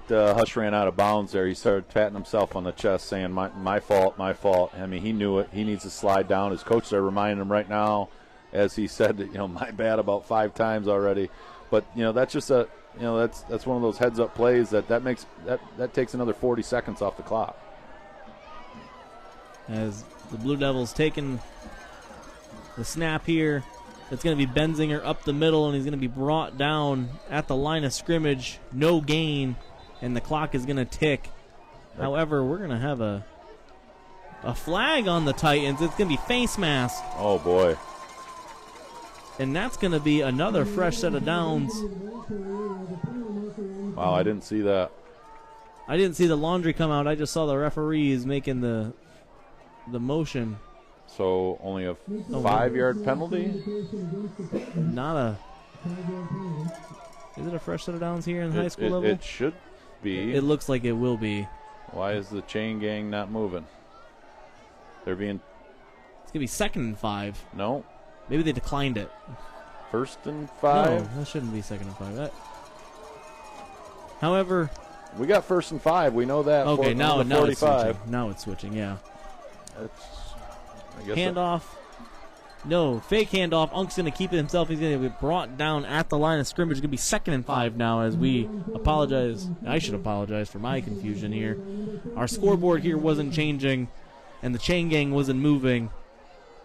Hush ran out of bounds there. He started patting himself on the chest saying, my fault, my fault. I mean, he knew it. He needs to slide down. His coach there reminding him right now, as he said, that, my bad about 5 times already. But, that's just that's one of those heads-up plays that makes that takes another 40 seconds off the clock. As the Blue Devils taking the snap here, it's going to be Benzinger up the middle, and he's going to be brought down at the line of scrimmage. No gain, and the clock is going to tick. However, we're going to have a flag on the Titans. It's going to be face mask. Oh, boy. And that's going to be another fresh set of downs. Wow, I didn't see that. I didn't see the laundry come out. I just saw the referees making the motion. So only a 5-yard penalty? Not a... Is it a fresh set of downs here in high school level? It should be. It looks like it will be. Why is the chain gang not moving? They're being... It's going to be 2nd and 5. No. Maybe they declined it. 1st and 5? No, that shouldn't be 2nd and 5. However... We got 1st and 5. We know that. Okay, now it's switching. Now it's switching, yeah. I guess handoff. No, fake handoff. Unk's going to keep it himself. He's going to be brought down at the line of scrimmage. It's going to be 2nd and 5 now, as we apologize. I should apologize for my confusion here. Our scoreboard here wasn't changing, and the chain gang wasn't moving,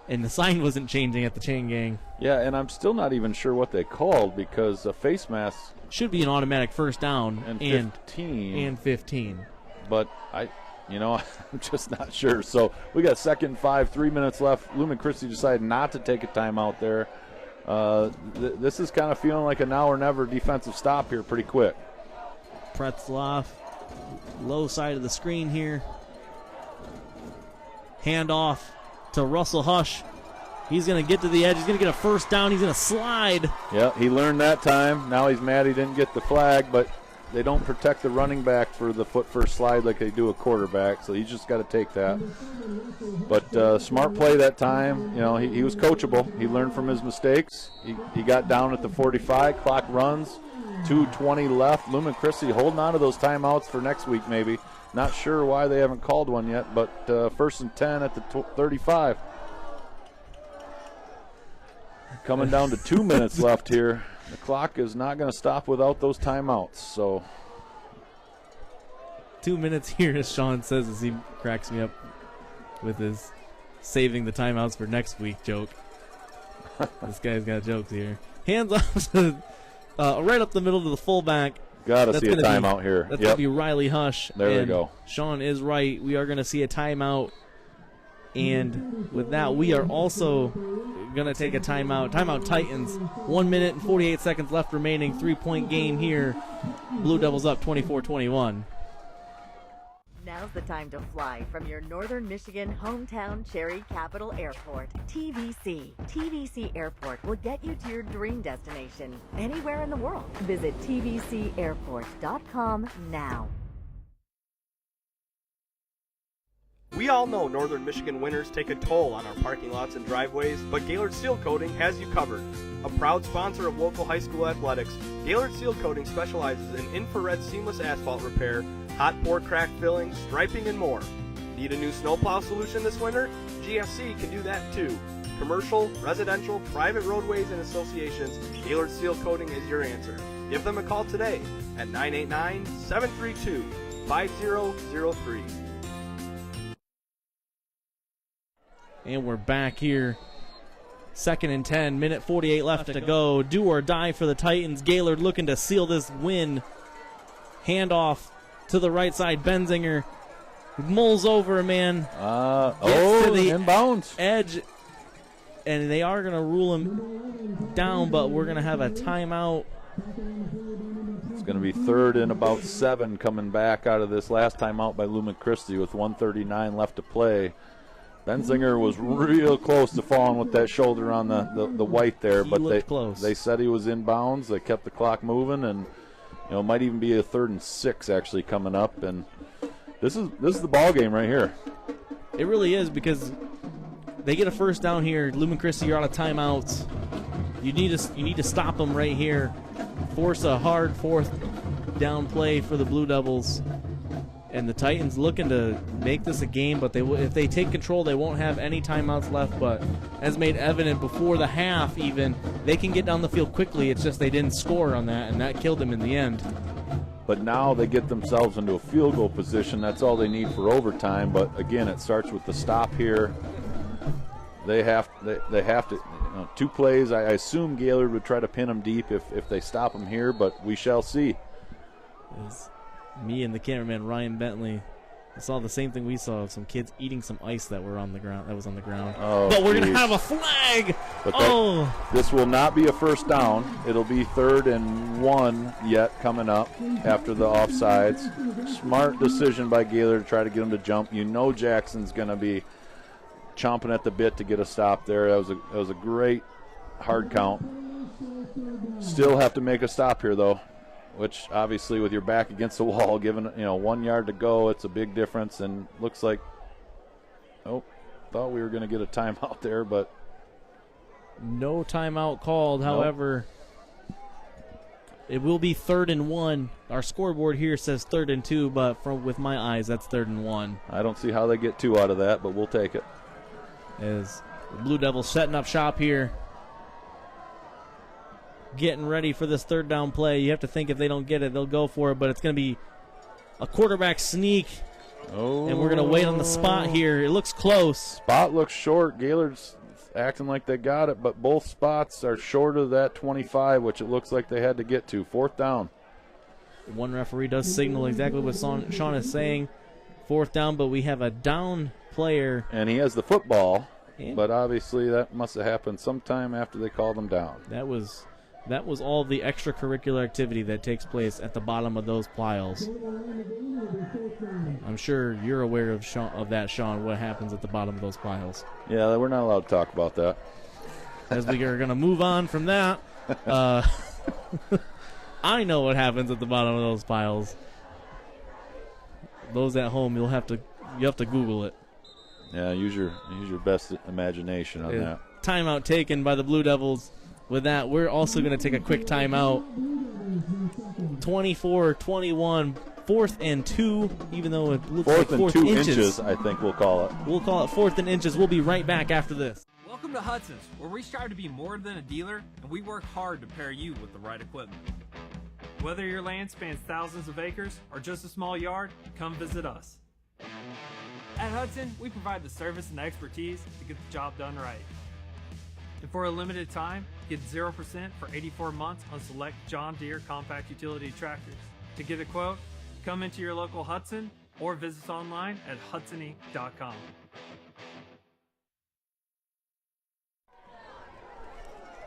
and the sign wasn't changing at the chain gang. Yeah, and I'm still not even sure what they called, because a face mask should be an automatic first down and 15. But I'm just not sure. So we got 2nd and 5, 3 minutes left. Lumen-Christi decided not to take a timeout there. This is kind of feeling like a now or never defensive stop here pretty quick. Pretzloff, low side of the screen here. Handoff to Russell Hush. He's going to get to the edge. He's going to get a first down. He's going to slide. Yeah, he learned that time. Now he's mad he didn't get the flag, but they don't protect the running back for the foot first slide like they do a quarterback, so he's just got to take that. But smart play that time. He was coachable. He learned from his mistakes. He got down at the 45. Clock runs. 2:20 left. Lumen-Christi holding on to those timeouts for next week maybe. Not sure why they haven't called one yet, but 1st and 10 at the 35. Coming down to 2 minutes left here. The clock is not going to stop without those timeouts. So 2 minutes here, as Sean says, as he cracks me up with his saving the timeouts for next week joke. This guy's got jokes here. Hands off to right up the middle to the fullback. Got to see a timeout here. That's going to be Riley Hush. There we go. Sean is right. We are going to see a timeout. And with that, we are also going to take a timeout. Timeout Titans. 1 minute and 48 seconds left remaining. 3-point game here. Blue Devils up 24-21. Now's the time to fly from your northern Michigan hometown Cherry Capital Airport. TVC. TVC Airport will get you to your dream destination anywhere in the world. Visit tvcairport.com now. We all know northern Michigan winters take a toll on our parking lots and driveways, but Gaylord Seal Coating has you covered. A proud sponsor of local high school athletics, Gaylord Seal Coating specializes in infrared seamless asphalt repair, hot pour crack filling, striping, and more. Need a new snowplow solution this winter? GSC can do that too. Commercial, residential, private roadways, and associations, Gaylord Seal Coating is your answer. Give them a call today at 989-732-5003. And we're back here. 2nd and 10, minute 48 left to go. Do or die for the Titans. Gaylord looking to seal this win. Handoff to the right side. Benzinger mulls over a man. Inbounds. Edge. And they are going to rule him down, but we're going to have a timeout. It's going to be 3rd and about 7 coming back out of this last timeout by Lumen-Christi with 1:39 left to play. Benzinger was real close to falling with that shoulder on the white there, but they said he was in bounds. They kept the clock moving, and it might even be a 3rd and 6 actually coming up. And this is the ball game right here. It really is, because they get a first down here. Lumen-Christi, you're out of timeouts. You need to stop them right here. Force a hard 4th down play for the Blue Devils. And the Titans looking to make this a game, but if they take control, they won't have any timeouts left. But as made evident before the half even, they can get down the field quickly. It's just they didn't score on that, and that killed them in the end. But now they get themselves into a field goal position. That's all they need for overtime. But, again, it starts with the stop here. They have to 2 plays. I assume Gaylord would try to pin them deep if they stop them here, but we shall see. Me and the cameraman Ryan Bentley saw the same thing we saw, some kids eating some ice that was on the ground. Oh, but we're going to have a flag. But this will not be a first down. It'll be 3rd and 1 yet coming up after the offsides. Smart decision by Gaylord to try to get him to jump. Jackson's going to be chomping at the bit to get a stop there. That was a great hard count. Still have to make a stop here, though, which obviously with your back against the wall, given 1 yard to go, it's a big difference. And looks like, thought we were going to get a timeout there, but no timeout called. Nope. However, it will be 3rd and 1. Our scoreboard here says 3rd and 2, but with my eyes, that's 3rd and 1. I don't see how they get 2 out of that, but we'll take it. As the Blue Devils setting up shop here, getting ready for this 3rd down play. You have to think if they don't get it, they'll go for it, but it's going to be a quarterback sneak, and we're going to wait on the spot here. It looks close. Spot looks short. Gaylord's acting like they got it, but both spots are short of that 25, which it looks like they had to get to. 4th down. One referee does signal exactly what Sean is saying. 4th down, but we have a down player. And he has the football, but obviously that must have happened sometime after they called him down. That was all the extracurricular activity that takes place at the bottom of those piles. I'm sure you're aware of that, Sean, what happens at the bottom of those piles. Yeah, we're not allowed to talk about that. As we are going to move on from that, I know what happens at the bottom of those piles. Those at home, you have to Google it. Yeah, use your best imagination on that. Timeout taken by the Blue Devils. With that, we're also going to take a quick timeout. 24-21, 4th and 2, even though it looks like 4th and 2 inches, I think we'll call it. We'll call it 4th and inches. We'll be right back after this. Welcome to Hudson's, where we strive to be more than a dealer, and we work hard to pair you with the right equipment. Whether your land spans thousands of acres or just a small yard, come visit us. At Hudson, we provide the service and expertise to get the job done right. And for a limited time, get 0% for 84 months on select John Deere compact utility tractors. To get a quote, come into your local Hudson or visit us online at hudsony.com.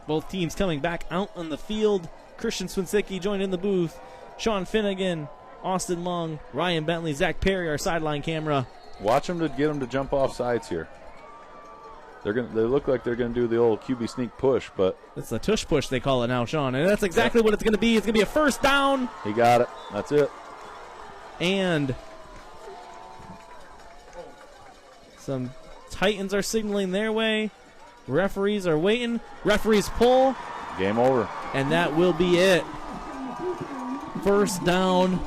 Both teams coming back out on the field. Christian Swinsicki joined in the booth. Sean Finnegan, Austin Long, Ryan Bentley, Zach Perry, our sideline camera. Watch them to get them to jump off sides here. They look like they're going to do the old QB sneak push, but it's the tush push they call it now, Sean, and that's exactly what it's going to be. It's going to be a first down. He got it. That's it. And some Titans are signaling their way. Referees are waiting. Referees pull. Game over. And that will be it. First down.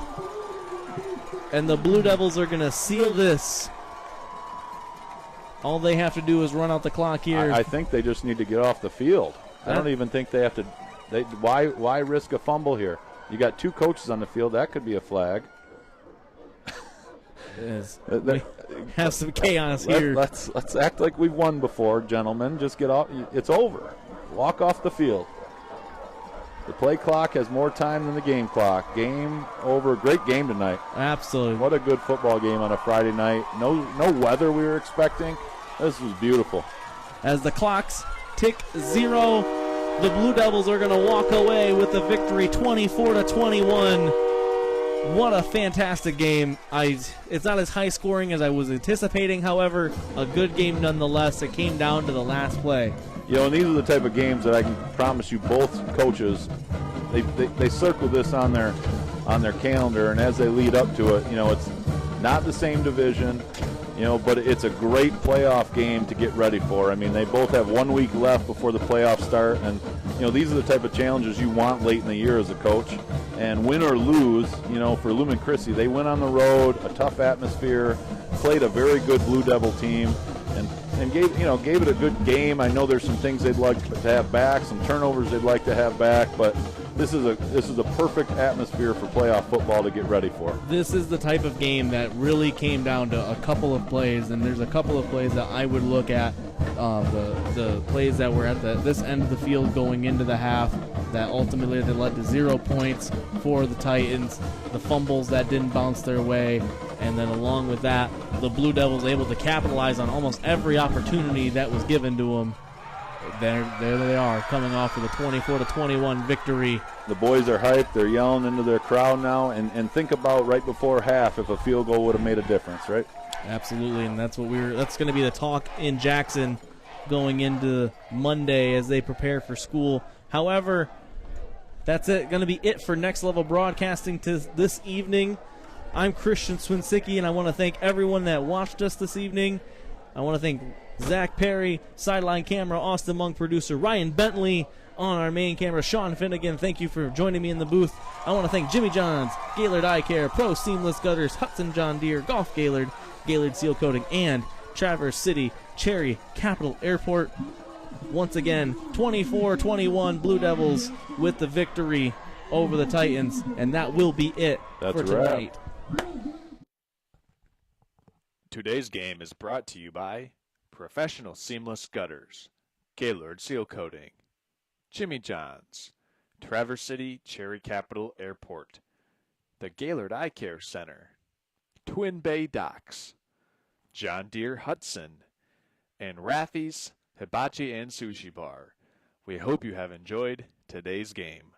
And the Blue Devils are going to seal this. All they have to do is run out the clock here. I think they just need to get off the field. I don't even think they have to. Why risk a fumble here? You got 2 coaches on the field. That could be a flag. We have some chaos here. Let's act like we've won before, gentlemen. Just get off. It's over. Walk off the field. The play clock has more time than the game clock. Game over. Great game tonight. Absolutely. What a good football game on a Friday night. No weather we were expecting. This was beautiful. As the clocks tick 0, the Blue Devils are going to walk away with the victory 24-21. what a fantastic game. It's not as high scoring as I was anticipating, however, a good game nonetheless. It came down to the last play. You know, and these are the type of games that I can promise you both coaches, they circle this on their calendar, and as they lead up to it, you know, it's not the same division, you know, but it's a great playoff game to get ready for. I mean, they both have 1 week left before the playoffs start, and, you know, these are the type of challenges you want late in the year as a coach. And win or lose, you know, for Lumen-Christi, they went on the road, a tough atmosphere, played a very good Blue Devil team, and gave it a good game. I know there's some things they'd like to have back, some turnovers they'd like to have back, but this is a perfect atmosphere for playoff football to get ready for. This is the type of game that really came down to a couple of plays, and there's a couple of plays that I would look at, the plays that were at this end of the field going into the half that ultimately that led to 0 points for the Titans, the fumbles that didn't bounce their way, and then along with that, the Blue Devils able to capitalize on almost every opportunity that was given to them. There they are, coming off of the 24-21 victory. The boys are hyped. They're yelling into their crowd now, and think about right before half if a field goal would have made a difference, right? Absolutely, and that's going to be the talk in Jackson going into Monday as they prepare for school. However, that's going to be it for Next Level Broadcasting this evening. I'm Christian Swinsicki, and I want to thank everyone that watched us this evening. I want to thank Zach Perry, sideline camera, Austin Monk, producer Ryan Bentley, on our main camera, Sean Finnegan. Thank you for joining me in the booth. I want to thank Jimmy Johns, Gaylord Eye Care, Pro Seamless Gutters, Hudson John Deere, Golf Gaylord, Gaylord Seal Coating, and Traverse City Cherry Capital Airport. Once again, 24-21 Blue Devils with the victory over the Titans, and that will be it for tonight. Today's game is brought to you by Professional Seamless Gutters, Gaylord Seal Coating, Jimmy Johns, Traverse City Cherry Capital Airport, the Gaylord Eye Care Center, Twin Bay Docks, John Deere Hudson, and Raffy's Hibachi and Sushi Bar. We hope you have enjoyed today's game.